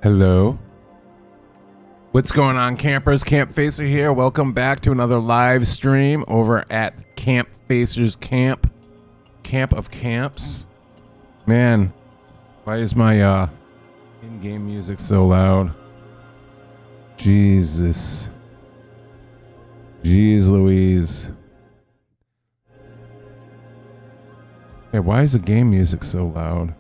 Hello. What's going on, campers? Camp Facer here. Welcome back to another live stream over at Camp Facer's Camp of Camps. Man, why is my in-game music so loud? Jesus. Jeez Louise. Hey, why is the game music so loud?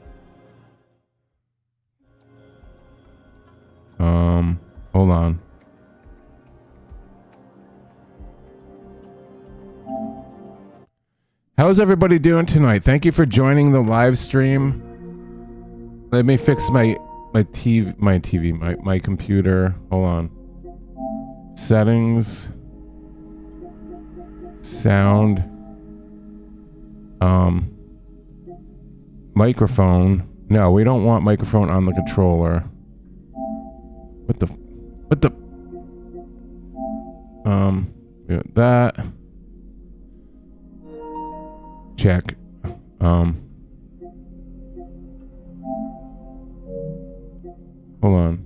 Hold on. How's everybody doing tonight? Thank you for joining the live stream. Let me fix my computer. Hold on. Settings. Sound. Microphone. No, we don't want microphone on the controller. What the that. Check. Hold on.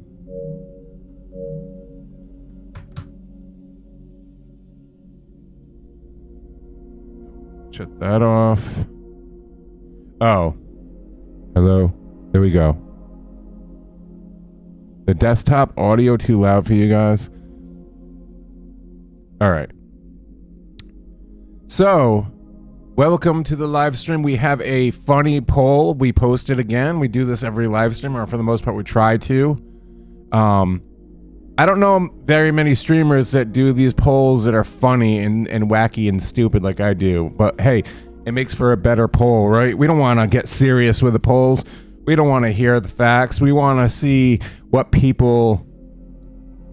Shut that off. Oh. Hello. There we go. The desktop audio too loud for you guys? All right. So, welcome to the live stream. We have a funny poll. We post it again. We do this every live stream, or for the most part, we try to. I don't know very many streamers that do these polls that are funny and wacky and stupid like I do. But hey, it makes for a better poll, right? We don't want to get serious with the polls. We don't want to hear the facts. We want to see what people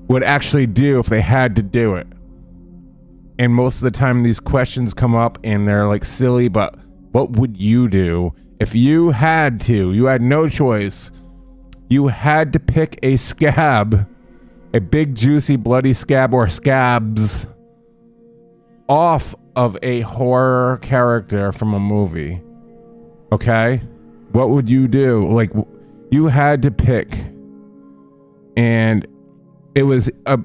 would actually do if they had to do it. And most of the time these questions come up and they're like silly, but what would you do if you had to? You had no choice. You had to pick a scab, a big juicy bloody scab or scabs off of a horror character from a movie. Okay? What would you do? Like, you had to pick, and it was a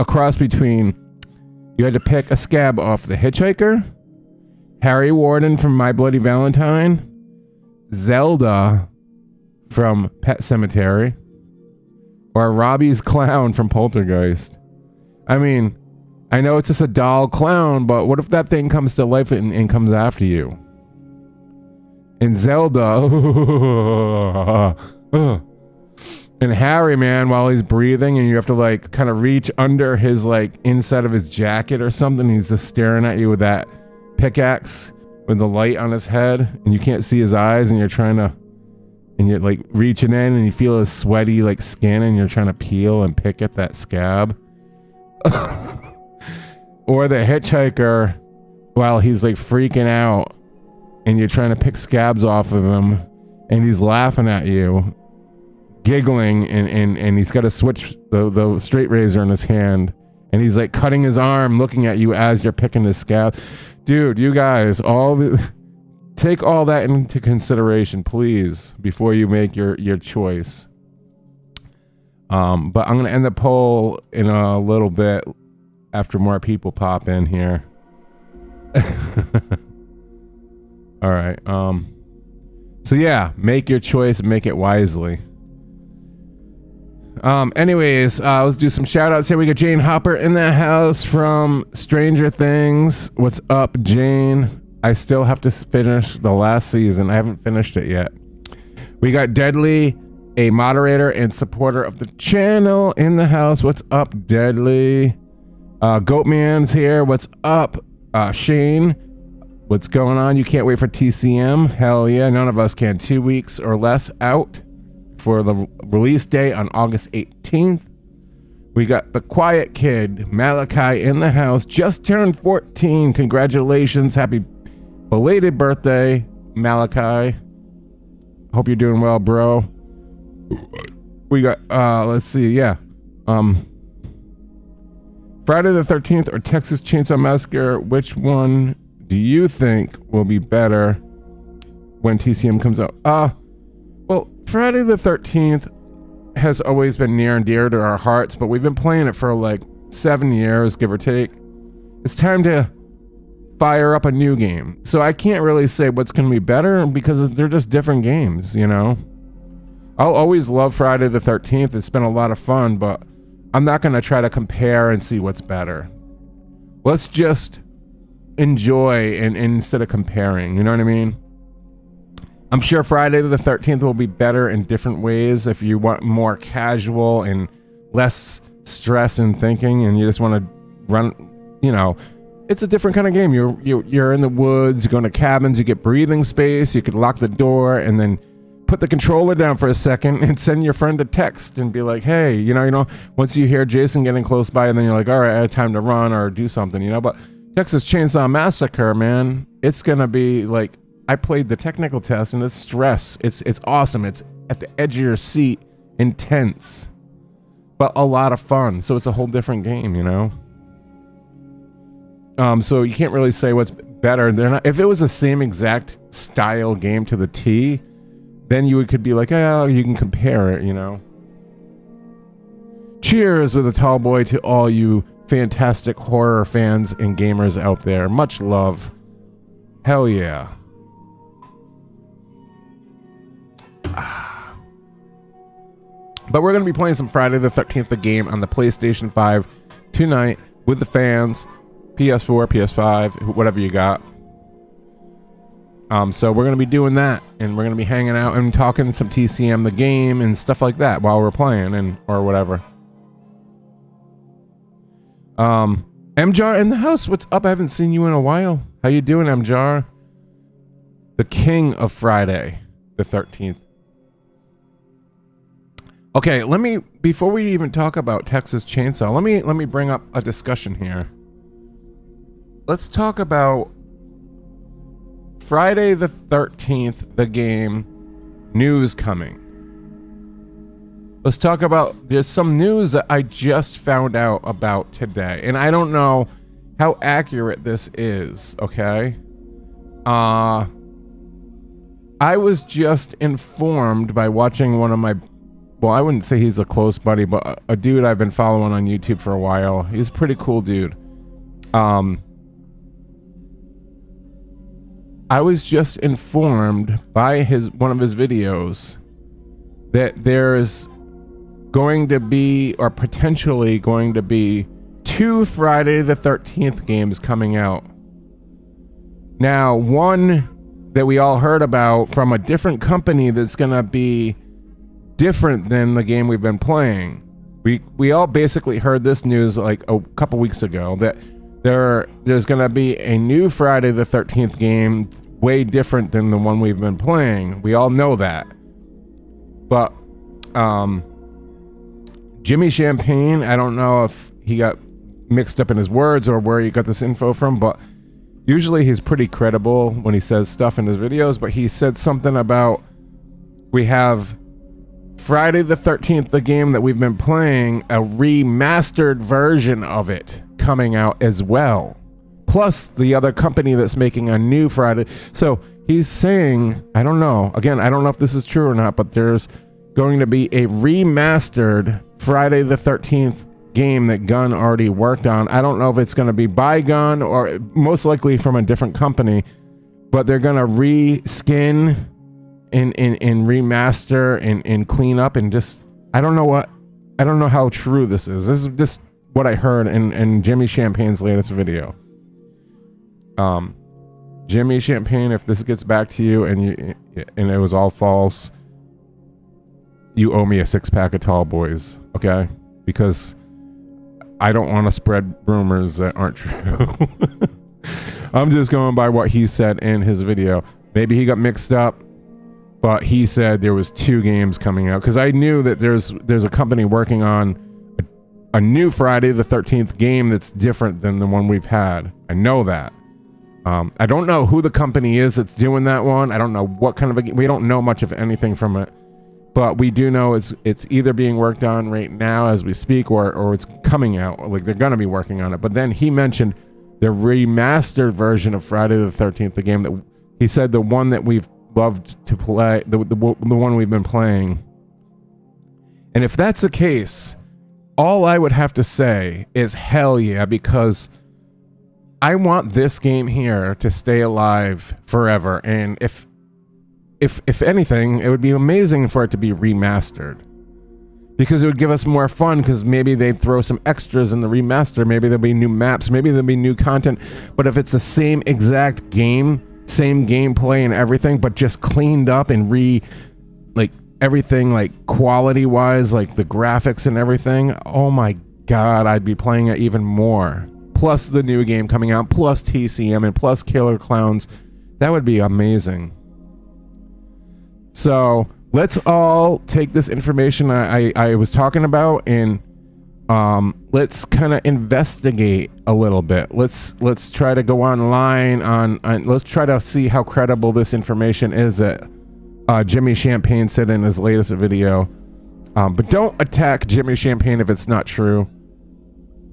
cross between, you had to pick a scab off The Hitchhiker, Harry Warden from My Bloody Valentine, Zelda from Pet Sematary, or Robbie's clown from Poltergeist. I mean, I know it's just a doll clown, but what if that thing comes to life and comes after you? And Zelda, and Harry, man, while he's breathing, and you have to like kind of reach under his like inside of his jacket or something. He's just staring at you with that pickaxe with the light on his head, and you can't see his eyes, and you're like reaching in, and you feel his sweaty like skin, and you're trying to peel and pick at that scab. Or the Hitchhiker, while he's like freaking out, and you're trying to pick scabs off of him, and he's laughing at you, giggling, and he's got a switch, the straight razor in his hand, and he's like cutting his arm, looking at you as you're picking his scab. Dude, you guys, take all that into consideration, please, before you make your choice. But I'm gonna end the poll in a little bit after more people pop in here. All right. So yeah, make your choice and make it wisely. Anyways, let's do some shout outs here. We got Jane Hopper in the house from Stranger Things. What's up, Jane? I still have to finish the last season. I haven't finished it yet. We got Deadly, a moderator and supporter of the channel, in the house. What's up, Deadly? Goatman's here. What's up? Shane, what's going on? You can't wait for TCM? Hell yeah, none of us can. 2 weeks or less out for the release day on August 18th. We got the Quiet Kid, Malachi, in the house. Just turned 14. Congratulations. Happy belated birthday, Malachi. Hope you're doing well, bro. We got, let's see, yeah. Friday the 13th or Texas Chainsaw Massacre, which one do you think will be better when TCM comes out? Well, Friday the 13th has always been near and dear to our hearts, but we've been playing it for like 7 years, give or take. It's time to fire up a new game. So I can't really say what's going to be better because they're just different games, you know? I'll always love Friday the 13th. It's been a lot of fun, but I'm not going to try to compare and see what's better. Let's just enjoy and instead of comparing, you know what I mean? I'm sure Friday the 13th will be better in different ways if you want more casual and less stress and thinking and you just want to run, you know, it's a different kind of game. You're in the woods, you go into cabins, you get breathing space, you could lock the door and then put the controller down for a second and send your friend a text and be like, hey, you know, once you hear Jason getting close by and then you're like, all right, I have time to run or do something, you know, but Texas Chainsaw Massacre, man, it's going to be like, I played the technical test and it's stress. It's awesome. It's at the edge of your seat, intense, but a lot of fun. So it's a whole different game, you know? So you can't really say what's better. They're not, if it was the same exact style game to the T, then you could be like, oh, you can compare it, you know? Cheers with a tall boy to all you fantastic horror fans and gamers out there. Much love. Hell yeah. But we're going to be playing some Friday the 13th, the game on the PlayStation 5 tonight with the fans, PS4, PS5, whatever you got. So we're going to be doing that, and we're going to be hanging out and talking some TCM, the game, and stuff like that while we're playing and or whatever. MJar in the house, what's up? I haven't seen you in a while. How you doing, MJar? The king of Friday the 13th. Okay, before we even talk about Texas Chainsaw, let me bring up a discussion here. Let's talk about Friday the 13th, the game, news coming. Let's talk about, there's some news that I just found out about today, and I don't know how accurate this is, okay? I was just informed by watching one of my, well, I wouldn't say he's a close buddy, but a dude I've been following on YouTube for a while. He's a pretty cool dude. I was just informed by one of his videos that there's going to be, or potentially going to be, 2 Friday the 13th games coming out. Now, one that we all heard about from a different company that's going to be different than the game we've been playing. We all basically heard this news like a couple weeks ago that there's going to be a new Friday the 13th game way different than the one we've been playing. We all know that. But Jimmy Champagne, I don't know if he got mixed up in his words or where he got this info from, but usually he's pretty credible when he says stuff in his videos, but he said something about we have Friday the 13th, the game that we've been playing, a remastered version of it coming out as well. Plus the other company that's making a new Friday. So he's saying, I don't know. Again, I don't know if this is true or not, but there's going to be a remastered Friday the 13th game that Gunn already worked on. I don't know if it's going to be by Gunn or most likely from a different company, but they're going to reskin and remaster and clean up and just, I don't know how true this is. This is just what I heard in Jimmy Champagne's latest video. Jimmy Champagne, if this gets back to you and it was all false, you owe me a 6-pack of Tall Boys, okay? Because I don't want to spread rumors that aren't true. I'm just going by what he said in his video. Maybe he got mixed up, but he said there was 2 games coming out, because I knew that there's a company working on a new Friday the 13th game that's different than the one we've had. I know that. I don't know who the company is that's doing that one. I don't know what kind of a game. We don't know much of anything from it, but we do know it's either being worked on right now as we speak, or it's coming out. Like, they're gonna be working on it. But then he mentioned the remastered version of Friday the 13th, the game that he said the one that we've loved to play, the one we've been playing. And if that's the case, all I would have to say is hell yeah, because I want this game here to stay alive forever. And if anything, it would be amazing for it to be remastered, because it would give us more fun, because maybe they'd throw some extras in the remaster. Maybe there'll be new maps, maybe there'll be new content. But if it's the same exact game, same gameplay and everything, but just cleaned up and like everything, like quality wise, like the graphics and everything, oh my god, I'd be playing it even more. Plus the new game coming out, plus TCM, and plus Killer Clowns. That would be amazing. So let's all take this information I was talking about, and let's kind of investigate a little bit. Let's try to go online on let's try to see how credible this information is that Jimmy Champagne said in his latest video. But don't attack Jimmy Champagne if it's not true.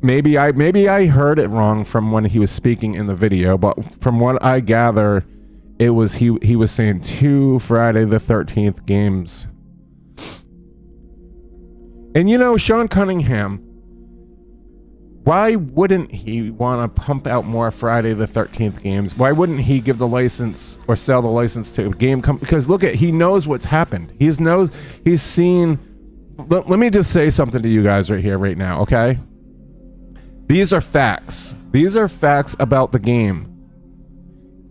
Maybe I heard it wrong from when he was speaking in the video, but from what I gather, it was he was saying 2 Friday the 13th games. And you know, Sean Cunningham, why wouldn't he want to pump out more Friday the 13th games? Why wouldn't he give the license or sell the license to a game company? Because look at, he knows what's happened. He's seen. Let me just say something to you guys right here, right now, okay? These are facts. These are facts about the game.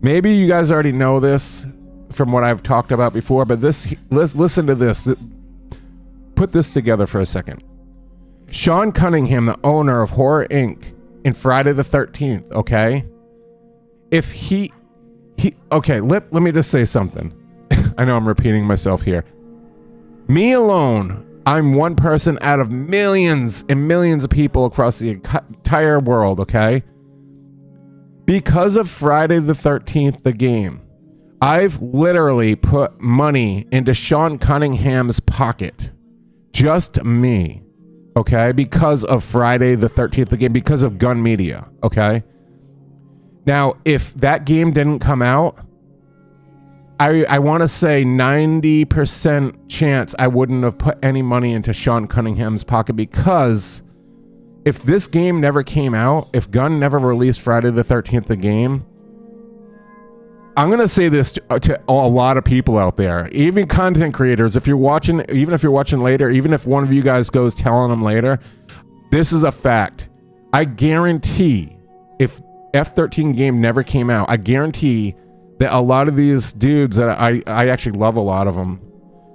Maybe you guys already know this from what I've talked about before, but listen to this. Put this together for a second. Sean Cunningham, the owner of Horror Inc. in Friday the 13th, okay? If he okay, let me just say something. I know I'm repeating myself here. Me alone, I'm one person out of millions and millions of people across the entire world, okay? Because of Friday the 13th, the game, I've literally put money into Sean Cunningham's pocket. Just me. Okay, because of Friday the 13th, the game, because of Gun Media, okay? Now, if that game didn't come out, I want to say 90% chance I wouldn't have put any money into Sean Cunningham's pocket, because if this game never came out, if Gun never released Friday the 13th, the game, I'm going to say this to a lot of people out there, even content creators. If you're watching, even if you're watching later, even if one of you guys goes telling them later, this is a fact. I guarantee if F13 game never came out, I guarantee that a lot of these dudes that I actually love, a lot of them,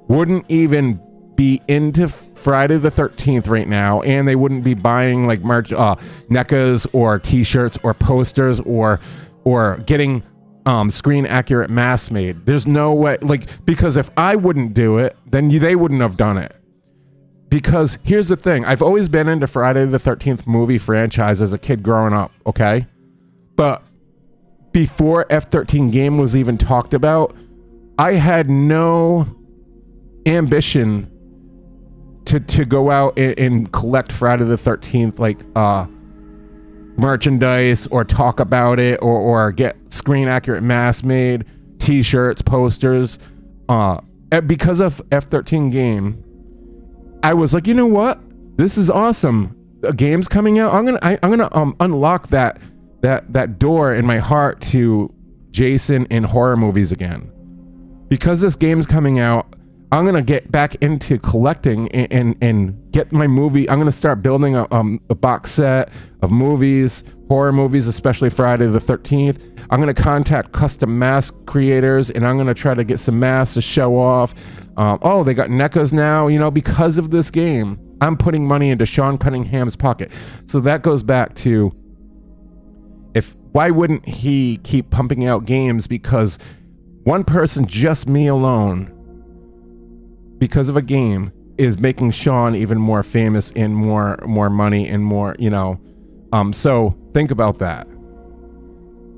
wouldn't even be into Friday the 13th right now, and they wouldn't be buying like merch, NECAs or t-shirts or posters or getting screen accurate masks made. There's no way, like, because if I wouldn't do it, then they wouldn't have done it. Because here's the thing, I've always been into Friday the 13th movie franchise as a kid growing up, okay? But before F13 game was even talked about, I had no ambition to go out and collect Friday the 13th, like, merchandise or talk about it or get screen accurate masks made, t-shirts, posters. Because of F13 game, I was like, you know what? This is awesome. A game's coming out. I'm gonna unlock that door in my heart to Jason and horror movies again. Because this game's coming out, I'm gonna get back into collecting and get my movie. I'm gonna start building a box set of movies, horror movies, especially Friday the 13th. I'm gonna contact custom mask creators, and I'm gonna try to get some masks to show off. Oh, they got NECAs now. You know, because of this game, I'm putting money into Sean Cunningham's pocket. So that goes back to, why wouldn't he keep pumping out games? Because one person, just me alone, because of a game, is making Sean even more famous and more money and more, you know. So think about that.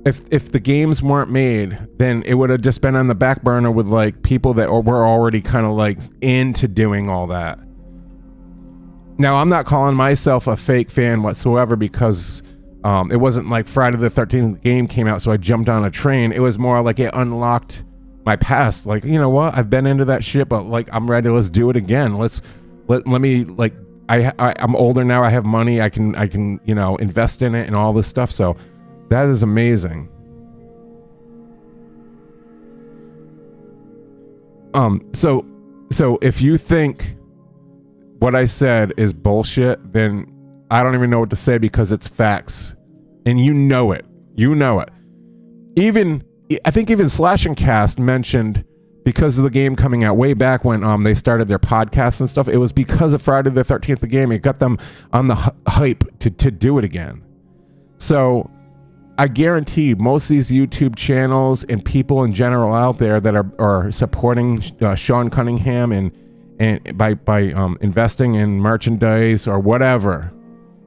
If the games weren't made, then it would have just been on the back burner with like people that were already kind of like into doing all that. Now, I'm not calling myself a fake fan whatsoever, because it wasn't like Friday the 13th game came out, so I jumped on a train. It was more like it unlocked my past. Like, you know what? I've been into that shit, but like, I'm ready. Let's do it again. Let's let me like I'm older now. I have money. I can invest in it and all this stuff. So that is amazing. So if you think what I said is bullshit, then I don't even know what to say, because it's facts, and you know it. I think even Slash and Cast mentioned, because of the game coming out way back when they started their podcasts and stuff, it was because of Friday the 13th, the game. It got them on the hype to do it again. So I guarantee most of these YouTube channels and people in general out there that are supporting Sean Cunningham and by investing in merchandise or whatever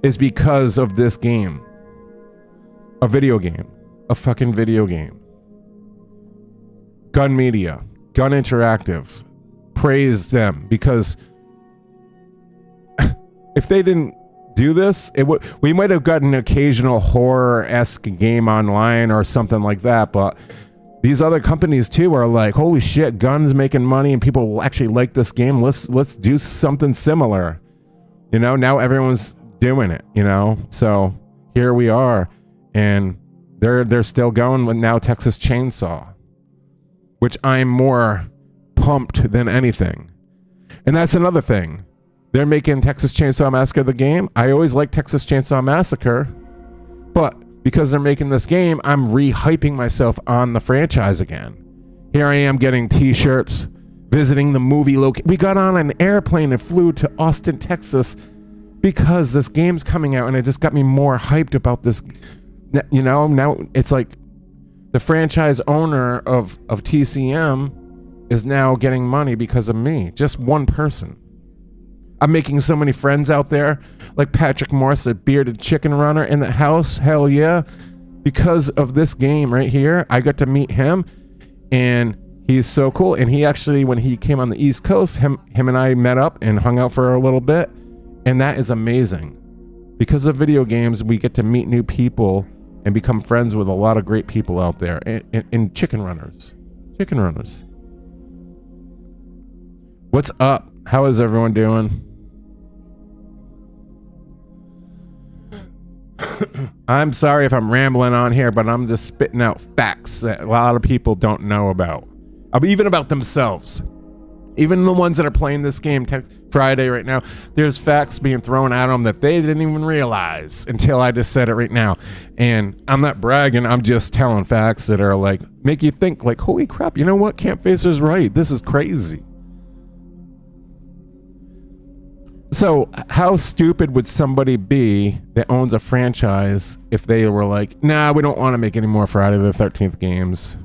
is because of this game. A video game. A fucking video game. Gun Media. Gun Interactive. Praise them, because if they didn't do this, we might have gotten an occasional horror-esque game online or something like that, but these other companies too are like, holy shit, Gun's making money and people will actually like this game. Let's do something similar. Now everyone's doing it, So here we are, and they're still going with now Texas Chainsaw, which I'm more pumped than anything. And that's another thing. They're making Texas Chainsaw Massacre the game. I always liked Texas Chainsaw Massacre, but because they're making this game, I'm re-hyping myself on the franchise again. Here I am getting t-shirts, visiting the movie location. We got on an airplane and flew to Austin, Texas, because this game's coming out, and it just got me more hyped about this. Now it's like the franchise owner of TCM is now getting money because of me. Just one person. I'm making so many friends out there, like Patrick Morse, a bearded chicken runner in the house. Hell yeah. Because of this game right here, I got to meet him, and he's so cool. And he actually, when he came on the East Coast, him and I met up and hung out for a little bit. And that is amazing. Because of video games, we get to meet new people and become friends with a lot of great people out there. And chicken runners. Chicken runners. What's up? How is everyone doing? I'm sorry if I'm rambling on here, but I'm just spitting out facts that a lot of people don't know about. Even about themselves. Even the ones that are playing this game Friday right now, there's facts being thrown at them that they didn't even realize until I just said it right now. And I'm not bragging, I'm just telling facts that are like, make you think like, holy crap, you know what? Camp Facer's right. This is crazy. So how stupid would somebody be that owns a franchise if they were like, nah, we don't want to make any more Friday the 13th games?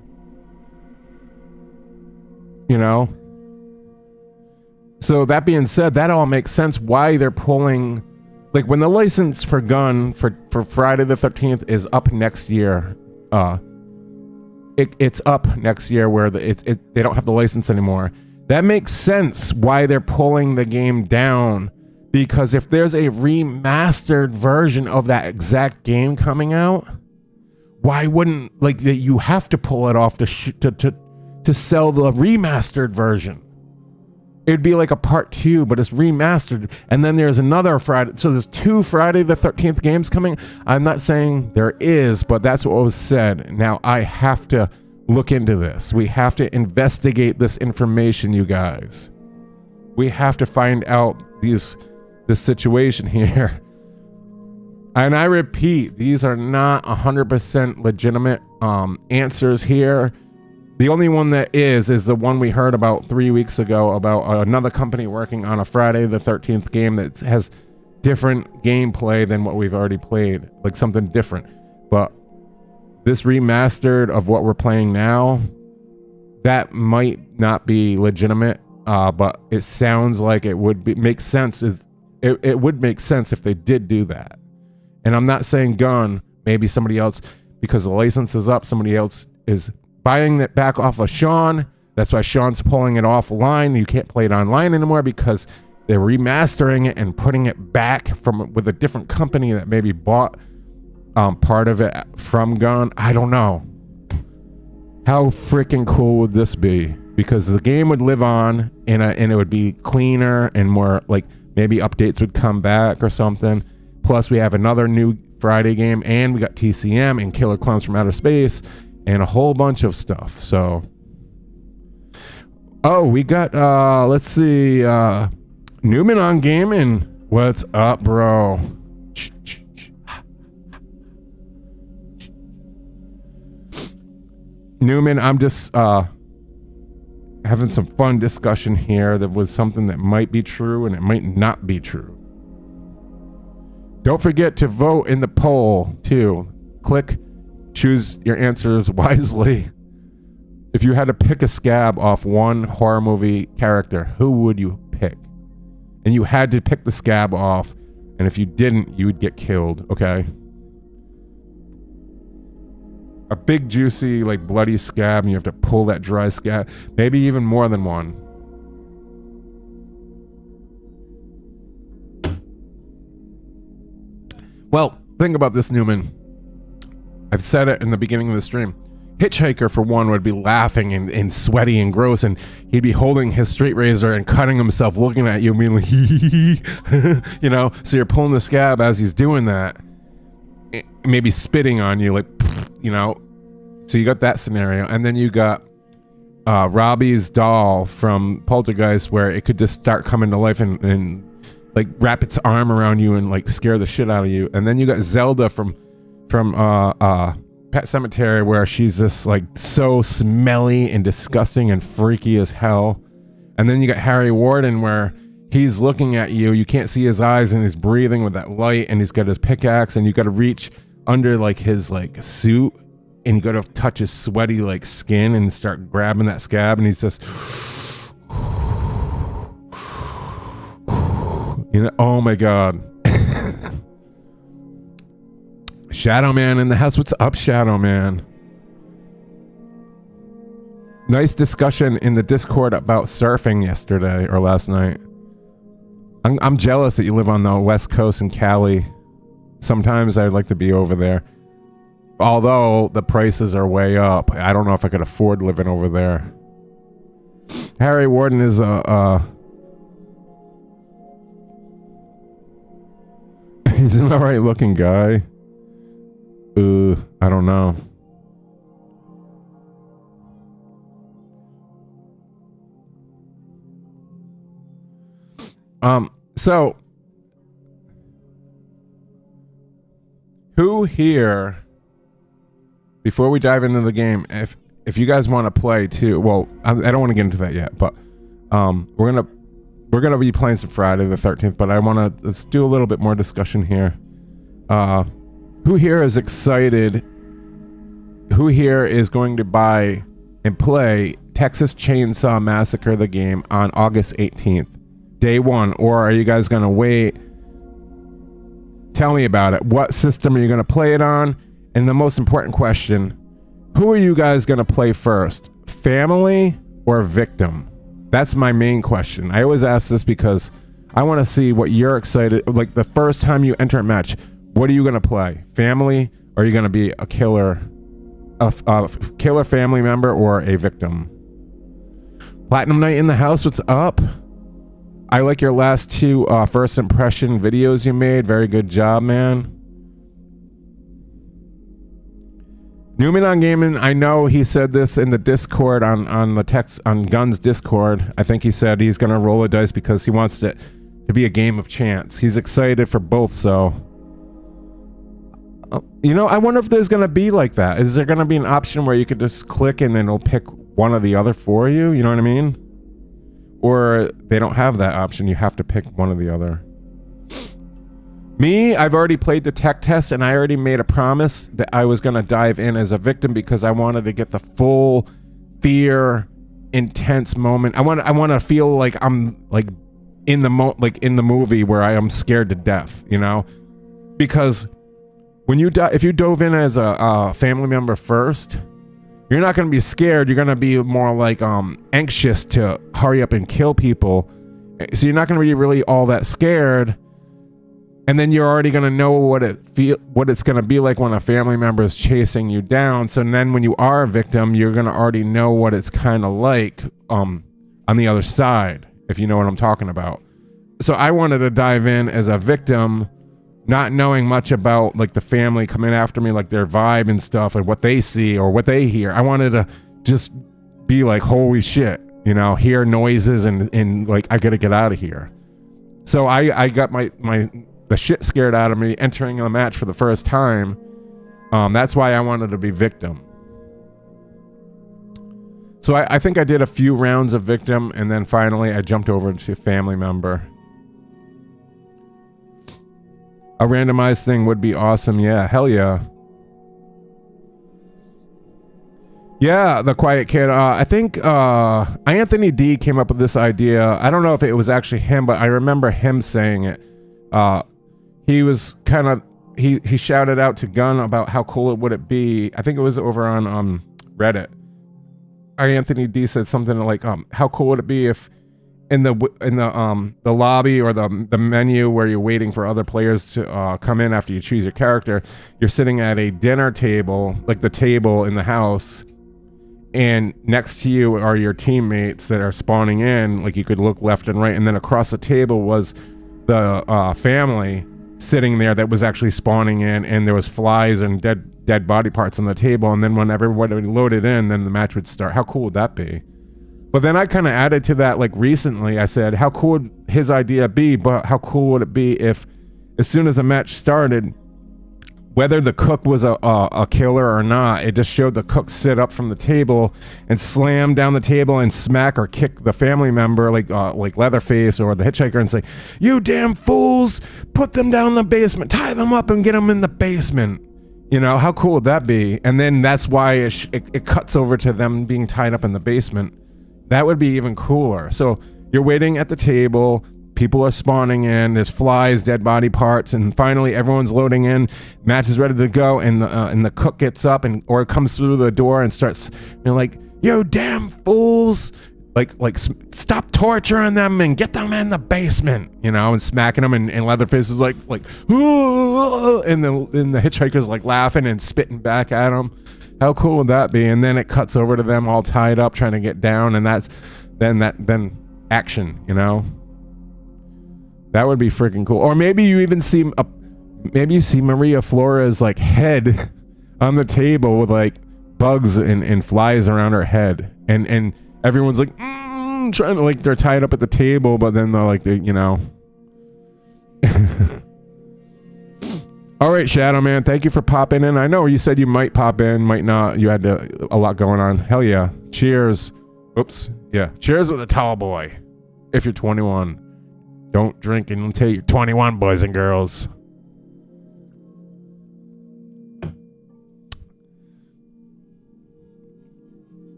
So that being said, that all makes sense why they're pulling, like when the license for Gun for Friday the 13th is up next year, it's up next year where they don't have the license anymore. That makes sense why they're pulling the game down. Because if there's a remastered version of that exact game coming out, why wouldn't you have to pull it off to sell the remastered version? It'd be like a part 2, but it's remastered, and then there's another Friday. So there's 2 Friday the 13th games coming. I'm not saying there is, but that's what was said. Now I have to look into this. We have to investigate this information, you guys. We have to find out this situation here. And I repeat, these are not 100% legitimate answers here. The only one that is the one we heard about 3 weeks ago about another company working on a Friday the 13th game that has different gameplay than what we've already played, like something different. But this remastered of what we're playing now, that might not be legitimate, but it sounds like it would make sense. It would make sense if they did do that. And I'm not saying Gun, maybe somebody else, because the license is up, somebody else is buying it back off of Sean. That's why Sean's pulling it offline. You can't play it online anymore because they're remastering it and putting it back with a different company that maybe bought part of it from Gun. I don't know. How freaking cool would this be? Because the game would live on, and it would be cleaner and more like maybe updates would come back or something. Plus, we have another new Friday game, and we got TCM and Killer Clowns from Outer Space and a whole bunch of stuff. So, oh, we got let's see, Newman on Gaming. What's up, bro? Newman, I'm just having some fun discussion here. There was something that might be true and it might not be true. Don't forget to vote in the poll too. Click, choose your answers wisely. If you had to pick a scab off one horror movie character, who would you pick? And you had to pick the scab off, and if you didn't, you would get killed, okay? A big, juicy, like, bloody scab, and you have to pull that dry scab. Maybe even more than one. Well, think about this, Newman. I've said it in the beginning of the stream. Hitchhiker, for one, would be laughing and sweaty and gross, and he'd be holding his straight razor and cutting himself, looking at you, being like, you know? So you're pulling the scab as he's doing that. Maybe spitting on you, like, you know? So you got that scenario. And then you got Robbie's doll from Poltergeist, where it could just start coming to life and like wrap its arm around you and like scare the shit out of you. And then you got Zelda from Pet Cemetery, where she's just like so smelly and disgusting and freaky as hell. And then you got Harry Warden, where he's looking at you, you can't see his eyes, and he's breathing with that light, and he's got his pickaxe, and you got to reach under like his like suit, and you got to touch his sweaty like skin and start grabbing that scab, and he's just you know, oh my god. Shadow Man in the house. What's up, Shadow Man? Nice discussion in the Discord about surfing yesterday or last night. I'm jealous that you live on the West Coast in Cali. Sometimes I'd like to be over there. Although the prices are way up. I don't know if I could afford living over there. Harry Warden is he's an alright looking guy. I don't know. So who here, before we dive into the game, if you guys want to play too, well, I don't want to get into that yet, but we're gonna be playing some Friday the 13th, but I want to let's do a little bit more discussion here. Who here is excited? Who here is going to buy and play Texas Chainsaw Massacre the game on August 18th, day one, or are you guys gonna wait? Tell me about it. What system are you gonna play it on? And the most important question, who are you guys gonna play first? Family or victim? That's my main question. I always ask this because I want to see what you're excited, like the first time you enter a match, what are you gonna play? Family, or are you gonna be a killer family member, or a victim? Platinum Knight in the house, what's up? I like your last two first impression videos you made. Very good job, man. Newman on Gaming, I know he said this in the Discord on the text on Guns Discord. I think he said he's gonna roll a dice because he wants it to be a game of chance. He's excited for both, so you know, I wonder if there's gonna be like that. Is there gonna be an option where you could just click and then it'll pick one or the other for you? You know what I mean? Or they don't have that option. You have to pick one or the other. Me, I've already played the tech test, and I already made a promise that I was gonna dive in as a victim because I wanted to get the full fear, intense moment. I want to feel like I'm like in the movie where I am scared to death. You know, because when you if you dove in as a family member first, you're not going to be scared. You're going to be more like anxious to hurry up and kill people. So you're not going to be really all that scared. And then you're already going to know what it's going to be like when a family member is chasing you down. So then when you are a victim, you're going to already know what it's kind of like on the other side, if you know what I'm talking about. So I wanted to dive in as a victim, not knowing much about like the family coming after me, like their vibe and stuff and what they see or what they hear. I wanted to just be like, holy shit, you know, hear noises and like, I got to get out of here. So I got the shit scared out of me entering a match for the first time. That's why I wanted to be victim. So I think I did a few rounds of victim, and then finally I jumped over to family member. A randomized thing would be awesome. Yeah, hell yeah. Yeah, the quiet kid. I think Anthony D came up with this idea. I don't know if it was actually him, but I remember him saying it. He was kind of he shouted out to Gunn about how cool it would it be. I think it was over on Reddit. Anthony D said something like, how cool would it be if in the lobby or the menu where you're waiting for other players to come in after you choose your character, you're sitting at a dinner table, like the table in the house, and next to you are your teammates that are spawning in. Like you could look left and right, and then across the table was the family sitting there that was actually spawning in, and there was flies and dead body parts on the table. And then when everybody loaded in, then the match would start. How cool would that be? But then I kind of added to that, like recently I said, how cool would his idea be, but how cool would it be if as soon as the match started, whether the cook was a killer or not, it just showed the cook sit up from the table and slam down the table and smack or kick the family member, like Leatherface or the hitchhiker, and say, "You damn fools, put them down in the basement, tie them up and get them in the basement." You know, how cool would that be? And then that's why it cuts over to them being tied up in the basement. That would be even cooler. So you're waiting at the table, people are spawning in, there's flies, dead body parts, and finally everyone's loading in, match is ready to go, and the cook gets up or comes through the door and starts, you know, like, "You damn fools, like stop torturing them and get them in the basement," you know, and smacking them, and Leatherface is like and the hitchhiker's like laughing and spitting back at him. How cool would that be? And then it cuts over to them all tied up trying to get down, and that's then action, you know. That would be freaking cool. Or maybe you even see Maria Flora's like head on the table with like bugs and flies around her head, and everyone's like trying to, like, they're tied up at the table, but then they're like, you know. All right, Shadow Man, thank you for popping in. I know you said you might pop in, might not. You had a lot going on. Hell yeah. Cheers. Oops. Yeah. Cheers with a tall boy. If you're 21. Don't drink until you're 21, boys and girls.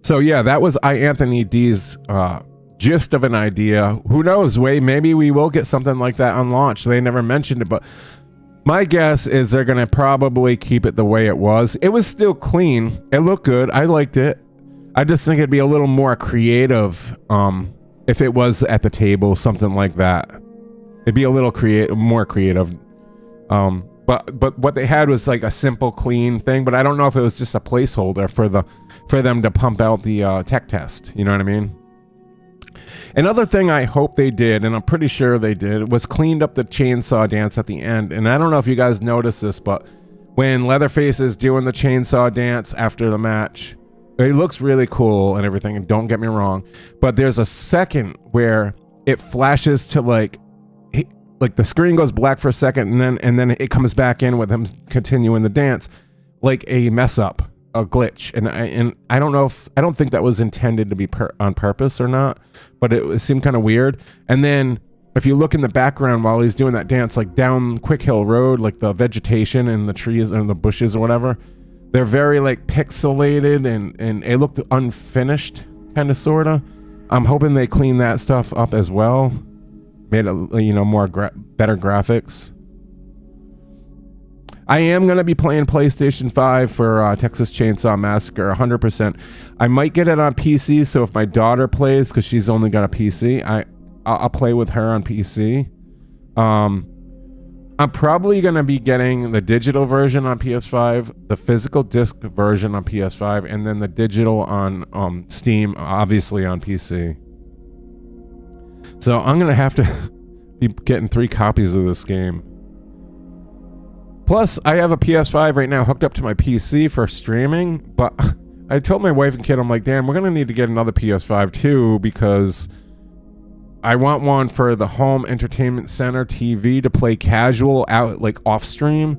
So yeah, that was Anthony D's gist of an idea. Who knows, maybe we will get something like that on launch. They never mentioned it, but my guess is they're going to probably keep it the way it was. It was still clean. It looked good. I liked it. I just think it'd be a little more creative if it was at the table, something like that. It'd be a little more creative. But what they had was like a simple, clean thing. But I don't know if it was just a placeholder for them to pump out the tech test. You know what I mean? Another thing I hope they did, and I'm pretty sure they did, was cleaned up the chainsaw dance at the end. And I don't know if you guys noticed this, but when Leatherface is doing the chainsaw dance after the match, it looks really cool and everything, and don't get me wrong, but there's a second where it flashes to like the screen goes black for a second, and then it comes back in with him continuing the dance, like a mess up, a glitch, and I don't know if, I don't think that was intended to be on purpose or not, but it seemed kind of weird. And then if you look in the background while he's doing that dance, like down Quick Hill Road, like the vegetation and the trees and the bushes or whatever, they're very like pixelated and it looked unfinished, kind of, sorta. I'm hoping they clean that stuff up as well, made it, you know, more better graphics. I am going to be playing PlayStation 5 for Texas Chainsaw Massacre 100%. I might get it on PC, so if my daughter plays, because she's only got a PC, I'll play with her on PC. I'm probably going to be getting the digital version on PS5, the physical disc version on PS5, and then the digital on Steam, obviously on PC. So I'm going to have to be getting 3 copies of this game. Plus, I have a PS5 right now hooked up to my PC for streaming, but I told my wife and kid, I'm like, damn, we're going to need to get another PS5 too, because I want one for the home entertainment center TV to play casual out, like off stream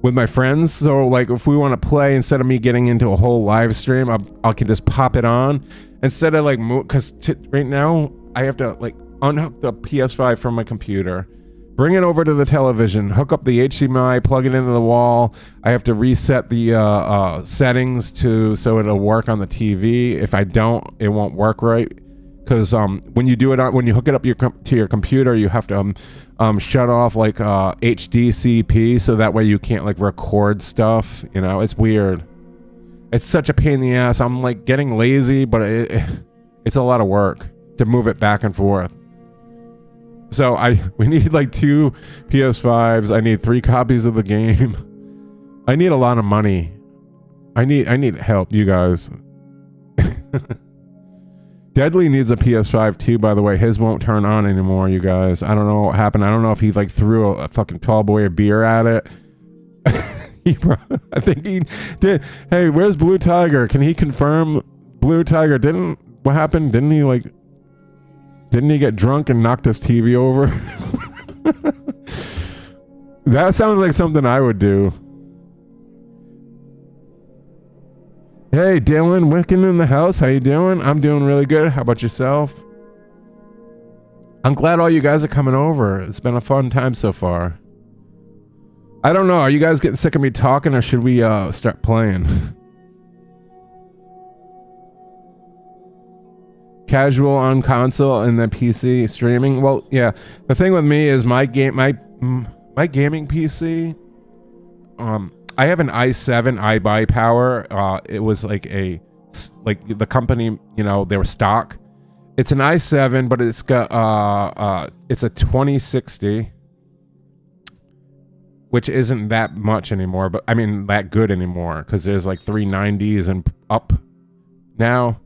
with my friends. So like if we want to play, instead of me getting into a whole live stream, I can just pop it on instead of like move, because right now I have to like unhook the PS5 from my computer, bring it over to the television, hook up the HDMI, plug it into the wall. I have to reset the settings so it'll work on the TV. If I don't, it won't work right. Because when you do it, when you hook it up to your computer, you have to shut off like HDCP, so that way you can't like record stuff. You know, it's weird. It's such a pain in the ass. I'm like getting lazy, but it's a lot of work to move it back and forth. So we need like 2 PS5s. I need 3 copies of the game. I need a lot of money. I need help, you guys. Deadly needs a PS5 too, by the way. His won't turn on anymore, you guys. I don't know what happened. I don't know if he like threw a fucking tall boy a beer at it. I think he did. Hey, where's Blue Tiger? Can he confirm Blue Tiger what happened? Didn't he get drunk and knocked his TV over? That sounds like something I would do. Hey, Dylan Wicken in the house. How you doing? I'm doing really good. How about yourself? I'm glad all you guys are coming over. It's been a fun time so far. I don't know. Are you guys getting sick of me talking, or should we start playing? Casual on console and then PC streaming. Well, yeah. The thing with me is my gaming PC. I have an i7 iBuy Power. It was like the company, you know, they were stock. It's an i7, but it's got it's a 2060, which isn't that much anymore. But I mean that good anymore, because there's like 390s and up now.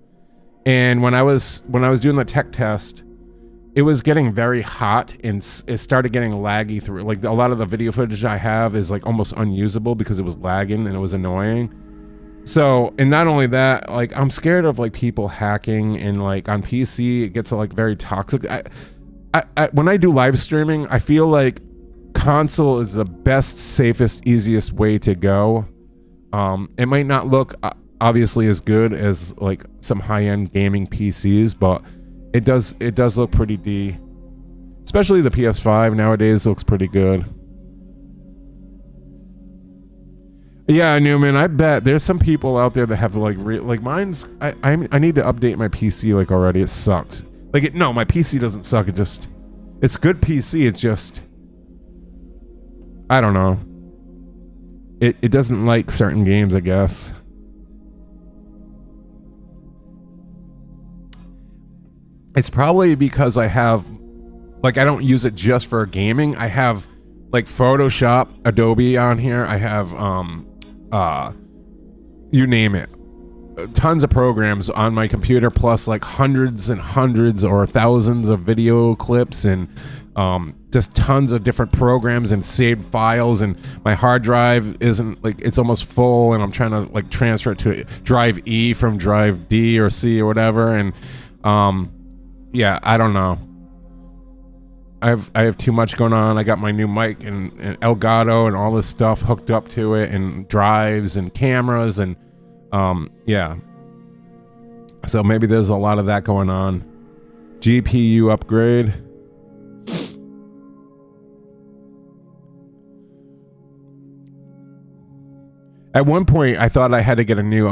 And when I was doing the tech test, it was getting very hot and it started getting laggy through. Like a lot of the video footage I have is like almost unusable because it was lagging and it was annoying. So, and not only that, like I'm scared of like people hacking, and like on PC it gets like very toxic. I when I do live streaming, I feel like console is the best, safest, easiest way to go. It might not look obviously as good as like some high-end gaming PCs, but it does look pretty D. Especially the PS5 nowadays looks pretty good. Yeah, Newman, I bet there's some people out there that have like mine's. I need to update my PC like already. It sucks. Like no, my PC doesn't suck. It's good PC. It's just I don't know. It doesn't like certain games, I guess. It's probably because I have, like, I don't use it just for gaming. I have, like, Photoshop, Adobe on here. I have, you name it. Tons of programs on my computer, plus, like, hundreds and hundreds or thousands of video clips and just tons of different programs and saved files. And my hard drive isn't, like, it's almost full, and I'm trying to, like, transfer it to drive E from drive D or C or whatever. And, yeah, I don't know. I have too much going on. I got my new mic and Elgato and all this stuff hooked up to it, and drives and cameras, and yeah. So maybe there's a lot of that going on. GPU upgrade. At one point, I thought I had to get a new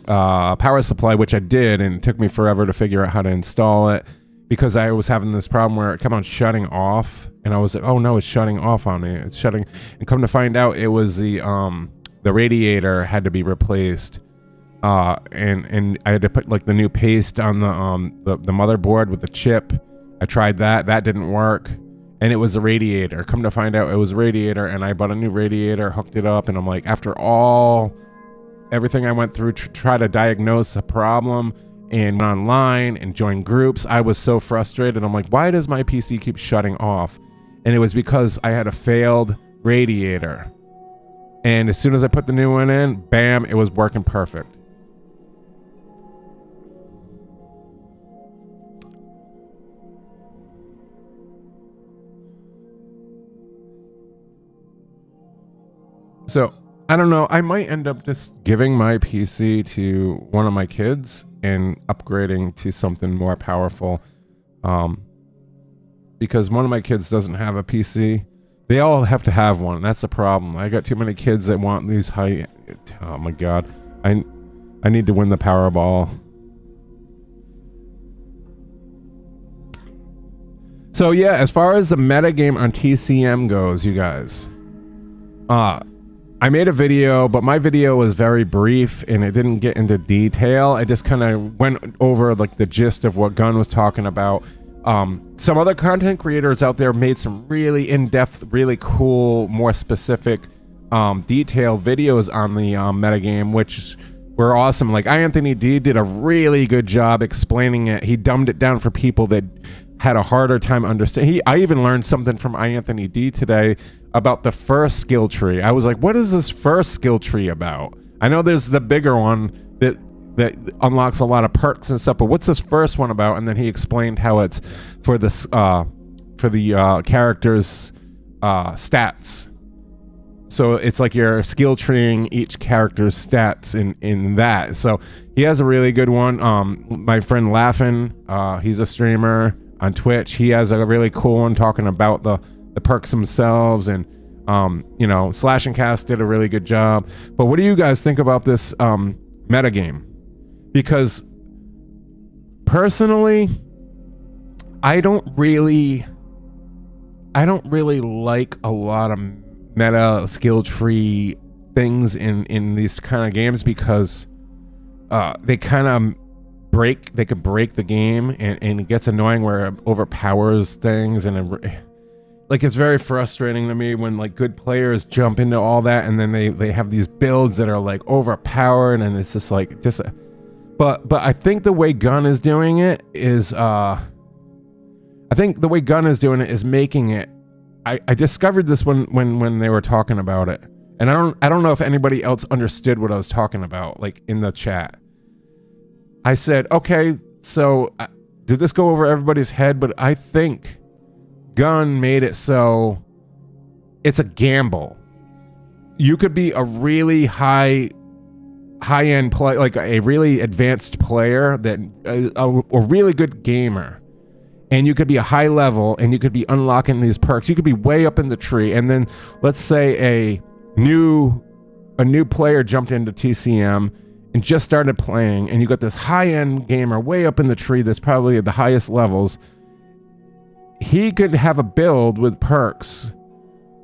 power supply, which I did, and it took me forever to figure out how to install it, because I was having this problem where it kept on shutting off, and I was like, oh no, it's shutting off on me. It's shutting, and come to find out, it was the radiator had to be replaced, and I had to put like the new paste on the motherboard with the chip. I tried that didn't work, and it was a radiator. Come to find out, it was a radiator, and I bought a new radiator, hooked it up, and I'm like, after everything I went through to try to diagnose the problem and went online and joined groups, I was so frustrated. I'm like, why does my PC keep shutting off? And it was because I had a failed radiator. And as soon as I put the new one in, bam, it was working perfect. So I don't know, I might end up just giving my PC to one of my kids and upgrading to something more powerful. Because one of my kids doesn't have a PC. They all have to have one. That's the problem. I got too many kids that want these high... Oh my god. I need to win the Powerball. So yeah, as far as the metagame on TCM goes, you guys... I made a video, but my video was very brief and it didn't get into detail. I just kind of went over like the gist of what Gunn was talking about. Some other content creators out there made some really in-depth, really cool, more specific, detailed videos on the metagame, which were awesome. Like Anthony D did a really good job explaining it. He dumbed it down for people that had a harder time understanding. I even learned something from Anthony D today about the first skill tree. I was like, what is this first skill tree about? I know there's the bigger one that unlocks a lot of perks and stuff, but what's this first one about? And then he explained how it's for this for the character's stats. So it's like you're skill treeing each character's stats in that. So he has a really good one. My friend Laughin, he's a streamer on Twitch. He has a really cool one talking about the perks themselves, and you know, Slash and Cast did a really good job. But what do you guys think about this metagame? Because personally, I don't really like a lot of meta skill tree things in these kind of games, because they kind of could break the game, and it gets annoying where it overpowers things, and like it's very frustrating to me when like good players jump into all that, and then they have these builds that are like overpowered, and it's just like but I think the way Gunn is doing it is making it. I discovered this when they were talking about it, and I don't know if anybody else understood what I was talking about, like in the chat. I said, okay, so did this go over everybody's head? But I think Gunn made it so it's a gamble. You could be a really high-end play, like a really advanced player, that a really good gamer, and you could be a high level, and you could be unlocking these perks. You could be way up in the tree, and then let's say a new player jumped into TCM and just started playing, and you got this high-end gamer way up in the tree that's probably at the highest levels. He could have a build with perks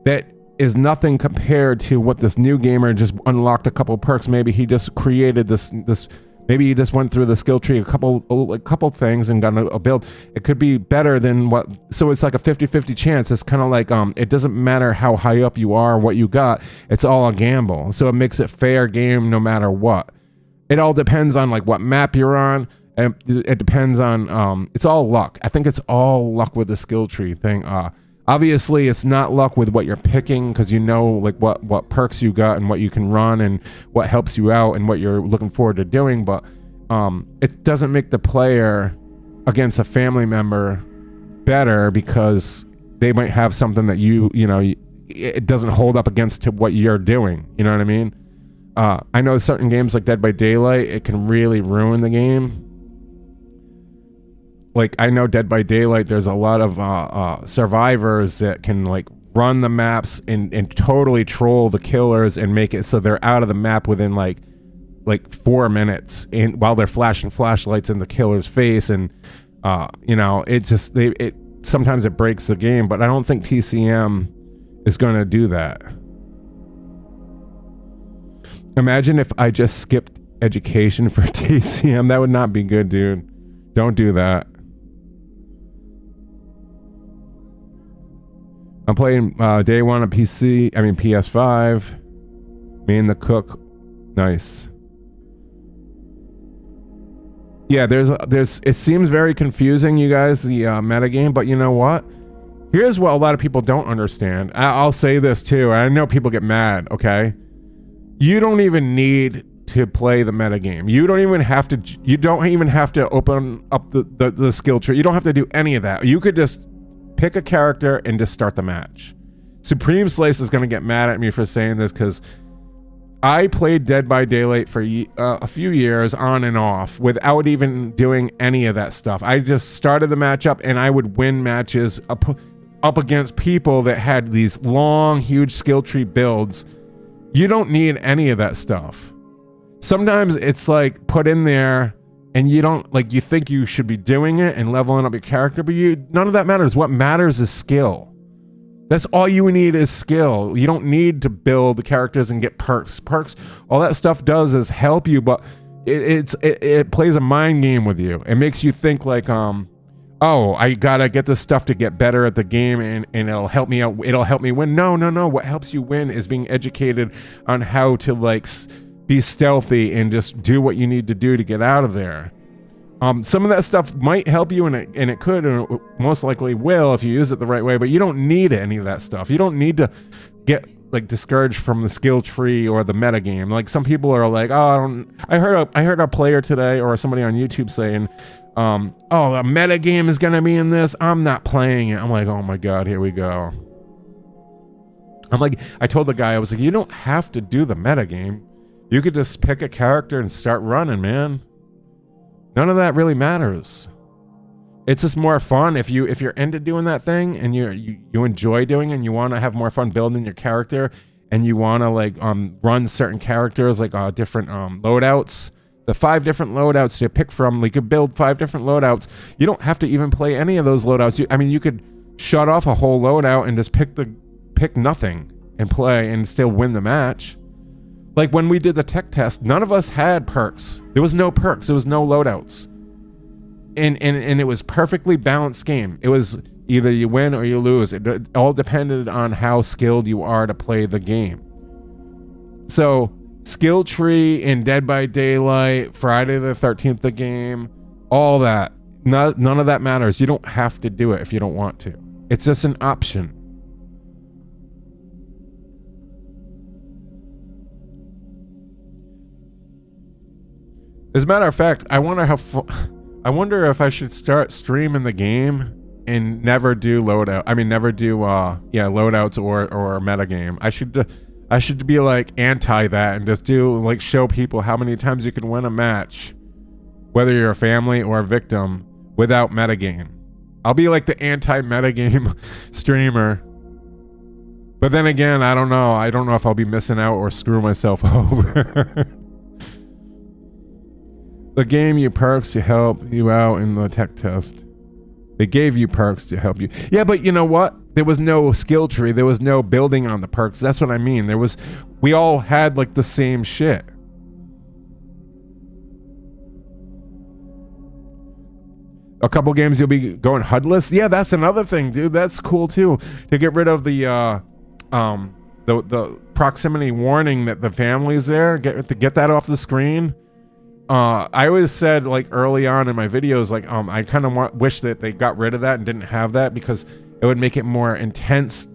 that is nothing compared to what this new gamer just unlocked. A couple perks. Maybe he just created this maybe he just went through the skill tree a couple things and got a build. It could be better than what, so it's like a 50-50 chance. It's kind of like it doesn't matter how high up you are, what you got, it's all a gamble. So it makes it fair game no matter what. It all depends on like what map you're on, and it depends on it's all luck. I think it's all luck with the skill tree thing. Obviously it's not luck with what you're picking, because you know like what perks you got and what you can run and what helps you out and what you're looking forward to doing, but it doesn't make the player against a family member better, because they might have something that you know it doesn't hold up against to what you're doing. You know what I mean? I know certain games like Dead by Daylight, it can really ruin the game. Like I know Dead by Daylight, there's a lot of survivors that can like run the maps and totally troll the killers and make it so they're out of the map within like 4 minutes, and while they're flashing flashlights in the killer's face, and you know, it just sometimes it breaks the game. But I don't think TCM is going to do that. Imagine if I just skipped education for TCM. That would not be good, dude. Don't do that. I'm playing day one on PS5. Me and the cook. Nice. Yeah, there's it seems very confusing, you guys, the metagame, but you know what? Here's what a lot of people don't understand. I'll say this too, and I know people get mad, okay? You don't even need to play the metagame. You don't even have to open up the skill tree. You don't have to do any of that. You could just pick a character and just start the match. Supreme Slice is going to get mad at me for saying this because I played Dead by Daylight for a few years on and off without even doing any of that stuff. I just started the match up and I would win matches up against people that had these long, huge skill tree builds. You don't need any of that stuff. Sometimes it's like put in there and you don't, like, you think you should be doing it and leveling up your character, but none of that matters. What matters is skill. That's all you need is skill. You don't need to build the characters and get perks. Perks, all that stuff does is help you, but it plays a mind game with you. It makes you think like, oh, I gotta get this stuff to get better at the game and it'll help me out. It'll help me win. No. What helps you win is being educated on how to like be stealthy and just do what you need to do to get out of there. Some of that stuff might help you, and it could, and it most likely will if you use it the right way, but you don't need any of that stuff. You don't need to get like discouraged from the skill tree or the metagame. Like some people are like, oh, I heard a player today or somebody on YouTube saying, oh, the metagame is gonna be in this. I'm not playing it. I'm like, oh my God, here we go. I'm like, I told the guy, I was like, you don't have to do the metagame. You could just pick a character and start running, man. None of that really matters. It's just more fun if you're into doing that thing and you enjoy doing it and you want to have more fun building your character and you want to like run certain characters like different loadouts. The 5 different loadouts you pick from, you could build 5 different loadouts. You don't have to even play any of those loadouts. You could shut off a whole loadout and just pick nothing and play and still win the match. Like when we did the tech test, none of us had perks. There was no perks. There was no loadouts. And it was perfectly balanced game. It was either you win or you lose. It all depended on how skilled you are to play the game. So skill tree in Dead by Daylight, Friday the 13th, the game, all that. None of that matters. You don't have to do it if you don't want to. It's just an option. As a matter of fact, I wonder if I should start streaming the game and never do loadout. Never do loadouts or metagame. I should be like anti that and just do like show people how many times you can win a match, whether you're a family or a victim, without metagame. I'll be like the anti-metagame streamer. But then again, I don't know. I don't know if I'll be missing out or screw myself over. The game you perks to help you out in the tech test. They gave you perks to help you. Yeah, but you know what? There was no skill tree. There was no building on the perks. That's what I mean. We all had like the same shit. A couple games you'll be going HUDless. Yeah, that's another thing, dude. That's cool too. To get rid of the proximity warning that the family's there. Get that off the screen. I always said like early on in my videos, like I kind of wish that they got rid of that and didn't have that because it would make it more intense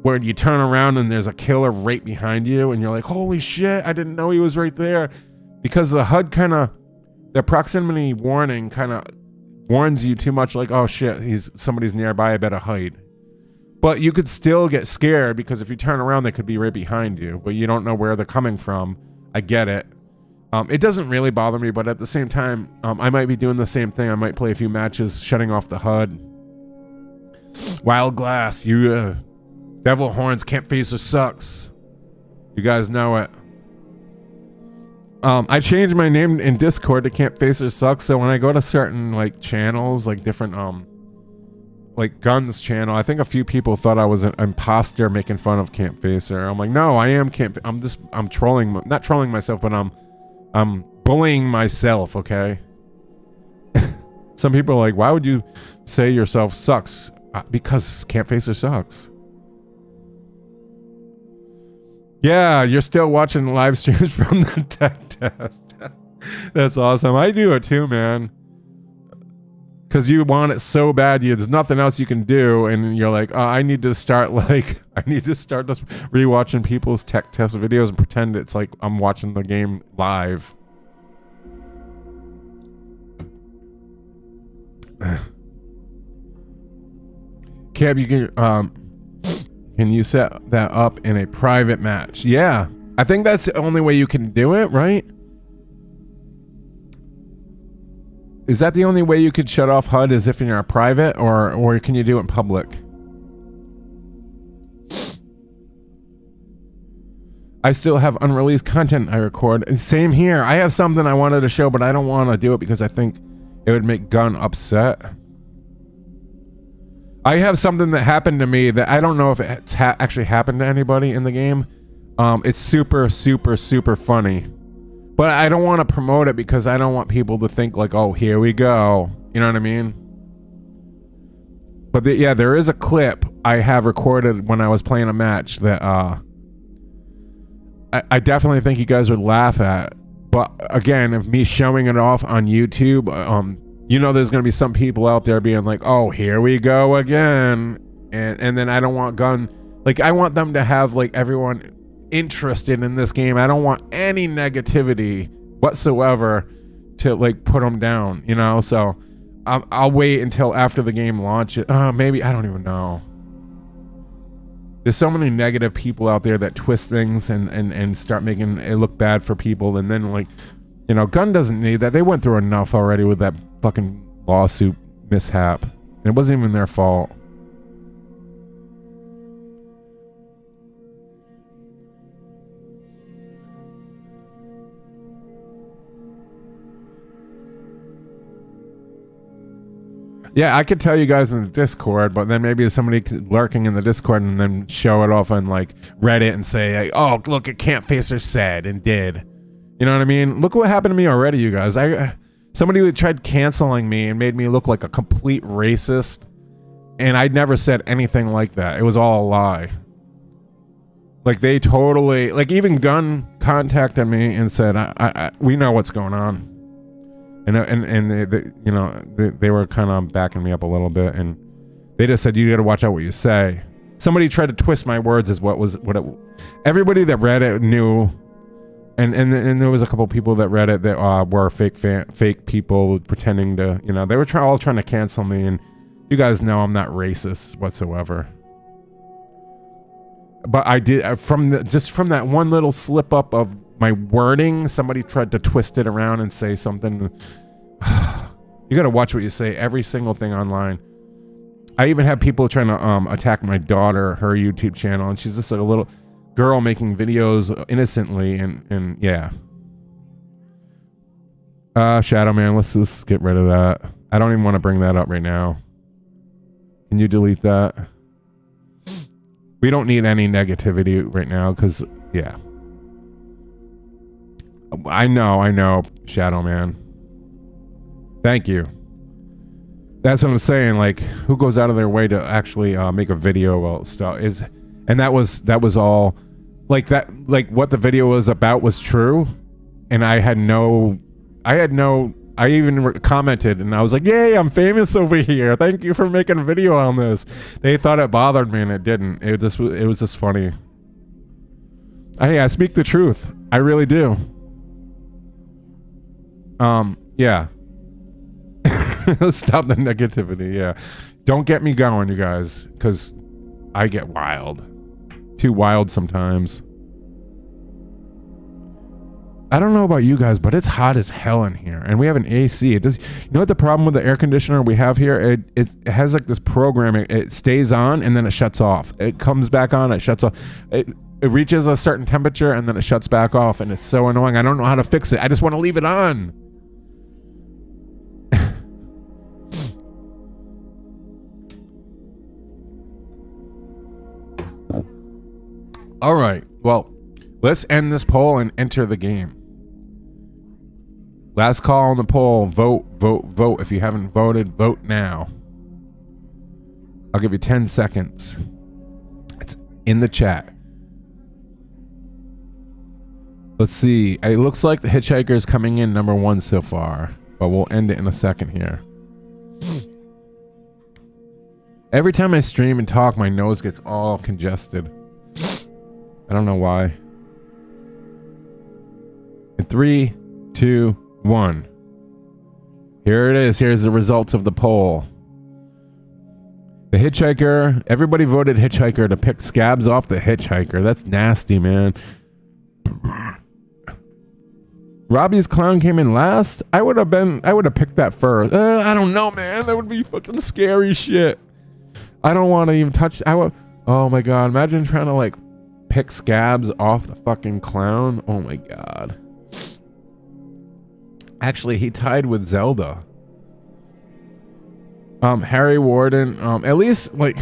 when you turn around and there's a killer right behind you and you're like, holy shit, I didn't know he was right there. Because the HUD the proximity warning kind of warns you too much, like, oh shit, somebody's nearby, I better hide. But you could still get scared because if you turn around, they could be right behind you, but you don't know where they're coming from. I get it. It doesn't really bother me, but at the same time, I might be doing the same thing. I might play a few matches, shutting off the HUD. Wild Glass, Devil Horns, Camp Phaser sucks. You guys know it. I changed my name in Discord to Camp Phaser sucks, so when I go to certain like channels, like different like Guns channel, I think a few people thought I was an imposter making fun of Camp Phaser. I'm like, no, I am I'm trolling, not trolling myself, but I'm bullying myself, okay? Some people are like, why would you say yourself sucks? Because Camp Phaser sucks. Yeah, you're still watching live streams from the tech test. That's awesome. I do it too, man. Because you want it so bad, there's nothing else you can do, and you're like, oh, I need to start just rewatching people's tech test videos and pretend it's like I'm watching the game live. Cab, you can you set that up in a private match? Yeah, I think that's the only way you can do it, right? Is that the only way you could shut off HUD, is if you're a private, or can you do it in public? I still have unreleased content I record. And same here. I have something I wanted to show, but I don't want to do it because I think it would make Gun upset. I have something that happened to me that I don't know if it's actually happened to anybody in the game. It's super, super, super funny. But I don't want to promote it because I don't want people to think like, oh, here we go. You know what I mean? But yeah, there is a clip I have recorded when I was playing a match that I definitely think you guys would laugh at. But again, if me showing it off on YouTube, you know there's going to be some people out there being like, oh, here we go again. And then I don't want like, I want them to have like everyone interested in this game. I don't want any negativity whatsoever to like put them down, you know? So I'll wait until after the game launches. Maybe, I don't even know. There's so many negative people out there that twist things and start making it look bad for people, and then like, you know, Gun doesn't need that. They went through enough already with that fucking lawsuit mishap. It wasn't even their fault. Yeah, I could tell you guys in the Discord, but then maybe somebody lurking in the Discord and then show it off on like Reddit and say, oh, look, a Camp Facer said and did. You know what I mean? Look what happened to me already, you guys. Somebody who tried canceling me and made me look like a complete racist, and I never said anything like that. It was all a lie. Like, they totally, like, even Gun contacted me and said, we know what's going on. And they, you know, they were kind of backing me up a little bit, and they just said, you got to watch out what you say. Somebody tried to twist my words is everybody that read it knew, and there was a couple people that read it that were fake people pretending to, you know, they were all trying to cancel me, and you guys know I'm not racist whatsoever. But I did, from that one little slip up of my wording, somebody tried to twist it around and say something. You got to watch what you say, every single thing online. I even had people trying to attack my daughter, her YouTube channel, and she's just like a little girl making videos innocently, and yeah. Shadow Man, let's get rid of that. I don't even want to bring that up right now. Can you delete that? We don't need any negativity right now, because, yeah. I know, Shadow Man. Thank you. That's what I'm saying. Like, who goes out of their way to actually make a video about stuff? And that was all, like that. Like what the video was about was true, and I even commented, and I was like, "Yay, I'm famous over here! Thank you for making a video on this." They thought it bothered me, and it didn't. It was just funny. I speak the truth. I really do. Yeah. Stop the negativity. Yeah. Don't get me going, you guys, because I get wild. Too wild sometimes. I don't know about you guys, but it's hot as hell in here, and we have an AC. You know what the problem with the air conditioner we have here? It has like this program. It stays on and then it shuts off. It comes back on, it shuts off. It reaches a certain temperature and then it shuts back off, and it's so annoying. I don't know how to fix it. I just want to leave it on. All right, well, let's end this poll and enter the game. Last call on the poll. Vote, vote, vote. If you haven't voted, vote now. I'll give you 10 seconds. It's in the chat. Let's see. It looks like the Hitchhiker is coming in number 1 so far, but we'll end it in a second here. Every time I stream and talk, my nose gets all congested. I don't know why. In 3, 2, 1. Here it is. Here's the results of the poll. The Hitchhiker. Everybody voted Hitchhiker to pick Scabs off the Hitchhiker. That's nasty, man. Robbie's Clown came in last. I would have picked that first. I don't know, man. That would be fucking scary shit. I don't want to even touch. Oh my god. Imagine trying to like pick Scabs off the fucking clown. Oh my god. Actually, he tied with Zelda. Harry Warden. At least like,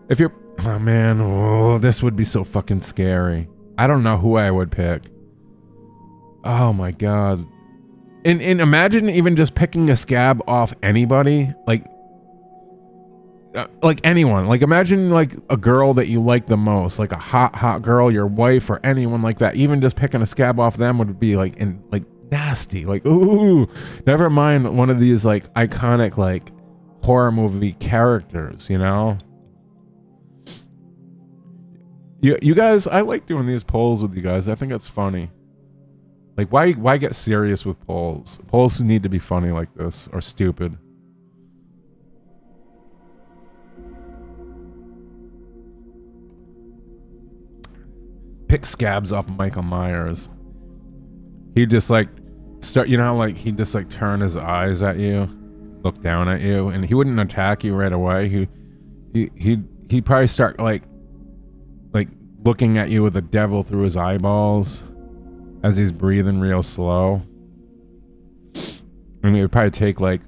if you're, oh man, oh, this would be so fucking scary. I don't know who I would pick. Oh my god. And imagine even just picking a Scab off anybody, like anyone. Like imagine like a girl that you like the most, like a hot girl, your wife or anyone like that. Even just picking a Scab off them would be like nasty. Like ooh, never mind one of these like iconic like horror movie characters, you know? You guys, I like doing these polls with you guys. I think it's funny. Like why get serious with polls? Polls need to be funny like this or stupid. Pick Scabs off Michael Myers. He just like you know how like he just like turn his eyes at you, look down at you, and he wouldn't attack you right away. He'd probably start like looking at you with the devil through his eyeballs as he's breathing real slow. And it would probably take like,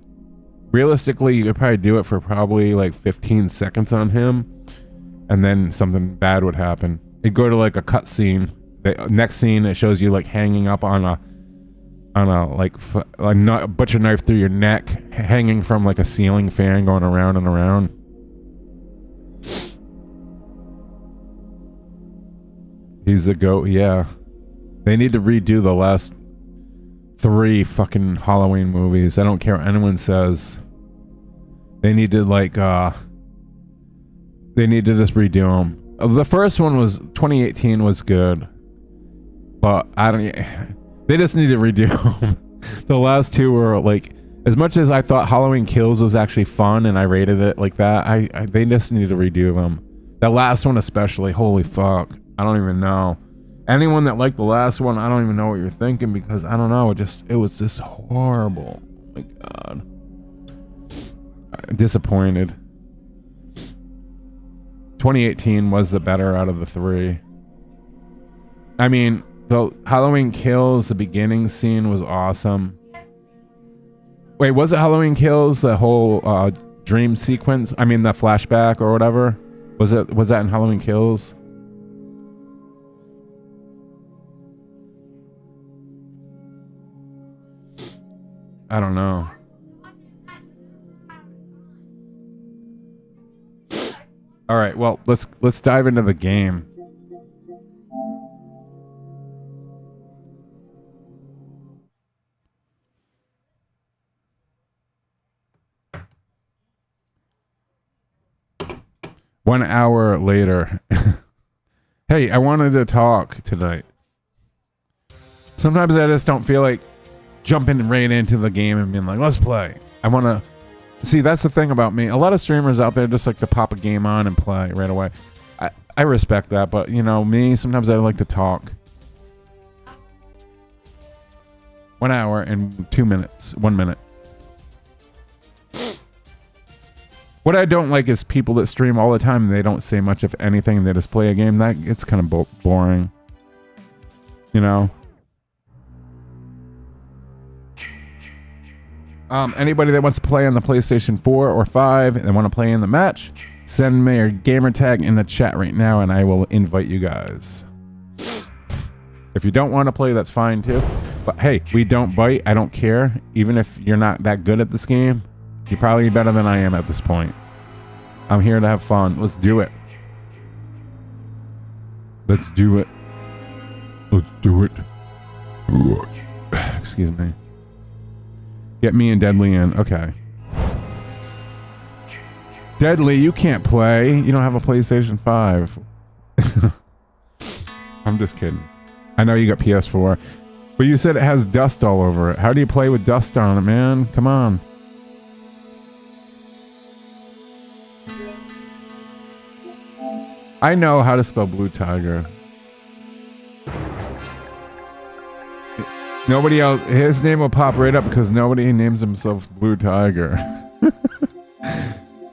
realistically, you could probably do it for probably like 15 seconds on him, and then something bad would happen. It'd go to like a cut scene. The next scene, it shows you like hanging up on a butcher knife through your neck, hanging from like a ceiling fan, going around and around. He's a goat, yeah. They need to redo the last 3 fucking Halloween movies. I don't care what anyone says. They need to like, they need to just redo them. The first one was 2018 was good, but they just need to redo them. The last 2 were like, as much as I thought Halloween Kills was actually fun and I rated it like that, they just need to redo them. That last one especially, holy fuck. I don't even know. Anyone that liked the last one, I don't even know what you're thinking, because I don't know, it was just horrible. Oh my god. I'm disappointed. 2018 was the better out of the 3. I mean, the Halloween Kills, the beginning scene was awesome. Wait, was it Halloween Kills, the whole dream sequence? I mean, the flashback or whatever? Was that in Halloween Kills? I don't know. All right, well, let's dive into the game. One hour later. Hey, I wanted to talk tonight. Sometimes I just don't feel like jumping right into the game and being like, let's play. I want to see. That's the thing about me. A lot of streamers out there just like to pop a game on and play right away. I respect that, but you know me, sometimes I like to talk. 1 hour and 2 minutes, 1 minute. What I don't like is people that stream all the time and they don't say much of anything and they just play a game. That it's kind of boring, you know. Anybody that wants to play on the PlayStation 4 or 5 and want to play in the match, send me your gamer tag in the chat right now and I will invite you guys. If you don't want to play, that's fine too. But hey, we don't bite. I don't care. Even if you're not that good at this game, you're probably better than I am at this point. I'm here to have fun. Let's do it. Let's do it. Let's do it. Excuse me. Get me and Deadly in. Okay. Deadly, you can't play. You don't have a PlayStation 5. I'm just kidding. I know you got PS4. But you said it has dust all over it. How do you play with dust on it, man? Come on. I know how to spell Blue Tiger. Nobody else, his name will pop right up because nobody names himself Blue Tiger.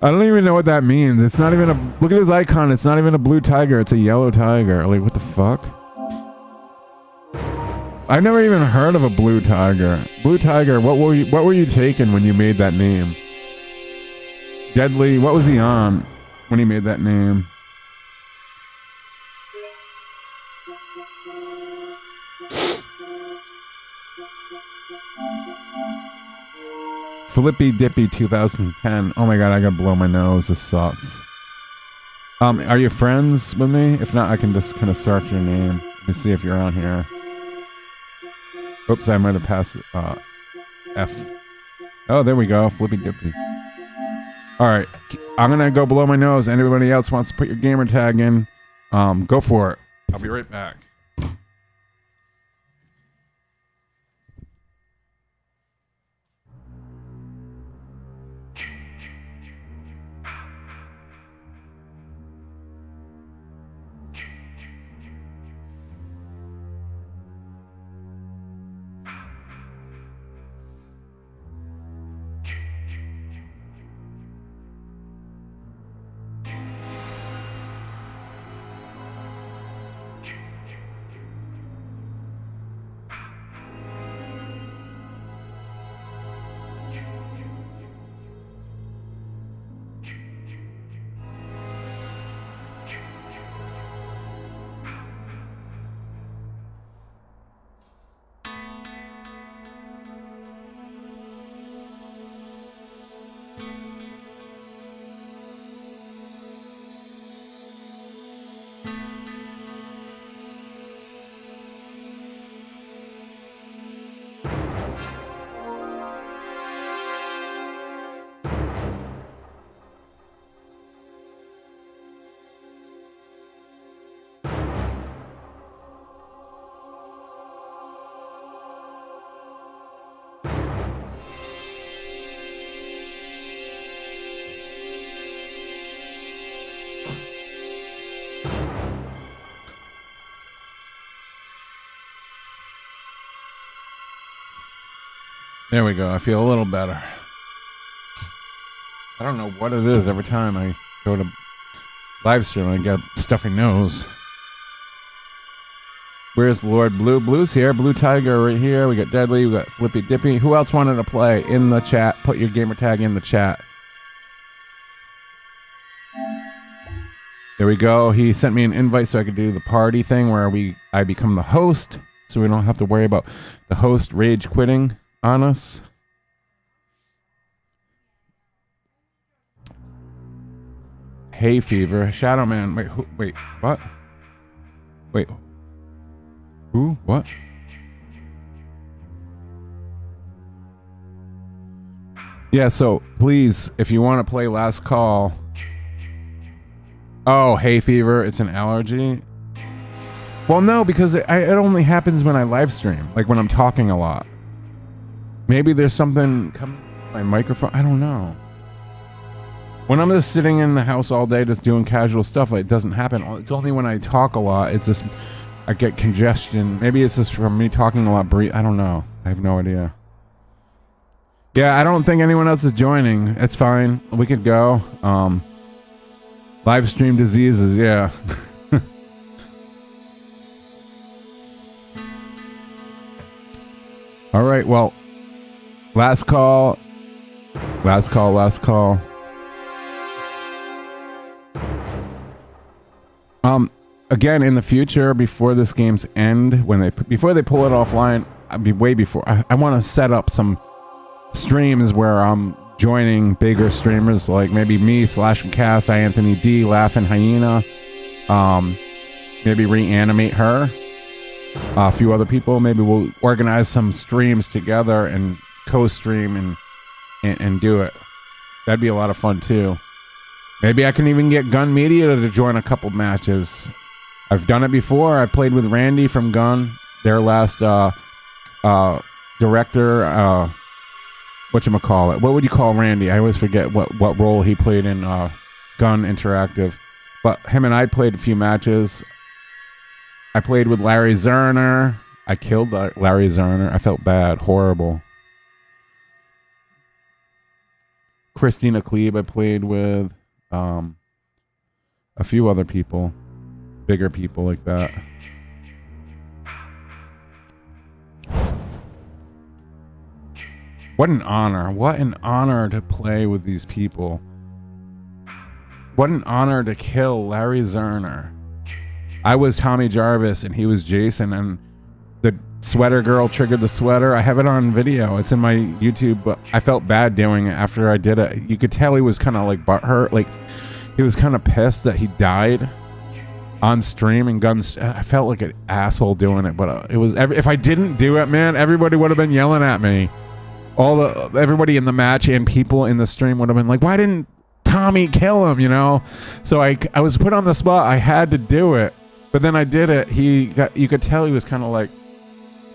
I don't even know what that means. It's not even a, look at his icon. It's not even a blue tiger. It's a yellow tiger. Like, what the fuck? I've never even heard of a blue tiger. Blue tiger, what were you taking when you made that name? Deadly, what was he on when he made that name? Flippy Dippy 2010. Oh my god, I gotta blow my nose. This sucks. Are you friends with me? If not, I can just kind of search your name and see if you're on here. Oops, I might have passed F. Oh, there we go. Flippy Dippy. Alright, I'm gonna go blow my nose. Anybody else wants to put your gamer tag in, go for it. I'll be right back. There we go. I feel a little better. I don't know what it is. Every time I go to live stream, I get stuffy nose. Where's Lord Blue? Blue's here. Blue Tiger right here. We got Deadly. We got Flippy Dippy. Who else wanted to play in the chat? Put your gamer tag in the chat. There we go. He sent me an invite so I could do the party thing where I become the host, so we don't have to worry about the host rage quitting on us. Hay fever. Shadow Man. Wait, wait, what? Wait. Who? What? Yeah, so please, if you want to play Last Call. Oh, hay fever. It's an allergy. Well, no, because it only happens when I live stream, like when I'm talking a lot. Maybe there's something coming from my microphone. I don't know. When I'm just sitting in the house all day just doing casual stuff, it doesn't happen. It's only when I talk a lot, it's just, I get congestion. Maybe it's just from me talking a lot. I don't know. I have no idea. Yeah, I don't think anyone else is joining. It's fine. We could go. Live stream diseases, yeah. All right, well, last call. Last call, last call. Again, in the future, before this game's end, before they pull it offline, I want to set up some streams where I'm joining bigger streamers like maybe me, Slash and Cass, Anthony D, Laugh and Hyena. Maybe reanimate her. a few other people. Maybe we'll organize some streams together and co-stream and do it. That'd be a lot of fun too. Maybe I can even get Gun Media to join a couple matches. I've done it before. I played with Randy from Gun, their last director. Whatchamacallit? What would you call Randy? I always forget what role he played in Gun Interactive. But him and I played a few matches. I played with Larry Zerner. I killed Larry Zerner. I felt bad. Horrible. Christina Klebe I played with. A few other people. Bigger people like that. What an honor. What an honor to play with these people. What an honor to kill Larry Zerner. I was Tommy Jarvis and he was Jason, and the sweater girl triggered the sweater. I have it on video. It's in my YouTube, but I felt bad doing it after I did it. You could tell he was kind of like butthurt. Like he was kind of pissed that he died on stream and guns. I felt like an asshole doing it, but it was if I didn't do it, man, everybody would have been yelling at me. Everybody in the match and people in the stream would have been like, why didn't Tommy kill him, you know? So I was put on the spot. I had to do it, but then I did it. You could tell he was kind of like,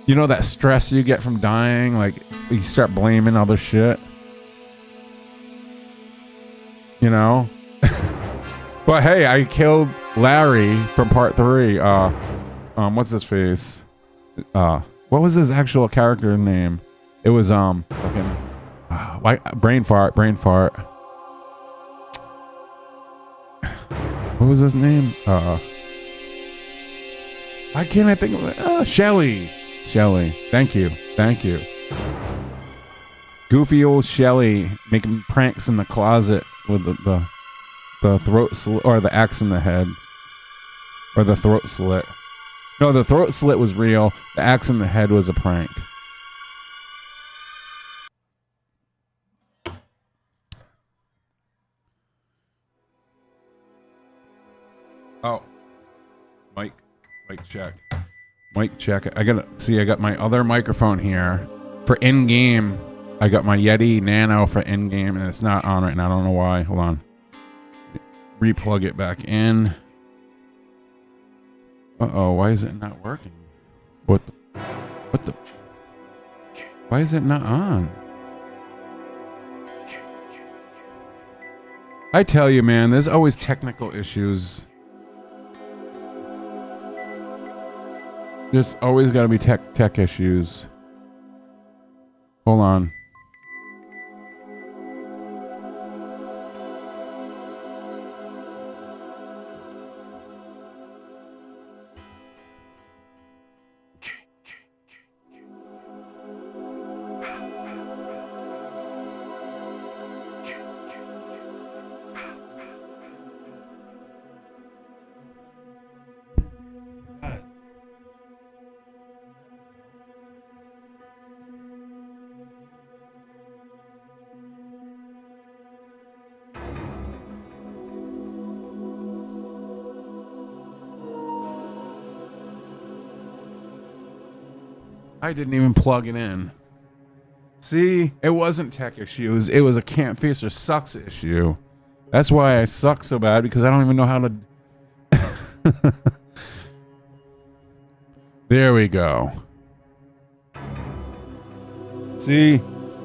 you know, that stress you get from dying, like you start blaming other shit, you know. But hey, I killed Larry from part 3. What's his face? What was his actual character name? It was fucking brain fart. What was his name? Why can't I think of it? Shelly. Thank you. Goofy old Shelly making pranks in the closet with the throat slit, or the axe in the head, or the throat slit. No, the throat slit was real. The axe in the head was a prank. Oh, mic check. I got my other microphone here for in-game. I got my Yeti Nano for in-game, and it's not on right now. I don't know why. Hold on. Replug it back in. Uh-oh, why is it not working? What the? Why is it not on? I tell you, man, there's always technical issues. There's always got to be tech issues. Hold on. I didn't even plug it in. See, it wasn't tech issues. It was a Camp Feaster sucks issue. That's why I suck so bad, because I don't even know how to... There we go. See,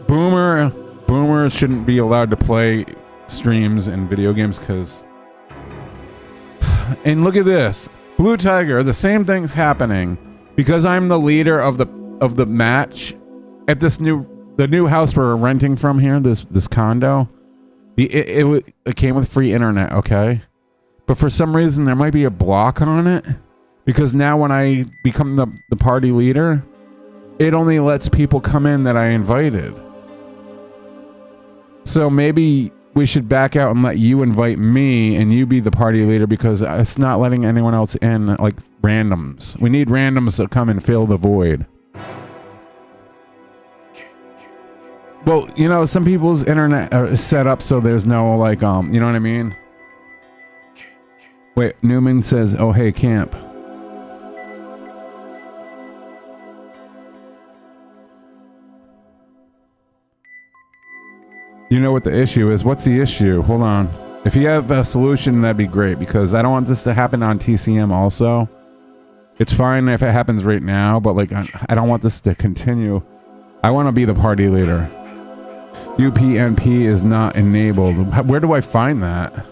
boomers shouldn't be allowed to play streams and video games, because... And look at this. Blue Tiger, the same thing's happening. Because I'm the leader of the match at the new house we're renting from here, this condo. It came with free internet, okay? But for some reason there might be a block on it, because now when I become the party leader, it only lets people come in that I invited. So maybe we should back out and let you invite me and you be the party leader, because it's not letting anyone else in, like randoms. We need randoms to come and fill the void. Well, you know, some people's internet is set up so there's no, like, you know what I mean? Wait, Newman says, oh, hey, camp. You know what the issue is. What's the issue? Hold on. If you have a solution, that'd be great, because I don't want this to happen on TCM also. It's fine if it happens right now, but like I don't want this to continue. I want to be the party leader. UPnP is not enabled. Where do I find that?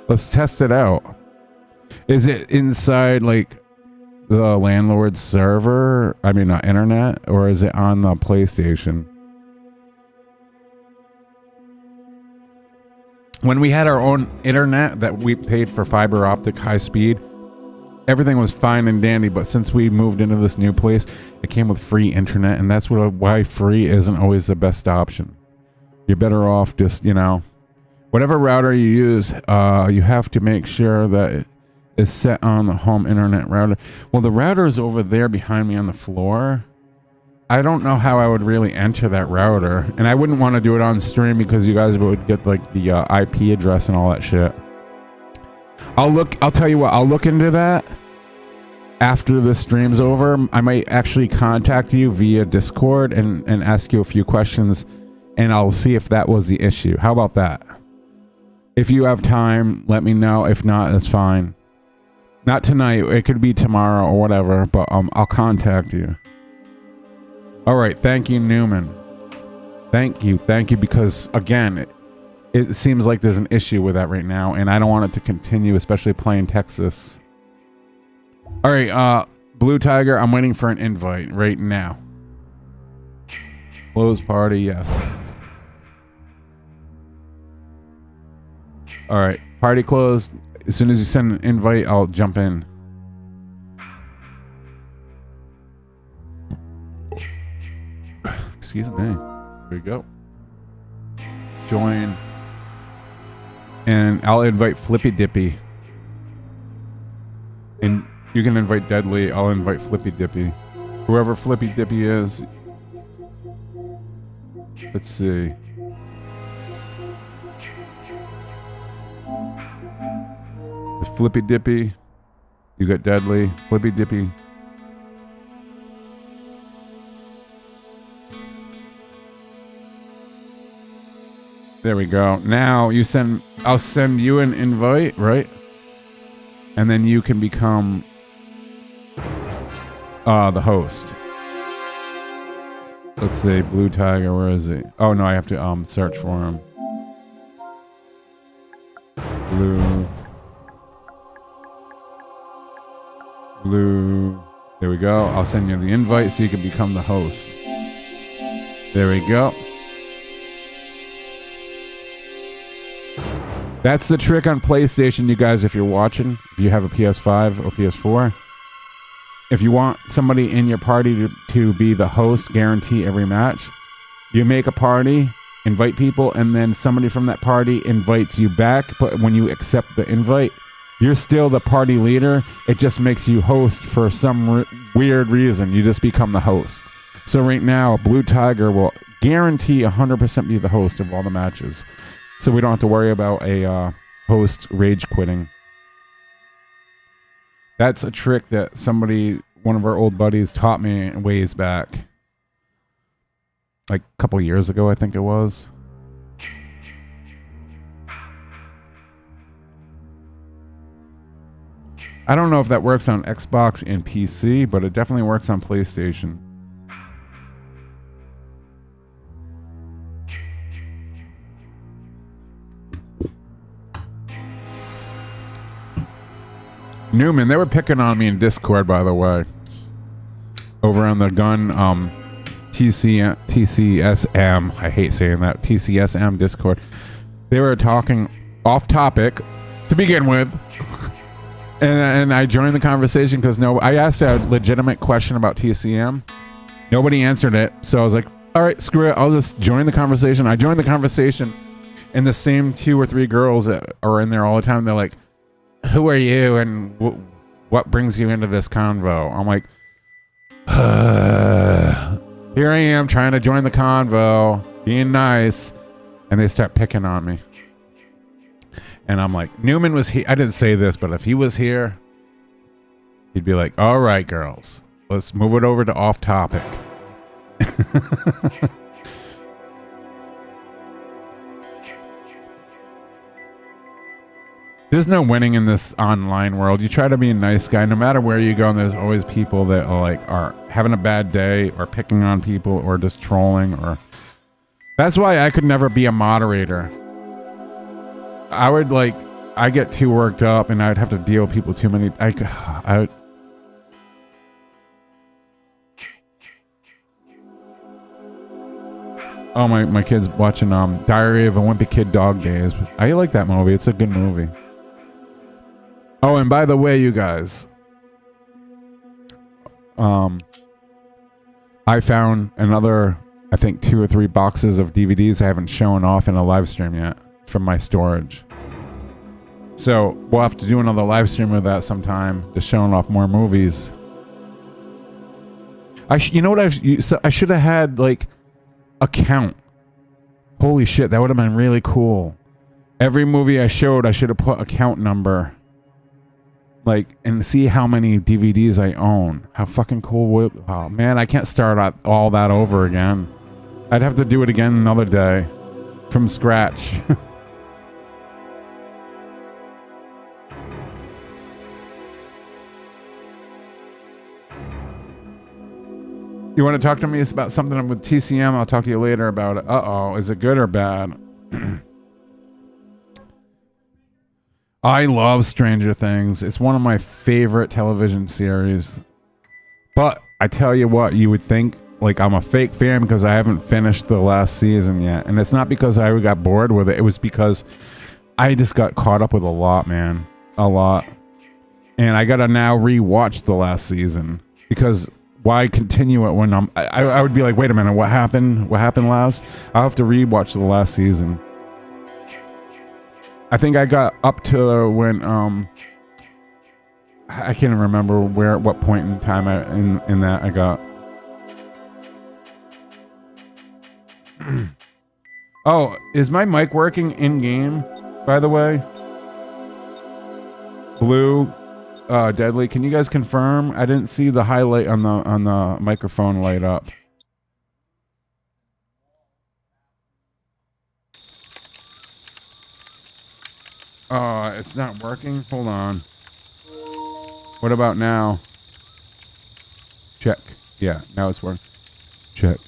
Let's test it out. Is it inside like the landlord's server? I mean, internet, or is it on the PlayStation? When we had our own internet that we paid for fiber optic high speed, everything was fine and dandy, but since we moved into this new place, it came with free internet, and that's why free isn't always the best option. You're better off just, you know, whatever router you use, you have to make sure that it is set on the home internet router. Well, the router is over there behind me on the floor. I don't know how I would really enter that router, and I wouldn't want to do it on stream because you guys would get like the IP address and all that shit. I'll tell you what, I'll look into that after the stream's over. I might actually contact you via Discord and ask you a few questions, and I'll see if that was the issue. How about that? If you have time, let me know. If not, that's fine. Not tonight. It could be tomorrow or whatever, but I'll contact you. All right. Thank you, Newman. Thank you, because again, it seems like there's an issue with that right now, and I don't want it to continue, especially playing Texas. All right, Blue Tiger, I'm waiting for an invite right now. Close party, yes. All right, party closed. As soon as you send an invite, I'll jump in. Excuse me. There we go. Join. And I'll invite Flippy Dippy. And you can invite Deadly. I'll invite Flippy Dippy. Whoever Flippy Dippy is. Let's see. Flippy Dippy. You got Deadly. Flippy Dippy. There we go. Now you send. I'll send you an invite, right? And then you can become the host. Let's see, Blue Tiger. Where is he? Oh no, I have to search for him. Blue. There we go. I'll send you the invite so you can become the host. There we go. That's the trick on PlayStation, you guys, if you're watching. If you have a PS5 or PS4. If you want somebody in your party to be the host, guarantee every match, you make a party, invite people, and then somebody from that party invites you back. But when you accept the invite, you're still the party leader. It just makes you host for some weird reason. You just become the host. So right now, Blue Tiger will guarantee 100% be the host of all the matches. So we don't have to worry about a host rage quitting. That's a trick that one of our old buddies taught me ways back. Like a couple years ago, I think it was. I don't know if that works on Xbox and PC, but it definitely works on PlayStation. Newman, they were picking on me in Discord, by the way. Over on the gun TCSM. I hate saying that. TCSM Discord. They were talking off topic to begin with. And I joined the conversation because I asked a legitimate question about TCM. Nobody answered it. So I was like, all right, screw it. I'll just join the conversation. I joined the conversation, and the same 2 or 3 girls that are in there all the time, they're like, who are you and what brings you into this convo? I'm like, here I am trying to join the convo, being nice, and they start picking on me. And I'm like, Newman was here. I didn't say this, but if he was here, he'd be like, all right, girls, let's move it over to off topic. There's no winning in this online world. You try to be a nice guy, no matter where you go, and there's always people that are having a bad day or picking on people or just trolling. Or that's why I could never be a moderator. I get too worked up, and I'd have to deal with people too many. Oh, my kid's watching Diary of a Wimpy Kid Dog Days. I like that movie. It's a good movie. Oh, and by the way, you guys, I found another, I think 2 or 3 boxes of DVDs I haven't shown off in a live stream yet from my storage. So we'll have to do another live stream with that sometime, just showing off more movies. You know what I should have had, like, a count. Holy shit, that would have been really cool. Every movie I showed, I should have put a count number. Like, and see how many DVDs I own. How fucking cool would... Oh, man, I can't start all that over again. I'd have to do it again another day. From scratch. You want to talk to me about something with TCM? I'll talk to you later about it. Uh-oh, is it good or bad? I love Stranger Things. It's one of my favorite television series. But I tell you what, you would think like I'm a fake fan because I haven't finished the last season yet. And it's not because I got bored with it. It was because I just got caught up with a lot, man. A lot. And I got to now rewatch the last season because... Why continue it when I would be like, wait a minute, what happened? What happened last? I'll have to rewatch the last season. I think I got up to when I can't remember what point in time in that I got. Oh, is my mic working in game? By the way, Blue. Deadly, can you guys confirm? I didn't see the highlight on the microphone light up. It's not working. Hold on. What about now? Check. Yeah, now it's working. Check.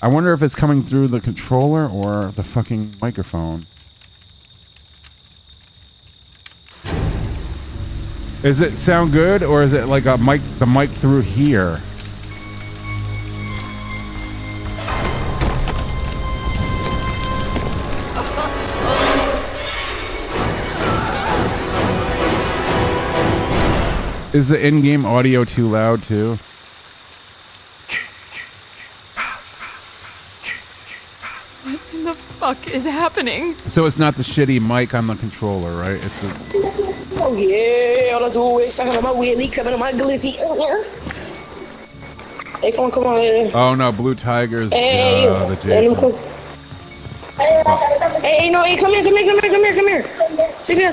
I wonder if it's coming through the controller or the fucking microphone. Does it sound good, or is it like the mic through here? Is the in-game audio too loud too? What in the fuck is happening? So it's not the shitty mic on the controller, right? It's a... Oh yeah, let's always sucking on my wheelie, coming on my glizzy. Hey, come on. Oh no, Blue Tiger's hey, the Jason. Hey, no, hey, come here. Stick it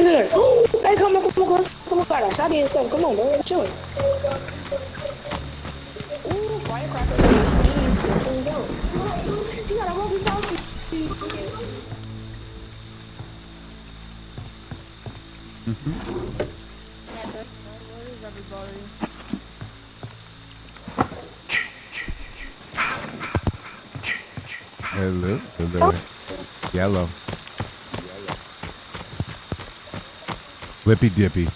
there. Hey, come on, cara. Sabe and stuff. Come on, bro. Chill. Ooh, firecracker. You gotta roll this out. Hello. Yellow. Lippy dippy.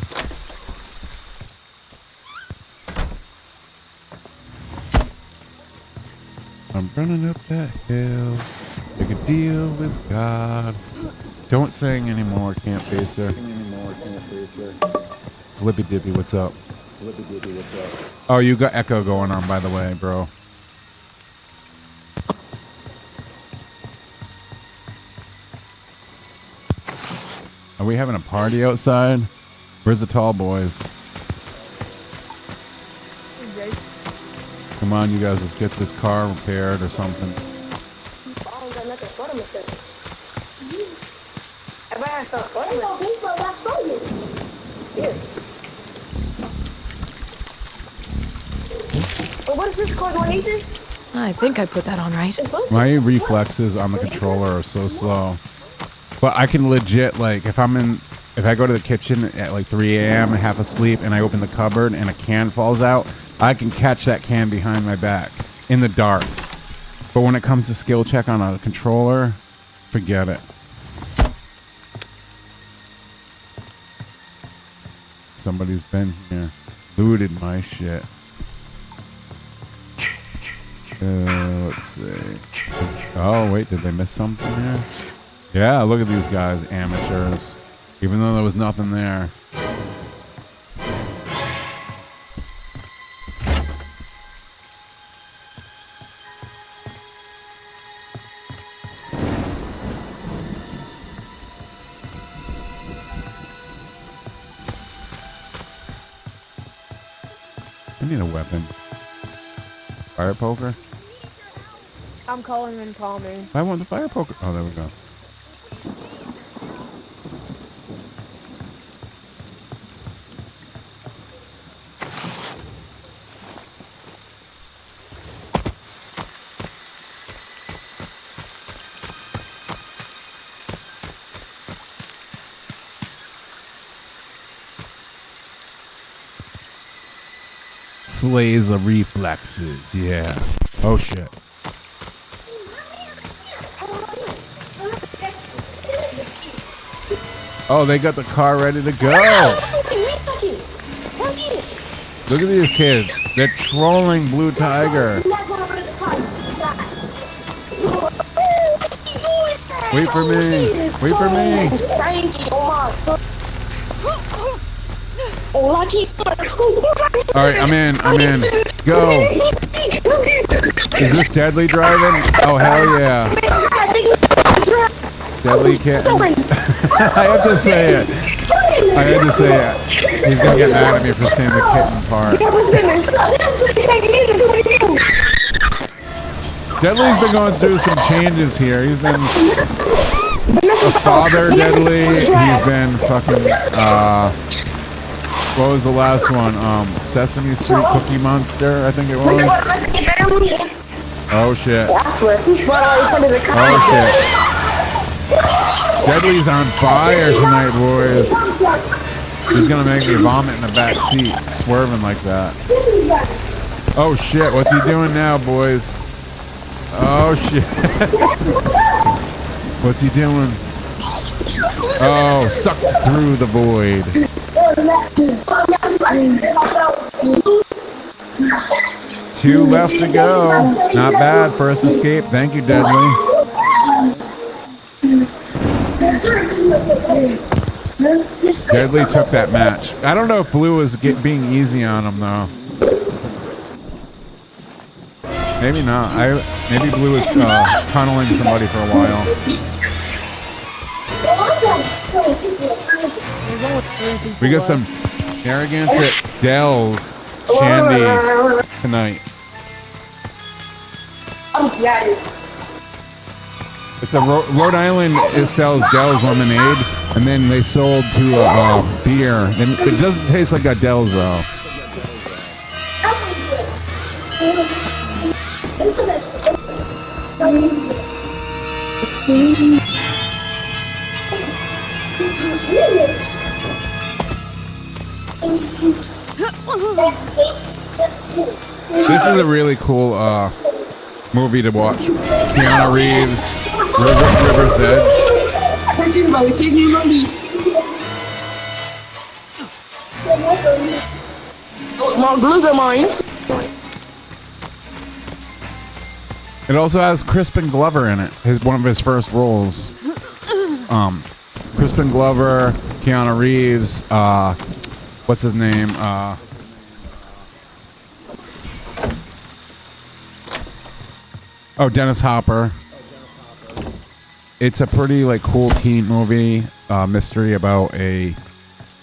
I'm running up that hill. Make a deal with God. Don't sing anymore, Camp Facer. Lippy dippy, what's up? Oh, you got echo going on, by the way, bro. Are we having a party outside? Where's the tall boys? Come on, you guys, let's get this car repaired or something. What is this called? Do I need this? I think I put that on right. My reflexes on the controller are so slow. But I can legit, like, if I go to the kitchen at like 3 a.m. and half asleep and I open the cupboard and a can falls out, I can catch that can behind my back in the dark. But when it comes to skill check on a controller, forget it. Somebody's been here. Looted my shit. Let's see. Oh, wait, did they miss something here? Yeah, look at these guys, amateurs. Even though there was nothing there. I need a weapon. Fire poker? I'm calling and call me. I want the fire poker. Oh, there we go. Slays of reflexes, yeah. Oh shit. Oh, they got the car ready to go. Look at these kids. They're trolling Blue Tiger. Wait for me. Wait for me. Alright, I'm in. I'm in. Go. Is this Deadly driving? Oh, hell yeah. Deadly kitten. I have to say it. I had to say it. He's gonna get mad at me for saying the kitten part. Deadly's been going through some changes here. He's been a father, Deadly. He's been fucking, what was the last one? Sesame Street Cookie Monster, I think it was. Oh shit. Oh shit. Deadly's on fire tonight, boys. He's gonna make me vomit in the back seat, swerving like that. Oh shit, what's he doing now, boys? Oh shit. What's he doing? Oh, suck through the void. 2 left to go. Not bad. First escape. Thank you, Deadly. Deadly took that match. I don't know if Blue was being easy on him, though. Maybe not. Maybe Blue was tunneling somebody for a while. We got some arrogance at Dell's Shandy tonight. It's a Rhode Island. It sells Dell's lemonade, and then they sold to a beer. It doesn't taste like a Dell's though. This is a really cool movie to watch. Keanu Reeves, River's Edge. My blues are mine. It also has Crispin Glover in it. One of his first roles. Crispin Glover, Keanu Reeves, what's his name? Dennis Hopper. It's a pretty like cool teen movie, mystery about I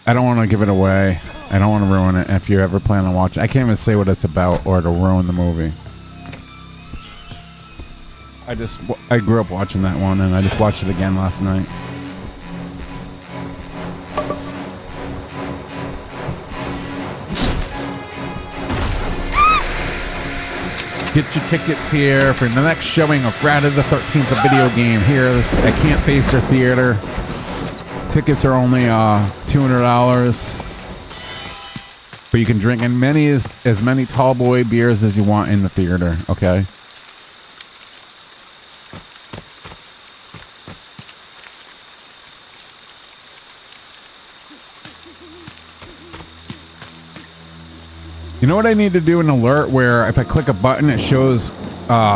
don't want to give it away. I don't want to ruin it. If you ever plan on watching, I can't even say what it's about or it'll ruin the movie. I grew up watching that one and I just watched it again last night. Get your tickets here for the next showing of Friday the 13th, a video game here at Can't Facer Theater. Tickets are only $200. But you can drink as many tall boy beers as you want in the theater, okay? You know what I need to do? An alert where if I click a button, it shows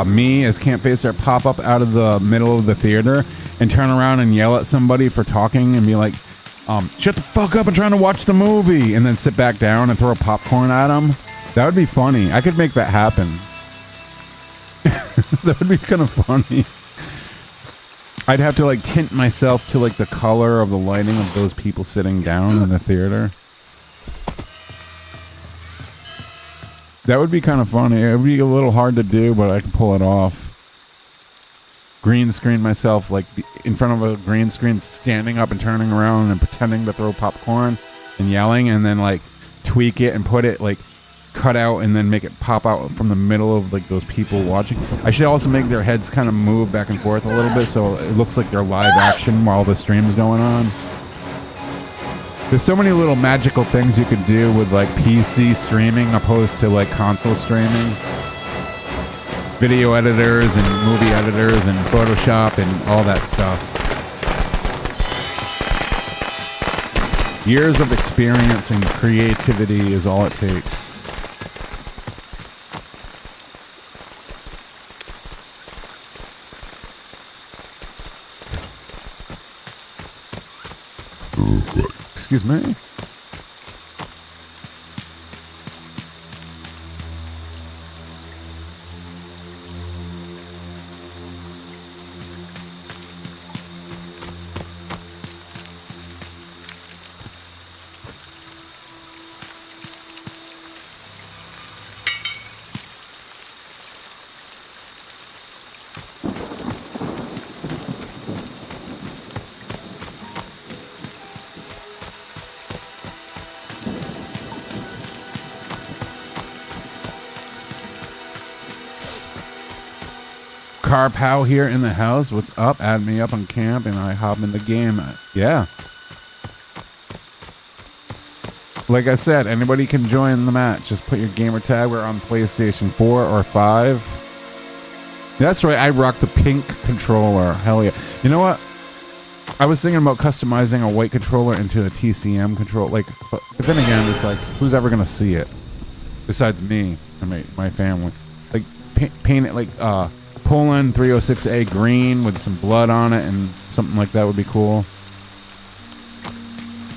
me as Can't Facer pop up out of the middle of the theater and turn around and yell at somebody for talking and be like, shut the fuck up, I'm trying to watch the movie, and then sit back down and throw popcorn at them. That would be funny. I could make that happen. That would be kind of funny. I'd have to like tint myself to like the color of the lighting of those people sitting down in the theater. That would be kind of funny. It would be a little hard to do, but I can pull it off. Green screen myself like in front of a green screen, standing up and turning around and pretending to throw popcorn and yelling, and then like tweak it and put it like cut out and then make it pop out from the middle of like those people watching. I should also make their heads kind of move back and forth a little bit so it looks like they're live action while the stream's going on. There's so many little magical things you could do with like PC streaming opposed to like console streaming. Video editors and movie editors and Photoshop and all that stuff. Years of experience and creativity is all it takes. Excuse me. Car Pow here in the house. What's up? Add me up on camp and I hop in the game. Yeah. Like I said, anybody can join the match. Just put your gamer tag. We're on PlayStation 4 or 5. That's right. I rock the pink controller. Hell yeah. You know what? I was thinking about customizing a white controller into a TCM controller. Like, but then again, it's like, who's ever going to see it? Besides me and my family. Like, paint it like, Poland 306A green with some blood on it and something like that would be cool.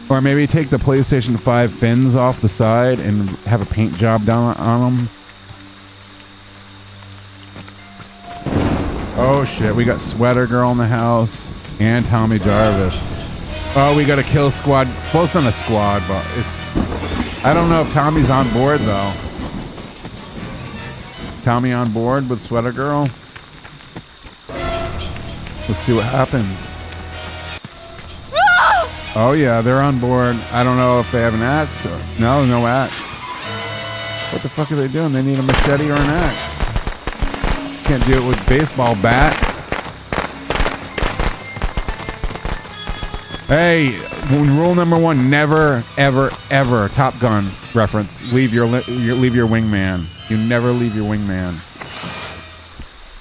Or maybe take the PlayStation 5 fins off the side and have a paint job done on them. Oh shit, we got Sweater Girl in the house and Tommy Jarvis. Oh, we got a kill squad. Well, it's not a squad, but it's... I don't know if Tommy's on board though. Is Tommy on board with Sweater Girl? Let's see what happens. Oh yeah, they're on board. I don't know if they have an axe or... No axe. What the fuck are they doing? They need a machete or an axe. Can't do it with baseball bat. Hey, rule number 1, never, ever, ever, Top Gun reference, leave your wingman. You never leave your wingman.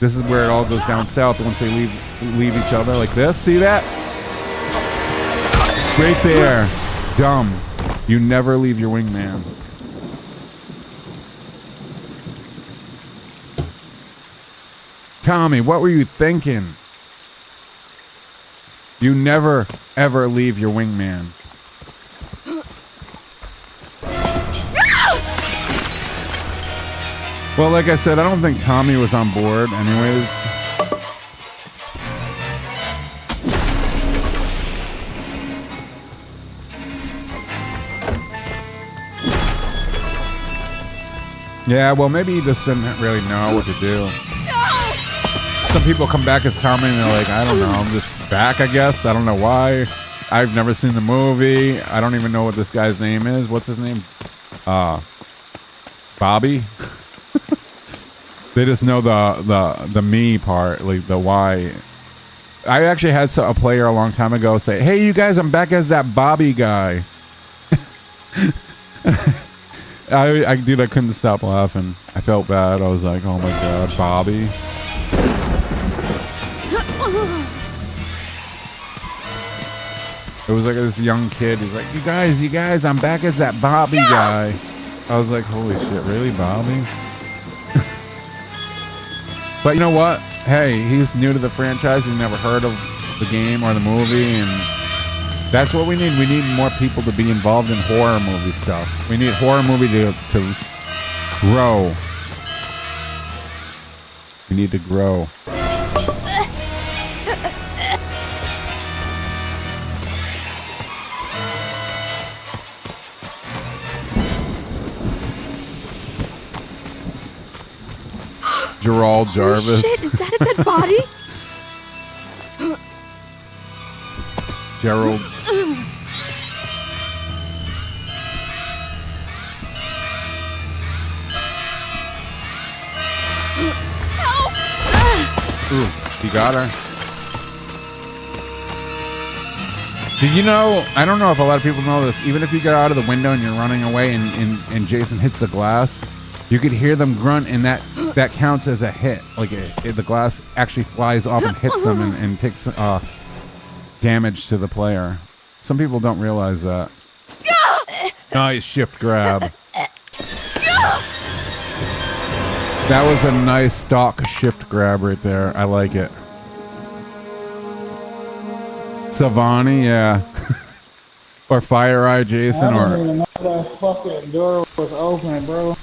This is where it all goes down south once they leave each other like this. See that? Right there. Dumb. You never leave your wingman. Tommy, what were you thinking? You never, ever leave your wingman. Well, like I said, I don't think Tommy was on board anyways. Yeah, well, maybe he just didn't really know what to do. No! Some people come back as Tommy and they're like, I don't know, I'm just back, I guess. I don't know why. I've never seen the movie. I don't even know what this guy's name is. What's his name? Bobby? They just know the me part, like the why. I actually had a player a long time ago say, "Hey, you guys, I'm back as that Bobby guy." Dude, I couldn't stop laughing. I felt bad. I was like, "Oh my god, Bobby." It was like this young kid. He's like, you guys, I'm back as that Bobby guy. I was like, holy shit, really, Bobby? But you know what? Hey, he's new to the franchise. He's never heard of the game or the movie, and that's what we need. We need more people to be involved in horror movie stuff. We need horror movie to grow. We need to grow. Gerald Jarvis. Shit, is that a dead body? Gerald. Ooh, you got her. Did you know, I don't know if a lot of people know this, even if you get out of the window and you're running away and Jason hits the glass, you could hear them grunt, and that counts as a hit. Like the glass actually flies off and hits them and takes damage to the player. Some people don't realize that. Nice shift grab. That was a nice stock shift grab right there. I like it. Savani, yeah. Or Fire Eye Jason, I or didn't even know that fucking door was open, bro.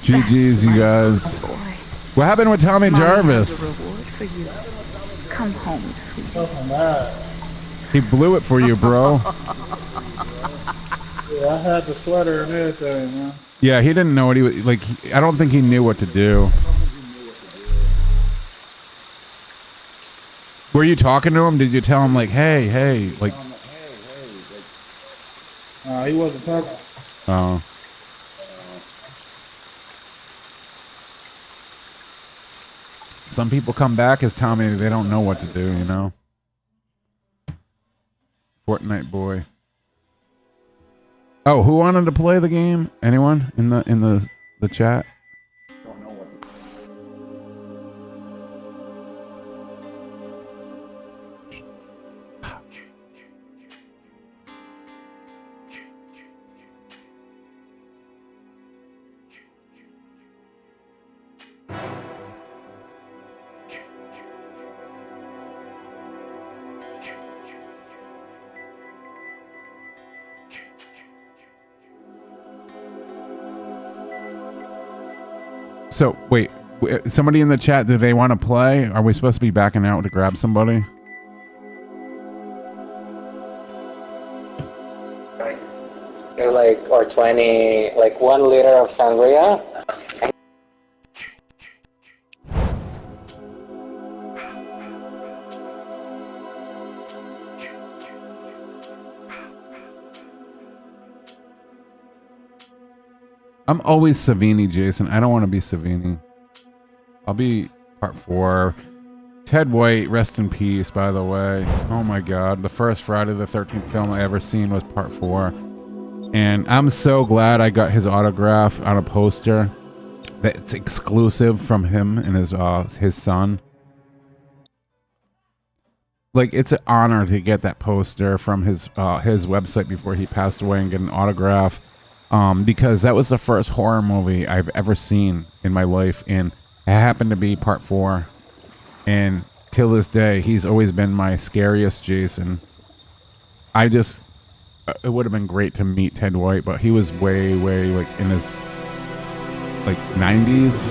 GG's, you guys. What happened with Tommy Jarvis? Come home. Fucking bad. He blew it for you, bro. Yeah, I had the sweater and everything, man. Yeah, he didn't know what he was like. I don't think he knew what to do. Were you talking to him? Did you tell him like, hey, like? He wasn't talking. Oh. Some people come back as Tommy. They don't know what to do, you know. Fortnite boy. Oh, who wanted to play the game? Anyone in the chat? So, wait, somebody in the chat, do they want to play? Are we supposed to be backing out to grab somebody? There's like, or 20, like 1 liter of sangria. I'm always Savini, Jason. I don't want to be Savini. I'll be part 4. Ted White, rest in peace, by the way. Oh my god. The first Friday the 13th film I ever seen was part 4. And I'm so glad I got his autograph on a poster that's exclusive from him and his son. Like, it's an honor to get that poster from his website before he passed away and get an autograph. Because that was the first horror movie I've ever seen in my life, and it happened to be part 4. And till this day, he's always been my scariest Jason. It would have been great to meet Ted White, but he was way, like, in his, like, 90s.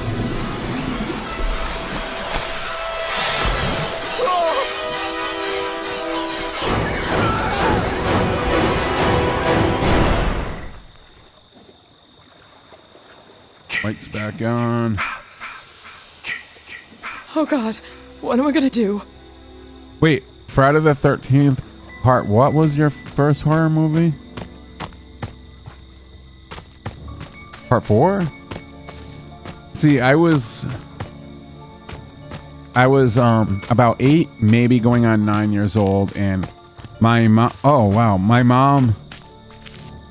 Mike's back on. Oh god, what am I gonna do? Wait, Friday the 13th part, what was your first horror movie? Part 4? See, I was I was about 8, maybe going on 9 years old, and my mom. Oh wow, my mom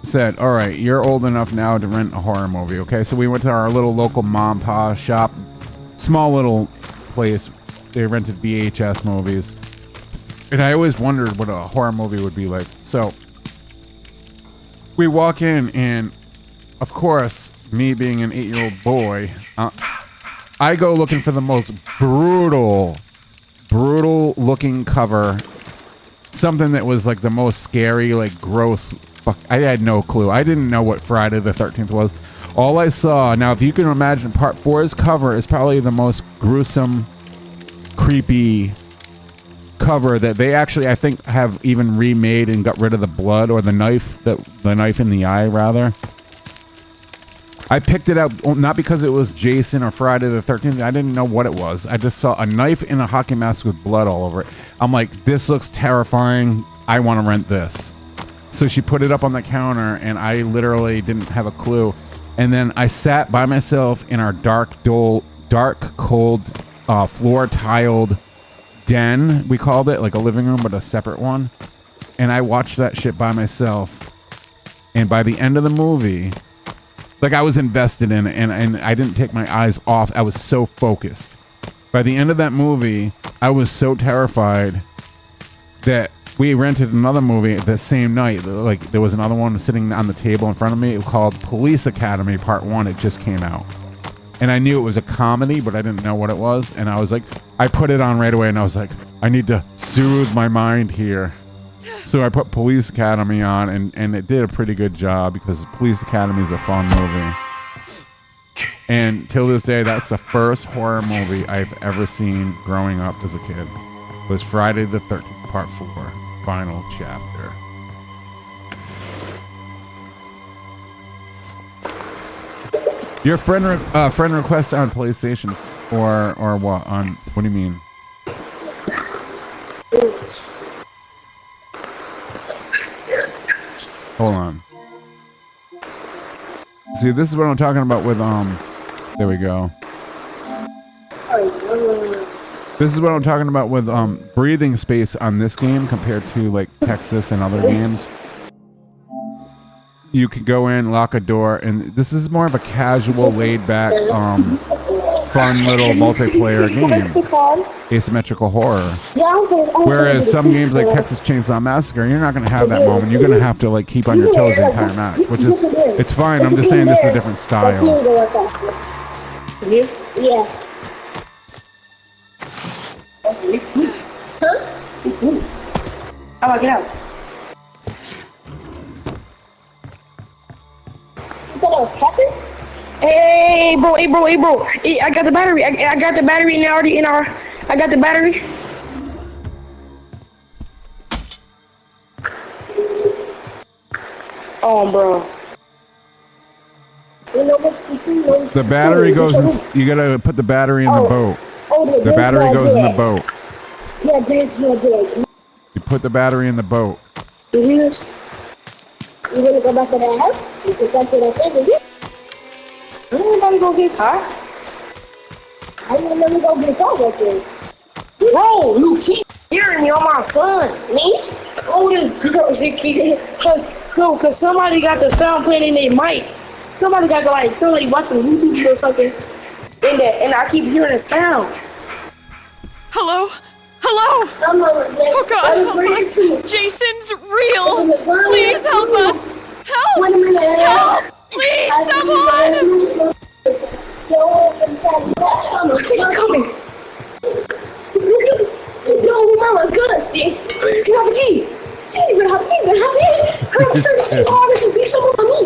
said, "All right, you're old enough now to rent a horror movie." Okay, so we went to our little local mom and pa shop, small little place. They rented VHS movies, and I always wondered what a horror movie would be like. So we walk in, and of course, me being an 8-year-old boy, I go looking for the most brutal looking cover. Something that was like the most scary, like gross. Fuck, I had no clue. I didn't know what Friday the 13th was. All I saw, now if you can imagine, part 4's cover is probably the most gruesome, creepy cover that they actually, I think, have even remade and got rid of the blood or the knife in the eye, rather. I picked it up not because it was Jason or Friday the 13th. I didn't know what it was. I just saw a knife in a hockey mask with blood all over it. I'm like, this looks terrifying. I want to rent this. So she put it up on the counter, and I literally didn't have a clue. And then I sat by myself in our dark, cold, floor-tiled den, we called it, like a living room, but a separate one. And I watched that shit by myself. And by the end of the movie, like I was invested in it, and I didn't take my eyes off. I was so focused. By the end of that movie, I was so terrified that we rented another movie the same night. Like there was another one sitting on the table in front of me. It was called Police Academy Part 1. It just came out. And I knew it was a comedy, but I didn't know what it was. And I was like, I put it on right away, and I was like, I need to soothe my mind here. So I put Police Academy on, and it did a pretty good job because Police Academy is a fun movie. And till this day, that's the first horror movie I've ever seen growing up as a kid. It was Friday the 13th, Part 4, final chapter. Your friend request on PlayStation or what? On what do you mean? Hold on. See, this is what I'm talking about with there we go. This is what I'm talking about with breathing space on this game compared to like Texas and other games. You could go in, lock a door, and this is more of a casual, laid-back, fun little multiplayer game. Asymmetrical horror. Whereas some games like Texas Chainsaw Massacre, you're not going to have that moment. You're going to have to like keep on your toes the entire match, which is, it's fine. I'm just saying this is a different style. Yeah. How about get out? You thought I was capping? Hey, bro. Hey, I got the battery. I got the battery and already in our. I got the battery. Oh, bro. The battery goes in, you gotta put the battery in the boat. The battery goes in the boat. Yeah, Dad. You put the battery in the boat. You hear this? You gonna go back to that house? You can come to that thing, you? I don't want to go get a car. I didn't let me go get a car back there. Bro, you keep hearing me on my son. Me? Oh, this girl, cause somebody got the sound playing in their mic. Somebody got like somebody watching YouTube or something in that, and I keep hearing a sound. Hello? Oh God, help us! Jason's real! Please help us! Help! Help! Please, someone! He's coming! Yo, mama, good, see? You have a key! You better hop in! Come on, be someone on me!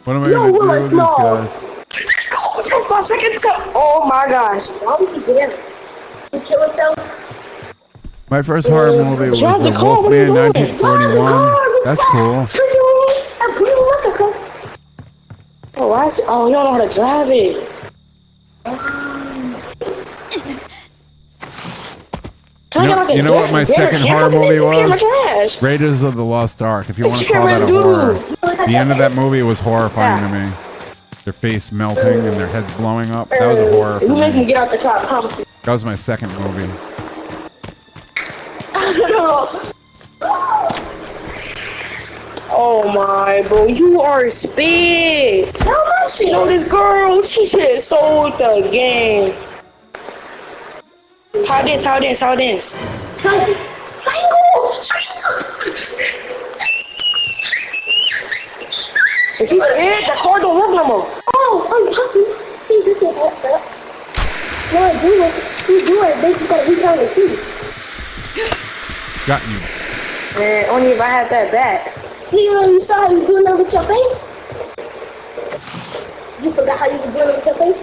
What am I gonna do with these guys? Let's go! That's my second time! Oh my gosh! Why would you get in? You kill yourself? My first horror movie was The Wolfman 1941. That's cool. Oh, why is it? Oh, you don't know how to drive it. You know what my second horror movie was? Raiders of the Lost Ark. If you want to call that a horror. The end of that movie was horrifying to me. their face melting and their heads blowing up. That was a horror. You make For me me. get out the car, I promise you. That was my second movie. Oh my, bro, you are spit. You know this girl, she just sold the game. How dance? Triangle. Is he spit? The car don't work no more. Oh, I'm puppy. See, this is messed up. No, you do it. They just gotta reach out and shoot. Got you. Man, only if I had that bat. See, you saw how you doing that with your face? You forgot how you were doing it with your face?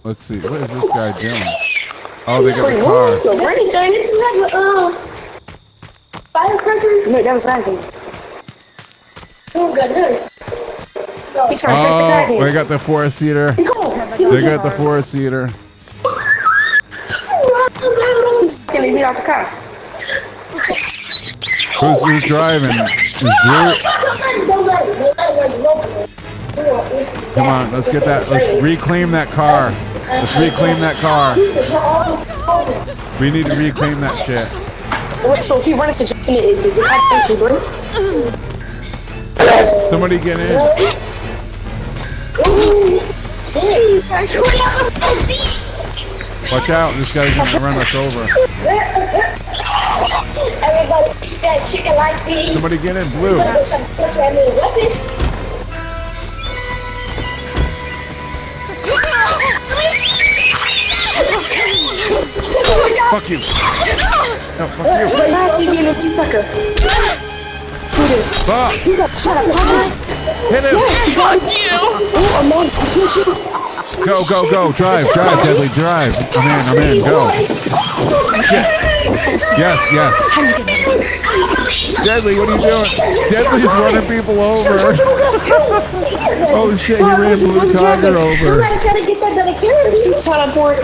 Let's see. What is this guy doing? Oh, they got the car. The British thing, This is like firecrackers. no, that was last thing. Oh, good. He's trying to fix the car Oh, they again. got the 4-seater. Go. They got the 4-seater. He's sucking the heat off the car. Who's driving? Is Blue? Don't let it run. Come on, let's get that. Let's reclaim that car. Let's reclaim that car. We need to reclaim that shit. Wait, so if he runs to Jackson, the car has to break? Somebody get in. Watch out, this guy's gonna run us over. Everybody, that chicken like me. Somebody get in, Blue. Fuck you. No, fuck you. Last he being a piece sucker. Do this. Fuck. You got shut up, huh? Hit him. Fuck you! Oh, I'm on. Go. Drive, Deadly, drive. I'm in, go. Shit. Yes. Deadly, what are you doing? Deadly's running people over. Oh shit, he ran Blue Tiger over. Somebody try to get that better carrot. She teleport.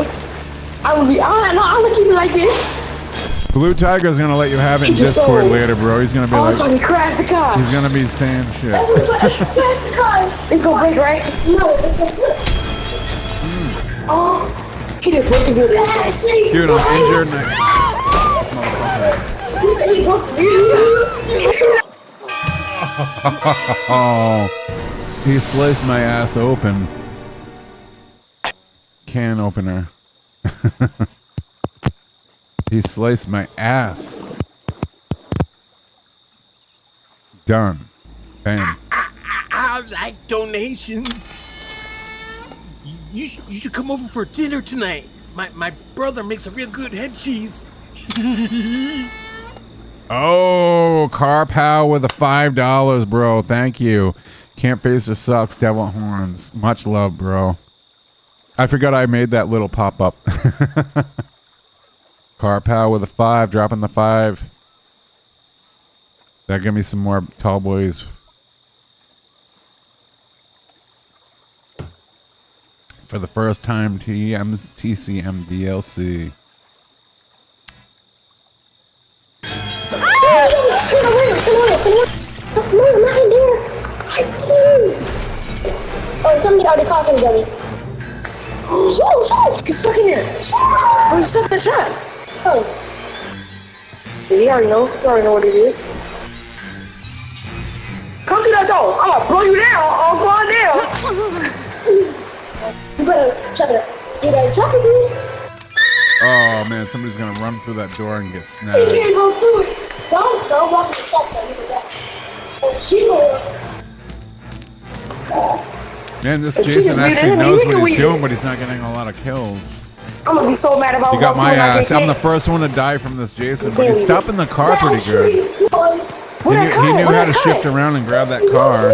I'm gonna keep it like this. Blue Tiger's gonna let you have it in Discord later, bro. He's gonna be I'm like, trying to crash the car. he's gonna be saying shit. Fast car. It's gonna break, right? No, it's a flip. Oh, he just broke the building. Dude, I'm injured and this motherfucker. He said he broke Oh, he sliced my ass open. Can opener. He sliced my ass. Done. Bam. I like donations. You should come over for dinner tonight. My brother makes a real good head cheese. Oh, Car Pow with the $5, bro. Thank you. Can't Face the Sucks, Devil Horns. Much love, bro. I forgot I made that little pop-up. Car Pow with a 5, dropping the 5. That give me some more tall boys. For the first time, TCM DLC. Oh, somebody already caught him, brothers. He's stuck in there. Oh, he's stuck in the shot. Oh, Yeah, you already know. You already know what it is. Come through that door. I'm gonna blow you down. I'm going down. you better shut it up. You better shut it, dude. Oh man, somebody's gonna run through that door and get You snagged. can't go through it. Don't walk yourself, though. You forgot. Oh, she going. Man, this If she Jason just beat actually him, knows he what can he's win. doing, but he's not getting a lot of kills. I'm gonna be so mad if I You got my ass. I'm the the first one to die from this Jason, but he's stopping the car pretty good. He knew how to shift around and grab that car.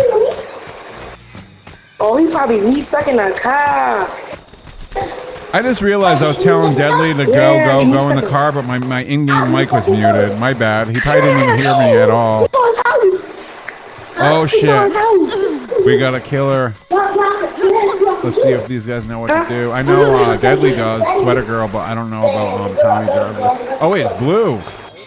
Oh, he probably me sucking the car. I just realized I was telling Deadly to go in the car, but my in-game mic was muted. My bad. He probably didn't even hear me at all. Oh shit. We got a killer. Let's see if these guys know what to do. I know Deadly does, Sweater Girl, but I don't know about Tommy Jarvis. Oh wait, it's Blue.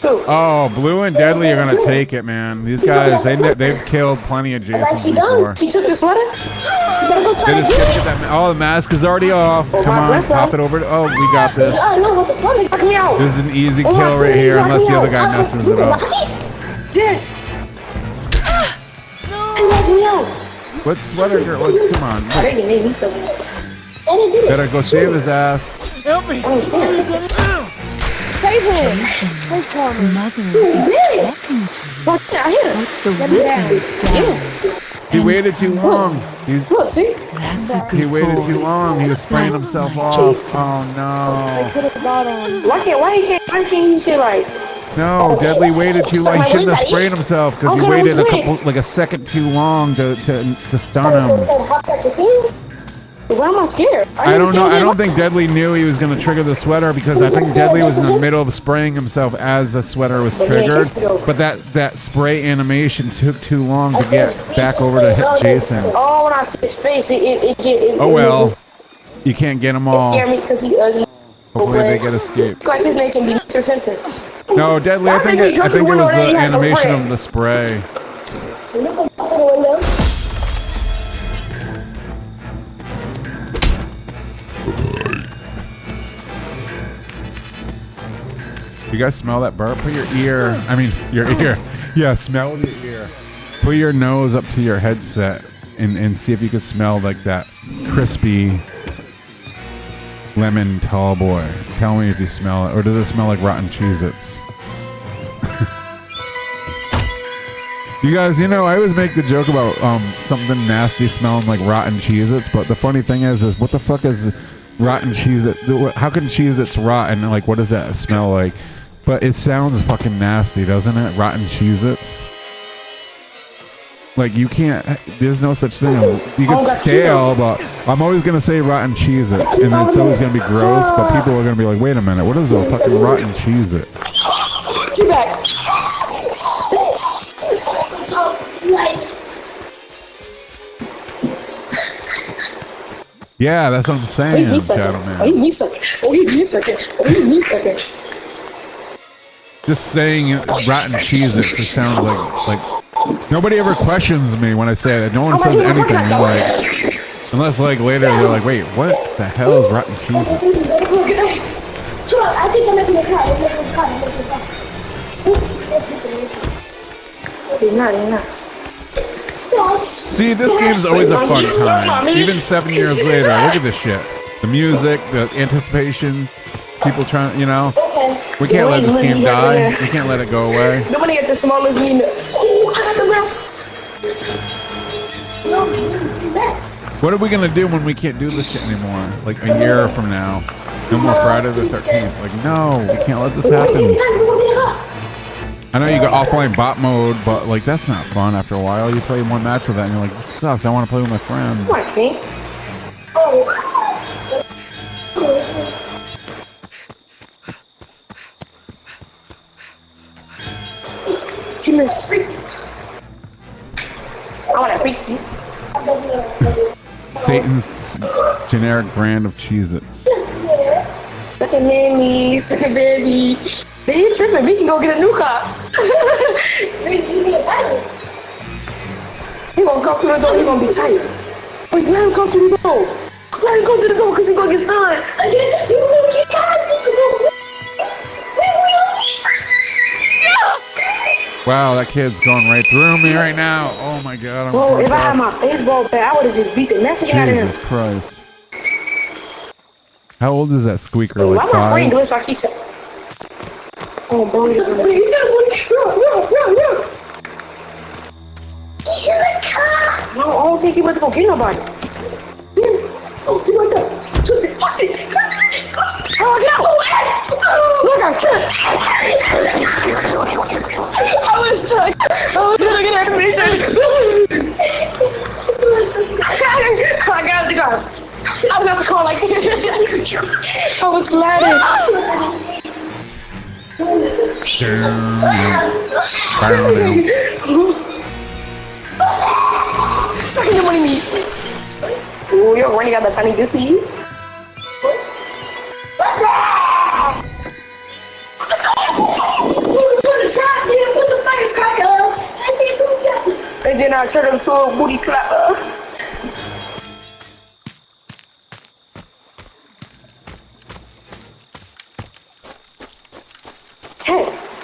Oh, Blue and Deadly are gonna take it, man. These guys, they've killed plenty of Jasons before. She took the sweater? You better go try They to just get gotta get that. Oh, the mask is already off. Come on, pop it over. Oh, we got this. Oh, no, what the fuck? Knock me out. This is an easy kill right here, unless the other guy messes it up. Yes. He knocked me out. What sweater girl? Come on. I think he made me something. Better go save his ass. Help me! Save him. Save him. Mother is talking to you. Fuck yeah, I hear him. Put the whipping down. He waited too long. Look, see? That's a good He waited boy. too long. He was spraying himself off. Oh no. Why can't he shit like? No, Deadly waited too long. He shouldn't have sprayed himself because he waited a second too long to stun him. Why am I scared? I don't know. I don't think Deadly knew he was going to trigger the sweater because I think Deadly was in the middle of spraying himself as the sweater was triggered. But that spray animation took too long to get back over to hit Jason. Oh, when I see his face, it Oh well, you can't get them It all. scared me because he ugly. Hopefully they get escaped. Like his name can be Mr. Simpson. No, Deadly. I think it was the animation of the spray. You guys smell that burp? Put your ear. I mean, your ear. Yeah, smell with your ear. Put your nose up to your headset and see if you can smell like that crispy lemon tall boy. Tell me if you smell it, or does it smell like rotten Cheez-Its? You guys, I always make the joke about something nasty smelling like rotten Cheez-Its, but the funny thing is what the fuck is rotten Cheez-It? How can Cheez-Its rot and like what does that smell like? But it sounds fucking nasty, doesn't it? Rotten Cheez-Its. Like you can't. There's no such thing. You can stale, but I'm always gonna say rotten Cheez-Its, and it's always gonna be gross. But people are gonna be like, wait a minute, what is a fucking rotten Cheez-It? Get back. Yeah, that's what I'm saying, gentlemen. Just saying rotten Cheez-Its, it sounds like nobody ever questions me when I say it. No one says anything. Like, unless like later they're like, wait, what the hell is rotten Cheez-Its? I think I'm making a car. They're not. See, this game's always a fun time. Even 7 years later, look at this shit. The music, the anticipation, people trying, we can't let this game die. We can't let it go away. Nobody at the smallest mean. Oh, I got the ground. What are we gonna do when we can't do this shit anymore? Like a year from now. No more Friday the 13th. Like, no, we can't let this happen. I know you got offline bot mode, but like that's not fun after a while. You play one match with that and you're like, this sucks. I want to play with my friends. What, me? You miss. I want to freak you. Satan's generic brand of Cheez-Its. Second mammy, second baby. They ain't tripping. We can go get a new car. He gonna come through the door. He gonna be tight. Wait, let him come through the door. Let him come through the door because he gonna get stunned. You gonna get tired. Wow, that kid's going right through me right now. Oh my god. Bro, if I had my baseball bat, I would have just beat the mess out of him. Jesus Christ. How old is that squeaker? Why Like am I spraying 5? glitch like he Oh, bro, he's gonna run. Run. Get in the car. No, I don't think he went to go get nobody. Oh, he went there. Twist it. Oh, get out. Look, I'm I was trying to get information. I got the car. I was out the car like I was sliding. Sucking the money meat. Oh, you're running out that tiny dizzy. Let's go. then I turned into a booty clapper.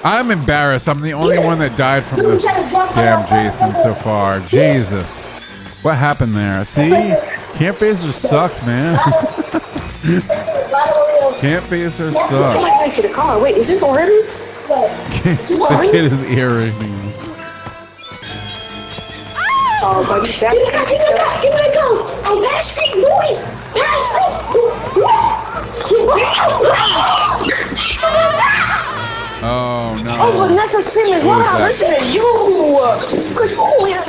I'm embarrassed. I'm the only one that died from this damn Jason so far. Jesus. What happened there? See? Camp Phaser sucks, man. Camp Phaser Somebody sucks. went to the car. Wait, is this gonna hurt me? The kid is earrings. Oh, buddy, that's here they go. Oh, that's fake noise. Oh no. Oh, Vanessa Simmons, why not listen to you? Cause oh, we could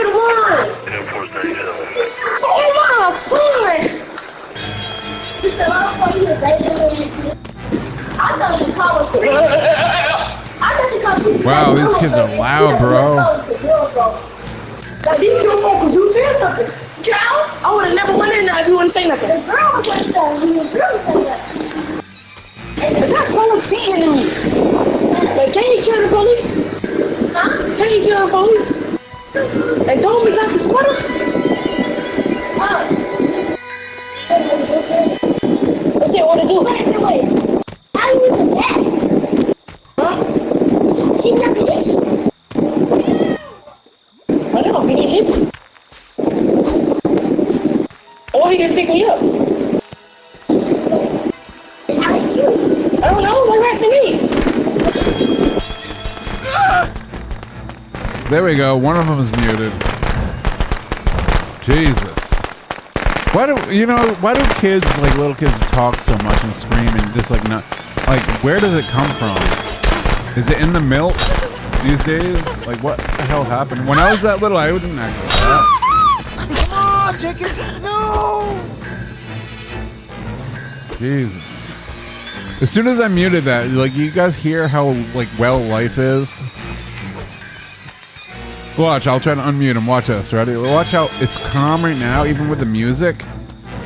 have won. Oh my son. Wow, these kids are loud, bro. Like, you don't know because you said something. Child, I would have never went in there if you wouldn't say nothing. The girl was like that. That's someone cheating to me. Like, can you kill the police? Huh? Can you kill the police? And don't we got the sweater? What's that want to do? Wait. How you even that? Huh? He never hit you. I know, he didn't hit me. Or he didn't pick me up. How did you? I don't know, what asking me? There we go. One of them is muted. Jesus. Why do kids, like little kids, talk so much and scream and just like not like where does it come from? Is it in the milk these days? Like what the hell happened? When I was that little, I wouldn't act like that. Come on, chicken! No! Jesus. As soon as I muted that, like you guys hear how like well life is? Watch, I'll try to unmute him. Watch us, ready? Watch how it's calm right now, even with the music.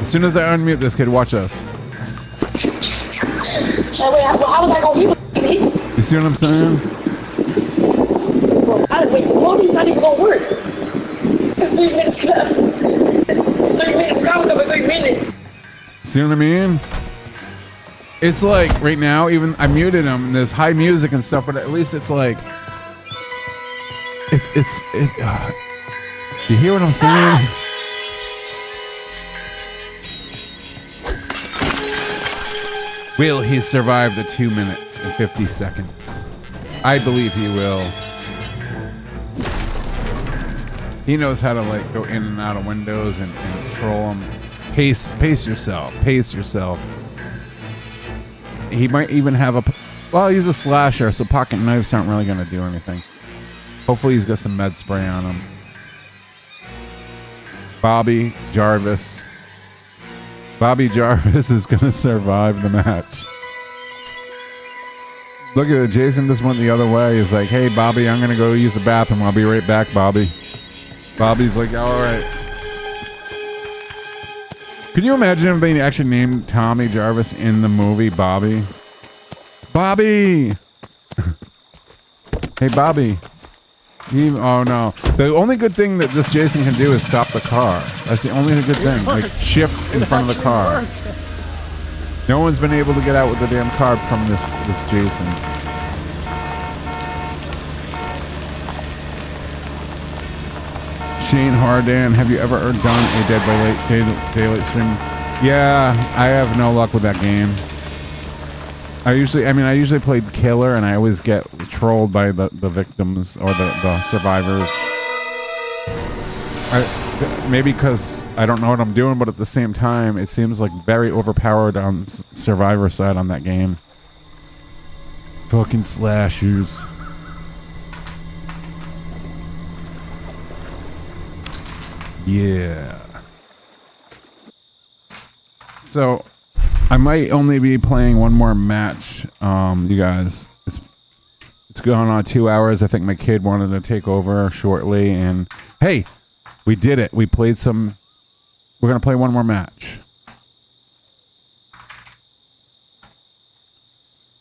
As soon as I unmute this kid, watch us. How was I gonna be? You see what I'm saying? Bro, wait, the police not even gonna work. It's 3 minutes left. It's 3 minutes. We're coming 3 minutes. See what I mean? It's like right now, even I muted him. And there's high music and stuff, but at least it's like you hear what I'm saying? Will he survive the 2 minutes and 50 seconds? I believe he will. He knows how to like go in and out of windows and control them. Pace yourself. Pace yourself. He might even have well, he's a slasher, so pocket knives aren't really going to do anything. Hopefully he's got some med spray on him. Bobby Jarvis is going to survive the match. Look at it. Jason just went the other way. He's like, hey, Bobby, I'm going to go use the bathroom. I'll be right back, Bobby. Bobby's like, all right. Could you imagine if they actually named Tommy Jarvis in the movie Bobby? Bobby! Hey, Bobby. Oh, no. The only good thing that this Jason can do is stop the car. That's the only good thing. Like, shift in front of the car. No one's been able to get out with the damn car from this Jason. Shane Hardan, have you ever done a Dead by Daylight stream? Yeah, I have no luck with that game. I usually play Killer, and I always get trolled by the victims or the survivors. Maybe because I don't know what I'm doing, but at the same time, it seems like very overpowered on Survivor side on that game. Fucking slashers. Yeah. So I might only be playing one more match, you guys. It's going on 2 hours. I think my kid wanted to take over shortly, and hey, we did it. We played some. We're gonna play one more match.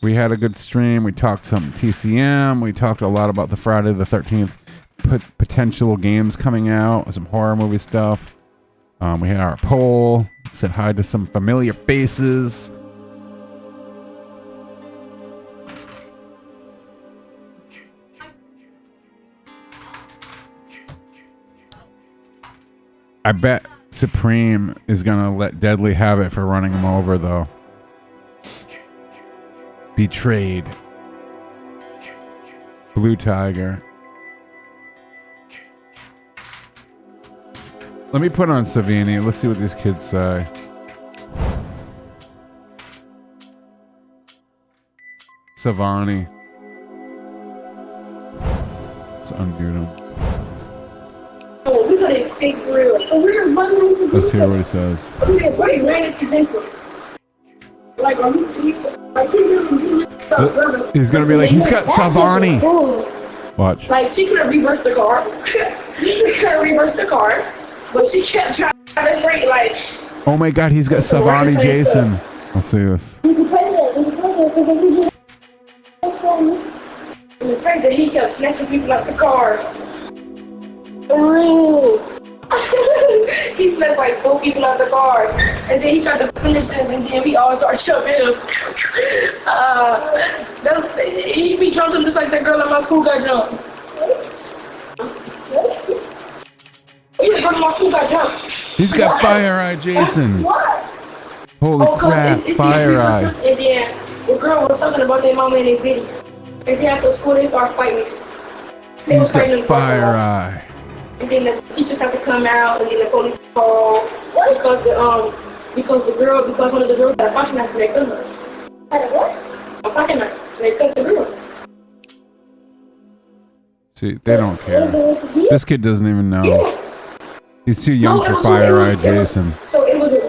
We had a good stream. We talked some TCM. We talked a lot about the Friday the 13th potential games coming out, some horror movie stuff. We had our poll. Said hi to some familiar faces. I bet Supreme is gonna let Deadly have it for running him over, though. Betrayed. Blue Tiger. Let me put on Savini. Let's see what these kids say. Savani. Let's undo him. Oh, we gotta escape for real. Oh, we're running into Let's hear what he says. Okay, so he ran into people. Like, on this like, He's gonna be like, he's got Savani. Watch. Like, she could have reversed the car. She could have reversed the car, but she kept trying to straight, like. Oh my god, he's got Savani Jason. Let's see this. He's a president. He's a president. And the fact that he kept snatching people out the car. For real. He snatched like 4 people out the car. And then he tried to finish them, and then we all started shoving him. He be jumping just like that girl at my school got jumped. Yeah, girl at my school got jumped. He's got Fire Eye Jason. What? Holy crap, Fire Eye. And then the girl was talking about their mama in their video. And then after school, they started fighting. They He's got Fire Eye. And then the teachers have to come out, and then the police call because one of the girls had a pocket knife and they cut her. Had a what? A pocket knife. They cut the girl. See, they don't care. This kid doesn't even know. He's too young for Fire Eye Jason.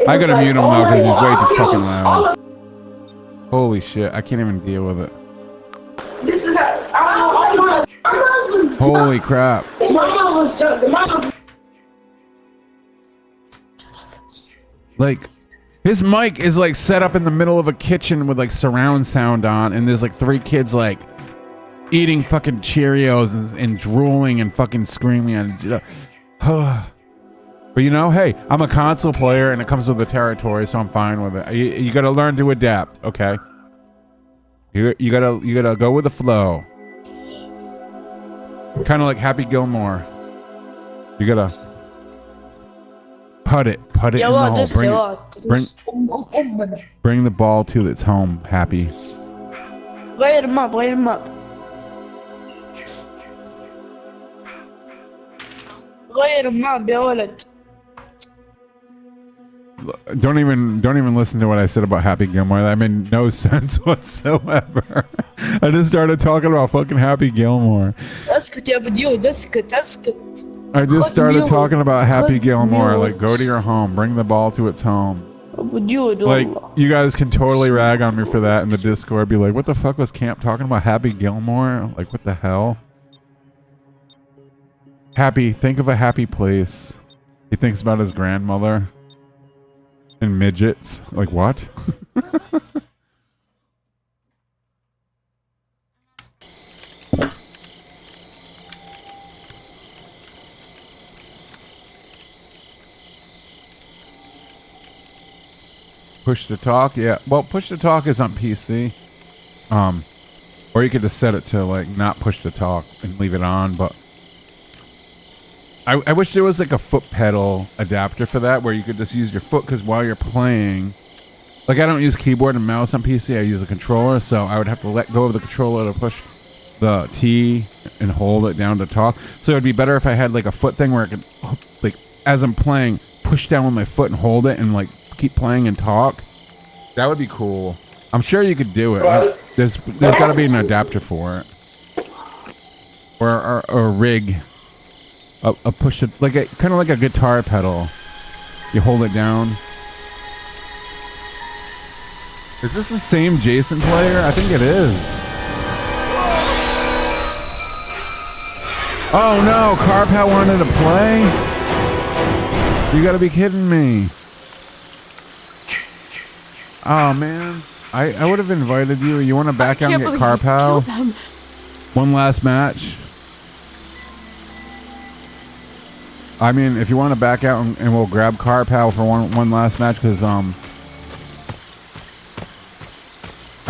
I gotta mute him now because he's way too fucking loud. Holy shit, I can't even deal with it. This is how Holy crap. My mom was jumping. Like, his mic is like set up in the middle of a kitchen with like surround sound on, and there's like 3 kids like eating fucking Cheerios and drooling and fucking screaming and but you know, hey, I'm a console player and it comes with the territory, so I'm fine with it. You gotta learn to adapt, okay? You gotta go with the flow. Kind of like Happy Gilmore. You gotta put it in the hole. Bring the ball to its home, Happy. Light him up, light him up. Light him up, build it. Don't even listen to what I said about Happy Gilmore. That made no sense whatsoever. I just started talking about fucking Happy Gilmore. That's good, yeah, but you, that's good. I just started talking about Happy Gilmore. Like, go to your home, bring the ball to its home. Like, you guys can totally rag on me for that in the Discord. Be like, what the fuck was Camp talking about Happy Gilmore? Like, what the hell? Happy, think of a happy place. He thinks about his grandmother. And midgets. Like, what? Push to talk? Yeah. Well, push to talk is on PC. Or you could just set it to, like, not push to talk and leave it on, but I wish there was like a foot pedal adapter for that where you could just use your foot, because while you're playing, like, I don't use keyboard and mouse on PC, I use a controller, so I would have to let go of the controller to push the T and hold it down to talk. So it'd be better if I had like a foot thing where I could, like, as I'm playing, push down with my foot and hold it and like keep playing and talk. That would be cool. I'm sure you could do it. There's got to be an adapter for it, or a rig. A push it, like a kind of like a guitar pedal. You hold it down. Is this the same Jason player? I think it is. Oh no, Carpat wanted to play? You gotta be kidding me. Oh man. I would have invited you. You want to back out and get car pal? One last match. I mean, if you want to back out and we'll grab car pal for one last match, because I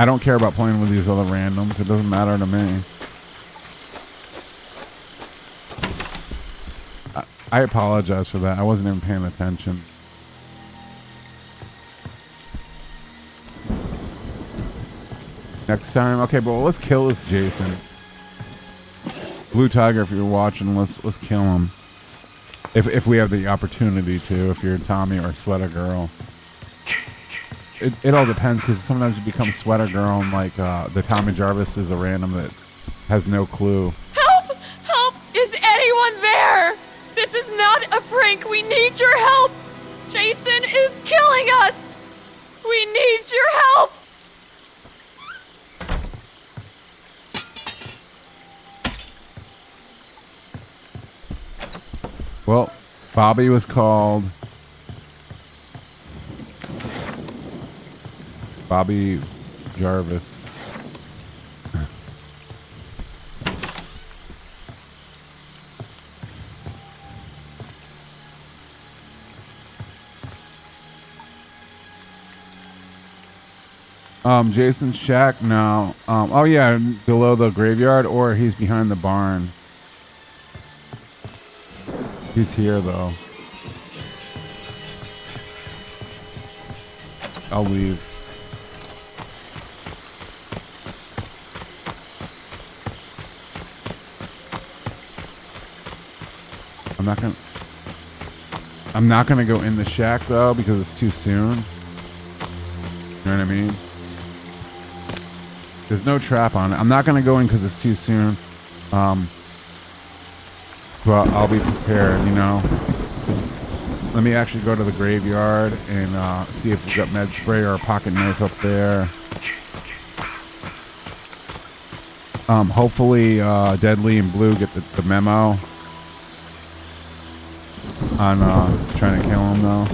don't care about playing with these other randoms. It doesn't matter to me. I apologize for that. I wasn't even paying attention. Next time, okay, but let's kill this Jason. Blue Tiger, if you're watching, let's kill him. If we have the opportunity to. If you're Tommy or Sweater Girl, it all depends, because sometimes you become Sweater Girl and like the Tommy Jarvis is a random that has no clue. Help! Help! Is anyone there? This is not a prank. We need your help. Jason is killing us. We need your help. Well, Bobby was called. Bobby Jarvis. Jason's shack now. Oh yeah, below the graveyard, or he's behind the barn. He's here though. I'll leave. I'm not gonna go in the shack though, because it's too soon. You know what I mean? There's no trap on it. I'm not gonna go in because it's too soon. But I'll be prepared, you know. Let me actually go to the graveyard and see if we've got med spray or a pocket knife up there. Hopefully Deadly and Blue get the memo on trying to kill him though.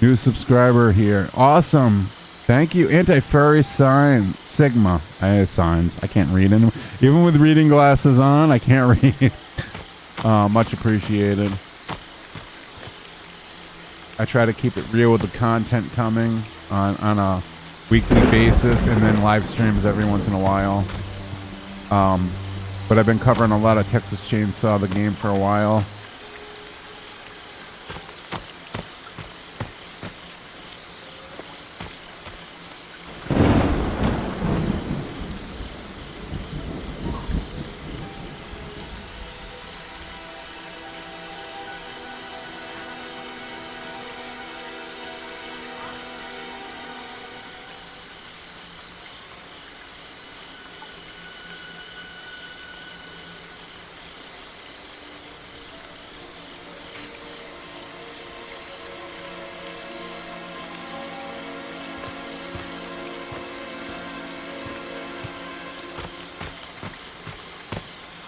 New subscriber here. Awesome. Thank you. Anti-furry sign. Sigma. I have signs. I can't read anymore. Even with reading glasses on, I can't read. Much appreciated. I try to keep it real with the content coming on a weekly basis, and then live streams every once in a while. But I've been covering a lot of Texas Chainsaw, the game, for a while.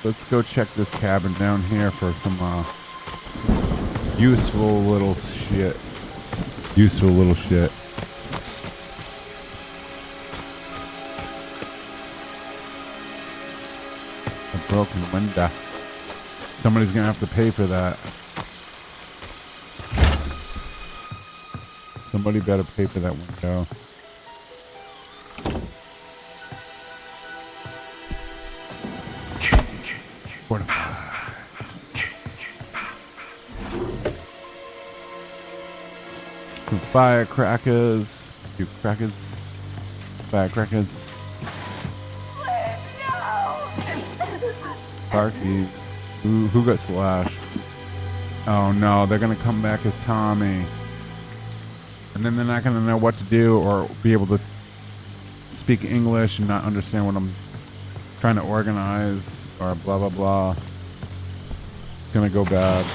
Let's go check this cabin down here for some useful little shit. Useful little shit. A broken window. Somebody's gonna have to pay for that. Somebody better pay for that window. Some firecrackers. Do crackers. Firecrackers. Barkies. Who got slashed? Oh no, they're gonna come back as Tommy. And then they're not gonna know what to do or be able to speak English and not understand what I'm trying to organize or blah blah blah. It's gonna go bad.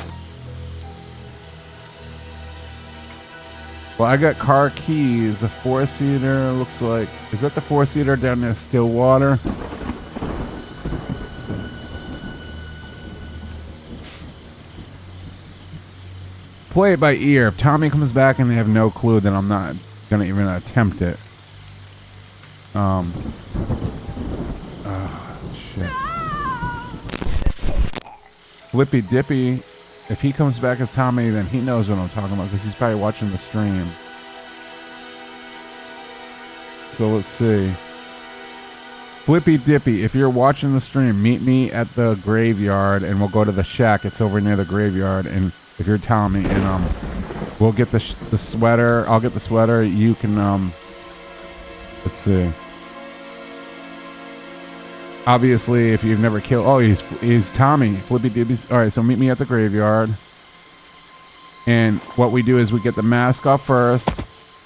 Well, I got car keys, a 4-seater, looks like. Is that the 4-seater down near Stillwater? play it by ear. If Tommy comes back and they have no clue, then I'm not gonna even attempt it. Shit. Flippy Dippy, if he comes back as Tommy, then he knows what I'm talking about because he's probably watching the stream. So let's see. Flippy Dippy, if you're watching the stream, meet me at the graveyard and we'll go to the shack. It's over near the graveyard. And if you're Tommy, and we'll get the sweater. I'll get the sweater. You can let's see. Obviously, if you've never killed, oh, he's Tommy. Flippy Dippy's. All right, so meet me at the graveyard. And what we do is we get the mask off first.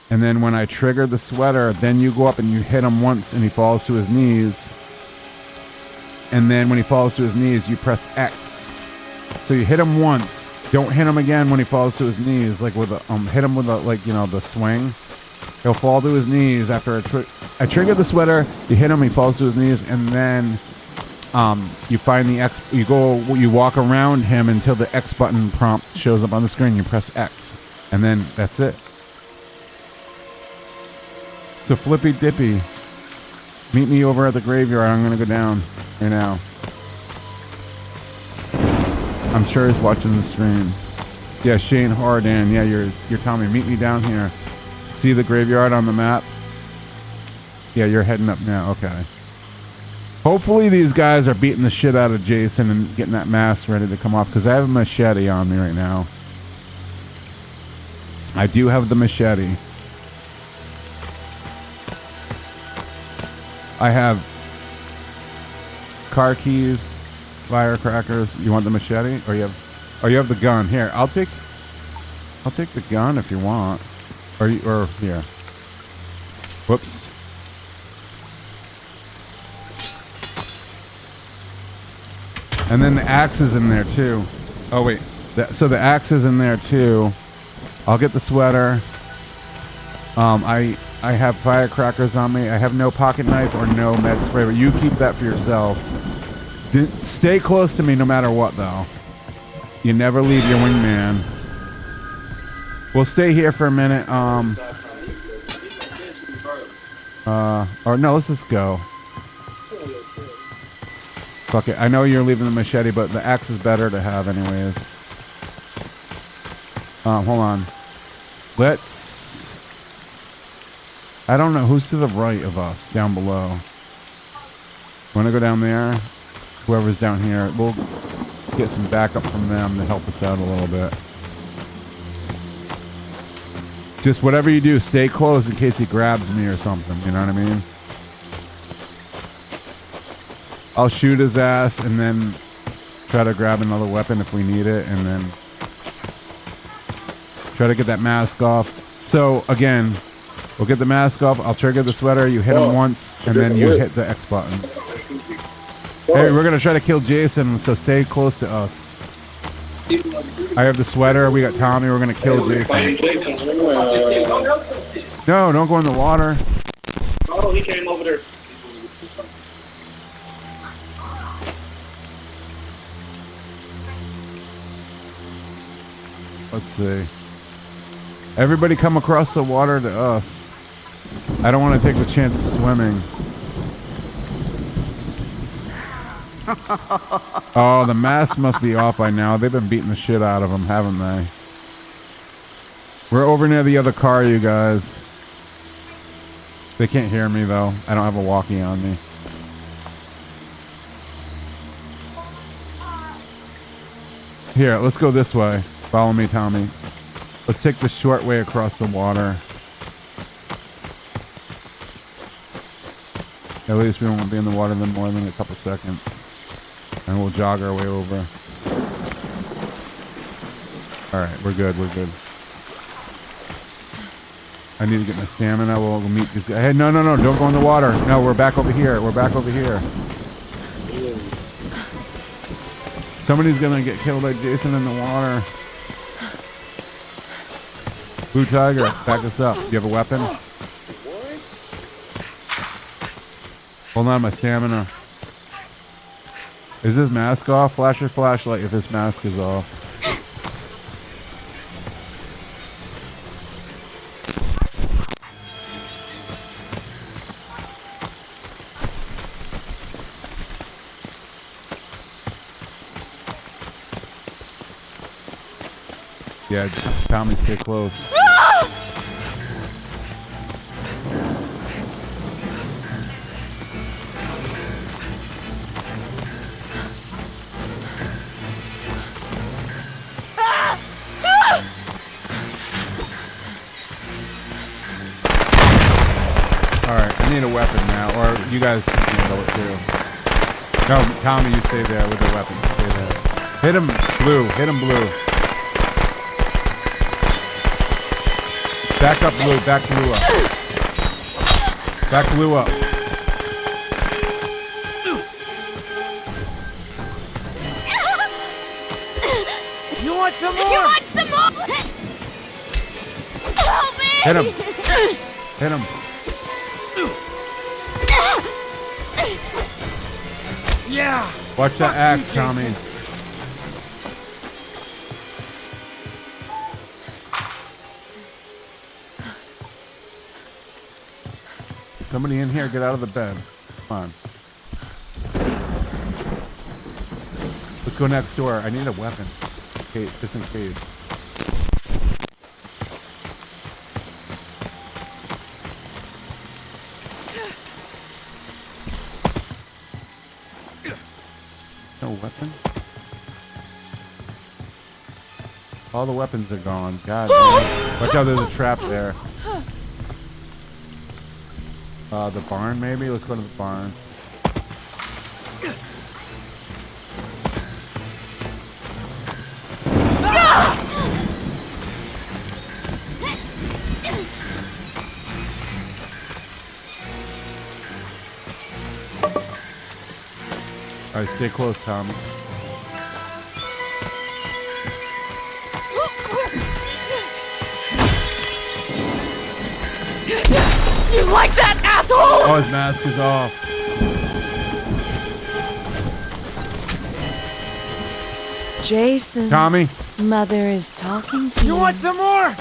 And then when I trigger the sweater, then you go up and you hit him once and he falls to his knees. And then when he falls to his knees, you press X. So you hit him once. Don't hit him again when he falls to his knees. Like with a, hit him with a, like, you know, the swing. He'll fall to his knees after I trigger the sweater. You hit him, he falls to his knees, and then you find the X. You walk around him until the X button prompt shows up on the screen. You press X, and then that's it. So Flippy Dippy, meet me over at the graveyard. I'm gonna go down right now. I'm sure he's watching the stream. Yeah, Shane Hardan. Yeah, you're Tommy. Meet me down here. See the graveyard on the map? Yeah, you're heading up now. Okay. Hopefully these guys are beating the shit out of Jason and getting that mask ready to come off, because I have a machete on me right now. I do have the machete. I have car keys, firecrackers. You want the machete, or you have the gun? Here, I'll take the gun if you want. Or here. Whoops. And then the axe is in there too. Oh wait, so the axe is in there too. I'll get the sweater. I have firecrackers on me. I have no pocket knife or no med spray, but you keep that for yourself. Stay close to me no matter what, though. You never leave your wingman. We'll stay here for a minute. Or no, let's just go. Fuck it. I know you're leaving the machete, but the axe is better to have anyways. Hold on. I don't know who's to the right of us, down below. Want to go down there? Whoever's down here, we'll get some backup from them to help us out a little bit. Just whatever you do, stay close in case he grabs me or something, you know what I mean? I'll shoot his ass and then try to grab another weapon if we need it, and then try to get that mask off. So again, we'll get the mask off, I'll trigger the sweater, you hit him once, and then you hit the X button. Hey, we're gonna try to kill Jason, so stay close to us. I have the sweater, we got Tommy, we're gonna kill Jason. No, don't go in the water. Oh, he came over there. Let's see. Everybody come across the water to us. I don't want to take the chance swimming. Oh, the mask must be off by now. They've been beating the shit out of them, haven't they? We're over near the other car, you guys. They can't hear me, though. I don't have a walkie on me. Here, let's go this way. Follow me, Tommy. Let's take the short way across the water. At least we won't be in the water for more than a couple seconds. And we'll jog our way over. Alright, we're good, we're good. I need to get my stamina. We'll meet these guys. Hey, no, don't go in the water. No, we're back over here. We're back over here. Somebody's gonna get killed by Jason in the water. Blue Tiger, back us up. Do you have a weapon? Hold on, my stamina. Is his mask off? Flash your flashlight if his mask is off. Yeah, Tommy, stay close. Alright, I need a weapon now, or you guys can handle it too. No, Tommy, you stay there with the weapon. Stay there. Hit him blue. Hit him blue. Back up blue. Back blue up. Back blue up. You want some more? You want some more? Help me! Hit him. Hit him. Yeah. Watch that axe, Tommy. Somebody in here, get out of the bed. Come on. Let's go next door. I need a weapon. Okay, just in case. No weapon? All the weapons are gone. God damn. Watch out, there's a trap there. The barn maybe? Let's go to the barn. Alright, stay close, Tom. You like that, asshole? Oh, his mask is off. Jason. Tommy. Mother is talking to you. You want some more?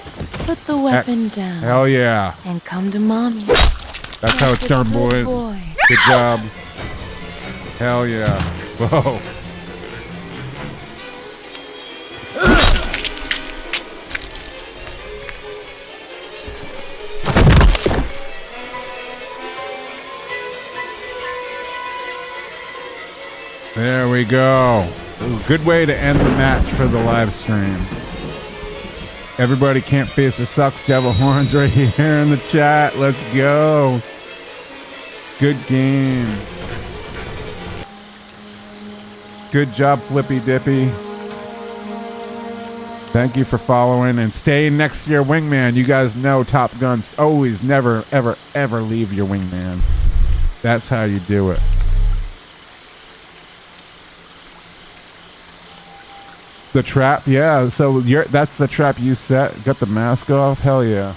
Put the weapon X. down. Hell yeah. And come to mommy. That's how it's done, boys. Boy. Good job. Hell yeah. Whoa. There we go. Good way to end the match for the live stream. Everybody can't face the sucks devil horns right here in the chat. Let's go. Good game. Good job, Flippy Dippy. Thank you for following and staying next to your wingman. You guys know Top Guns always, never, ever, ever leave your wingman. That's how you do it. The trap, yeah. So that's the trap you set. Got the mask off. Hell yeah.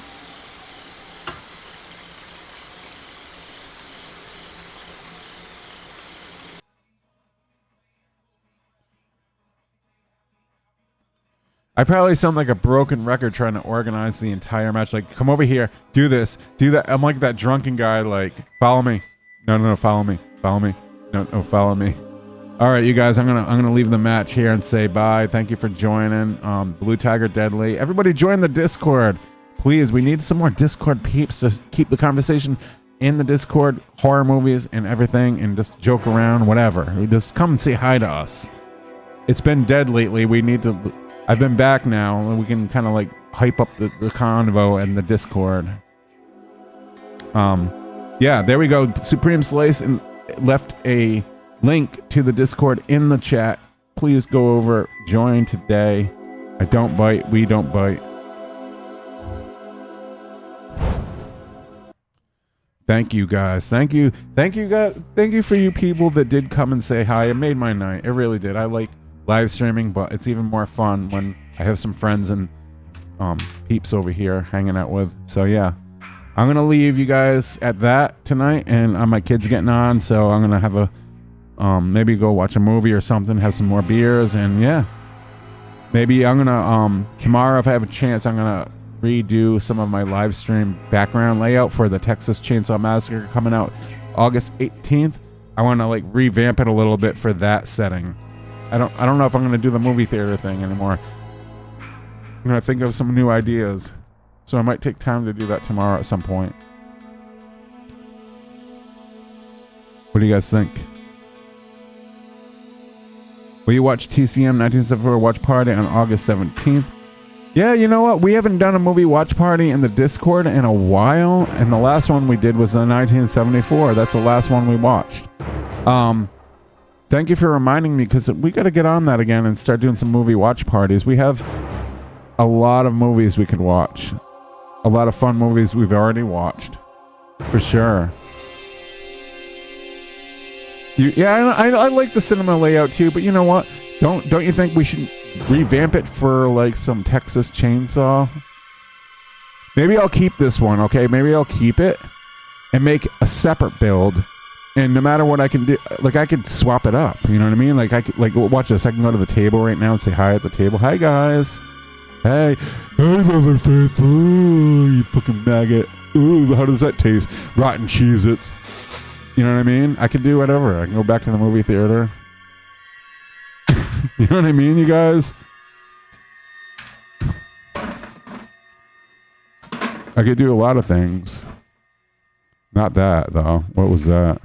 I probably sound like a broken record trying to organize the entire match. Like, come over here, do this, do that. I'm like that drunken guy. Like, follow me. No, follow me. Follow me. No, follow me. All right, you guys, I'm gonna leave the match here and say bye. Thank you for joining. Blue Tiger Deadly. Everybody join the Discord. Please, we need some more Discord peeps to keep the conversation in the Discord, horror movies and everything, and just joke around, whatever. Just come and say hi to us. It's been dead lately. We need to... I've been back now, and we can kind of like hype up the convo and the Discord. Yeah, there we go. Supreme Slice and left a link to the Discord in the chat. Please go over, join today. I don't bite, we don't bite. Thank you guys. Thank you guys. Thank you for you people that did come and say hi. It made my night. It really did. I like live streaming, but it's even more fun when I have some friends and peeps over here hanging out with. So yeah, I'm gonna leave you guys at that tonight, and my kid's getting on, so I'm gonna have a maybe go watch a movie or something, have some more beers, and yeah, maybe I'm gonna tomorrow, if I have a chance, I'm gonna redo some of my live stream background layout for the Texas Chainsaw Massacre coming out August 18th. I want to like revamp it a little bit for that setting. I don't know if I'm gonna do the movie theater thing anymore. I'm gonna think of some new ideas. So I might take time to do that tomorrow at some point. What do you guys think? Will you watch TCM 1974 Watch Party on August 17th? Yeah, you know what? We haven't done a movie watch party in the Discord in a while, and the last one we did was in 1974. That's the last one we watched. Thank you for reminding me, because we got to get on that again and start doing some movie watch parties. We have a lot of movies we could watch. A lot of fun movies we've already watched. For sure. I like the cinema layout too, but you know what? Don't you think we should revamp it for like some Texas Chainsaw? Maybe I'll keep this one, okay? Maybe I'll keep it and make a separate build. And no matter what I can do, like I could swap it up. You know what I mean? Like I could, like, watch this. I can go to the table right now and say hi at the table. Hi guys. Hey, Leatherface. Oh, you fucking maggot. Ooh, how does that taste? Rotten Cheez-Its. You know what I mean? I can do whatever. I can go back to the movie theater. You know what I mean, you guys? I could do a lot of things. Not that, though. What was that?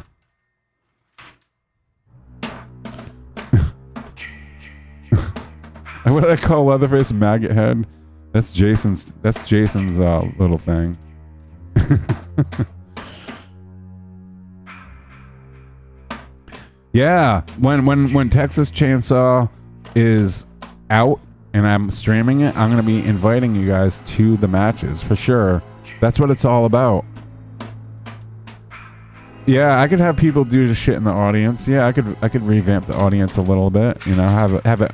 What did I call Leatherface maggot head? That's Jason's little thing. Yeah, when Texas Chainsaw is out and I'm streaming it, I'm gonna be inviting you guys to the matches for sure. That's what it's all about. Yeah, I could have people do the shit in the audience. Yeah, I could revamp the audience a little bit. You know, have it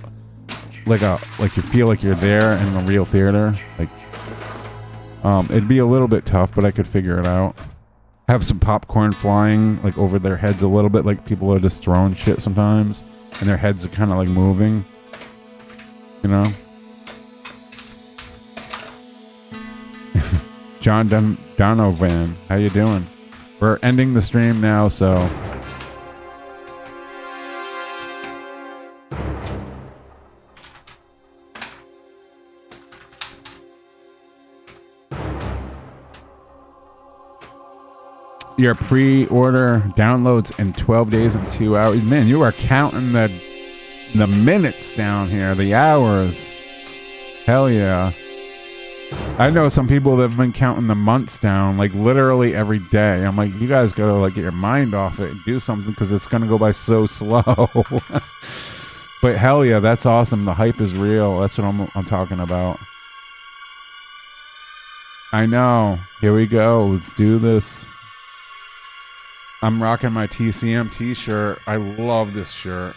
like you feel like you're there in the real theater. Like, it'd be a little bit tough, but I could figure it out. Have some popcorn flying like over their heads a little bit, like people are just throwing shit sometimes, and their heads are kind of like moving. You know. John Donovan, how you doing? We're ending the stream now, so. Your pre-order downloads in 12 days and 2 hours. Man, you are counting the minutes down here, the hours. Hell yeah. I know some people that have been counting the months down, like literally every day. I'm like, you guys gotta like get your mind off it and do something, because it's gonna go by so slow. But hell yeah, that's awesome. The hype is real. That's what I'm talking about. I know. Here we go. Let's do this. I'm rocking my TCM t-shirt. I love this shirt.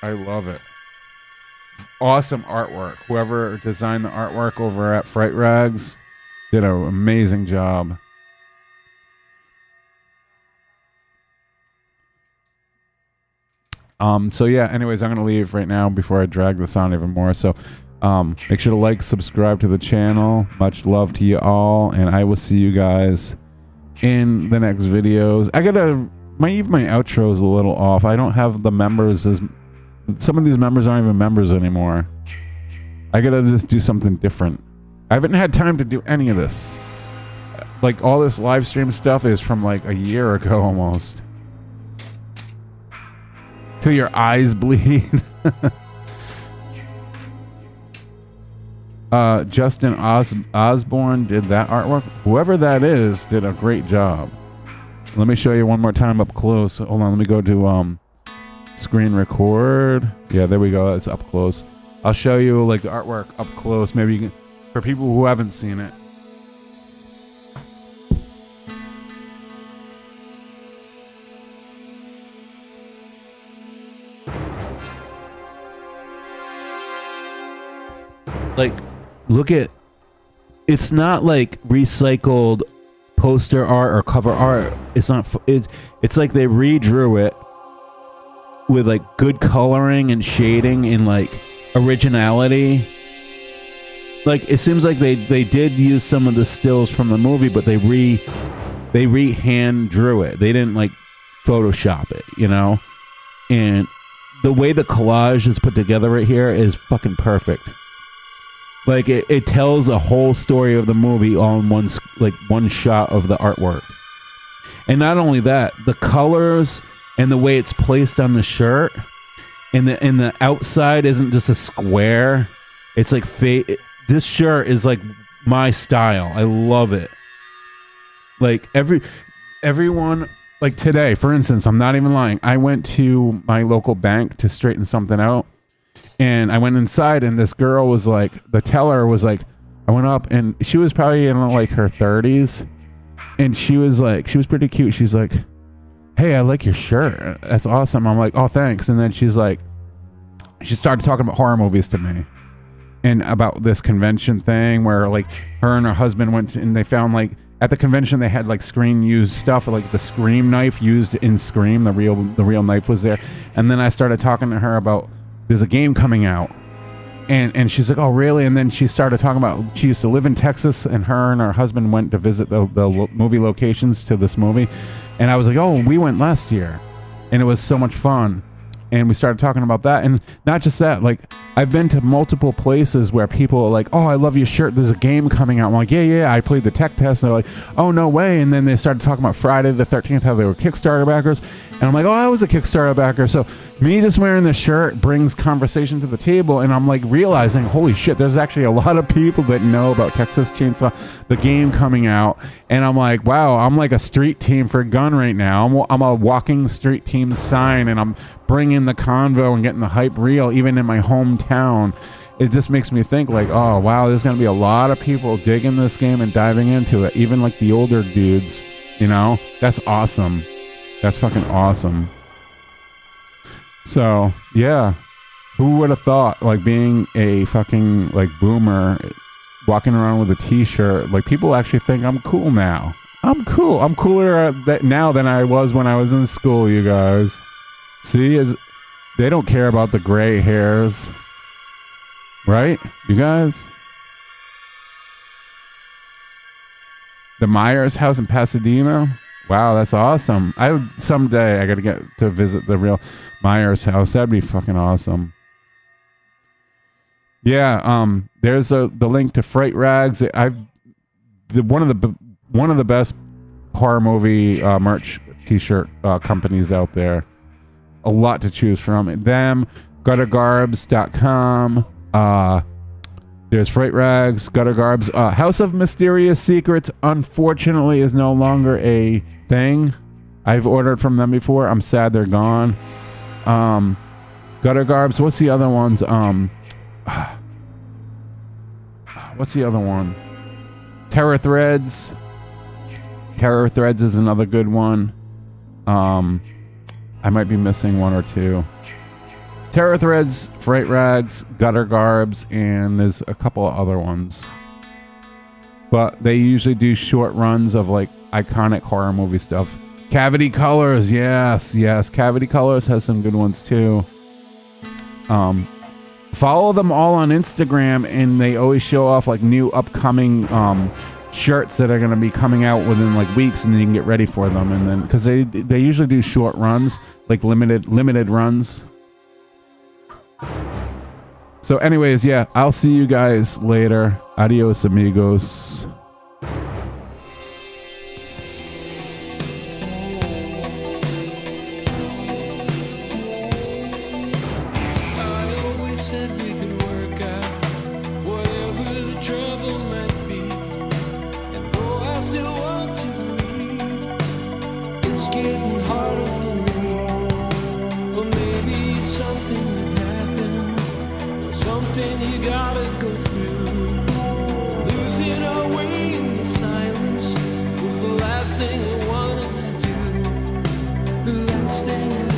I love it. Awesome artwork. Whoever designed the artwork over at Fright Rags did an amazing job. So yeah, anyways, I'm going to leave right now before I drag this on even more. So make sure to like, subscribe to the channel. Much love to you all, and I will see you guys in the next videos. I gotta my outro is a little off. I don't have the members as some of these members aren't even members anymore. I gotta just do something different. I haven't had time to do any of this. Like all this live stream stuff is from like a year ago almost. Till your eyes bleed. Justin Osborne did that artwork. Whoever that is did a great job. Let me show you one more time up close. Hold on, let me go to screen record. Yeah, there we go. That's up close. I'll show you like the artwork up close. Maybe you can, for people who haven't seen it. Like, look at, it's not like recycled poster art or cover art. It's not, it's like they redrew it with like good coloring and shading and like originality. Like it seems like they did use some of the stills from the movie, but they hand drew it. They didn't like Photoshop it, you know? And the way the collage is put together right here is fucking perfect. Like it tells a whole story of the movie all in one shot of the artwork. And not only that, the colors and the way it's placed on the shirt, and the outside isn't just a square. It's like this shirt is like my style. I love it. Like everyone, like today, for instance, I'm not even lying. I went to my local bank to straighten something out, and I went inside, and this girl was like, the teller was like, I went up, and she was probably in like her 30s, and she was pretty cute. She's like, hey, I like your shirt. That's awesome. I'm like, oh, thanks. And then she's like, she started talking about horror movies to me. And about this convention thing where like her and her husband went to, and they found like at the convention they had like Scream used stuff, like the Scream knife used in Scream, the real knife was there. And then I started talking to her about there's a game coming out, and she's like, oh really? And then she started talking about she used to live in Texas, and her husband went to visit the movie locations to this movie, and I was like, oh, we went last year, and it was so much fun. And we started talking about that. And not just that, like I've been to multiple places where people are like, oh, I love your shirt, there's a game coming out. I'm like, yeah, I played the tech test. And they're like, oh, no way. And then they started talking about Friday the 13th, how they were Kickstarter backers. And I'm like, oh, I was a Kickstarter backer. So me just wearing this shirt brings conversation to the table. And I'm like realizing, holy shit, there's actually a lot of people that know about Texas Chainsaw, the game coming out. And I'm like, wow, I'm like a street team for Gun right now. I'm a walking street team sign, and I'm bringing the convo and getting the hype real, even in my hometown. It just makes me think like, oh wow, there's gonna be a lot of people digging this game and diving into it, even like the older dudes, you know. That's awesome. That's fucking awesome. So yeah, who would have thought, like being a fucking like boomer walking around with a t-shirt, like people actually think I'm cool now. I'm cool. I'm cooler now than I was when I was in school, you guys. See, they don't care about the gray hairs, right? You guys? The Myers house in Pasadena? Wow, that's awesome. Someday I gotta get to visit the real Myers house. That'd be fucking awesome. Yeah, there's the link to Fright Rags. One of the best horror movie merch t-shirt companies out there. A lot to choose from. Them, guttergarbs.com. There's Fright Rags, Gutter Garbs. House of Mysterious Secrets, unfortunately, is no longer a thing. I've ordered from them before. I'm sad they're gone. Gutter Garbs. What's the other ones? What's the other one? Terror Threads. Terror Threads is another good one. I might be missing one or two. Terror Threads, Fright Rags, Gutter Garbs, and there's a couple of other ones. But they usually do short runs of like iconic horror movie stuff. Cavity Colors, yes. Cavity Colors has some good ones too. Follow them all on Instagram, and they always show off like new upcoming shirts that are going to be coming out within like weeks, and then you can get ready for them. And then because they usually do short runs, like limited runs. So anyways, yeah, I'll see you guys later. Adios, amigos. Something you gotta go through. Losing our way in the silence was the last thing I wanted to do. The last thing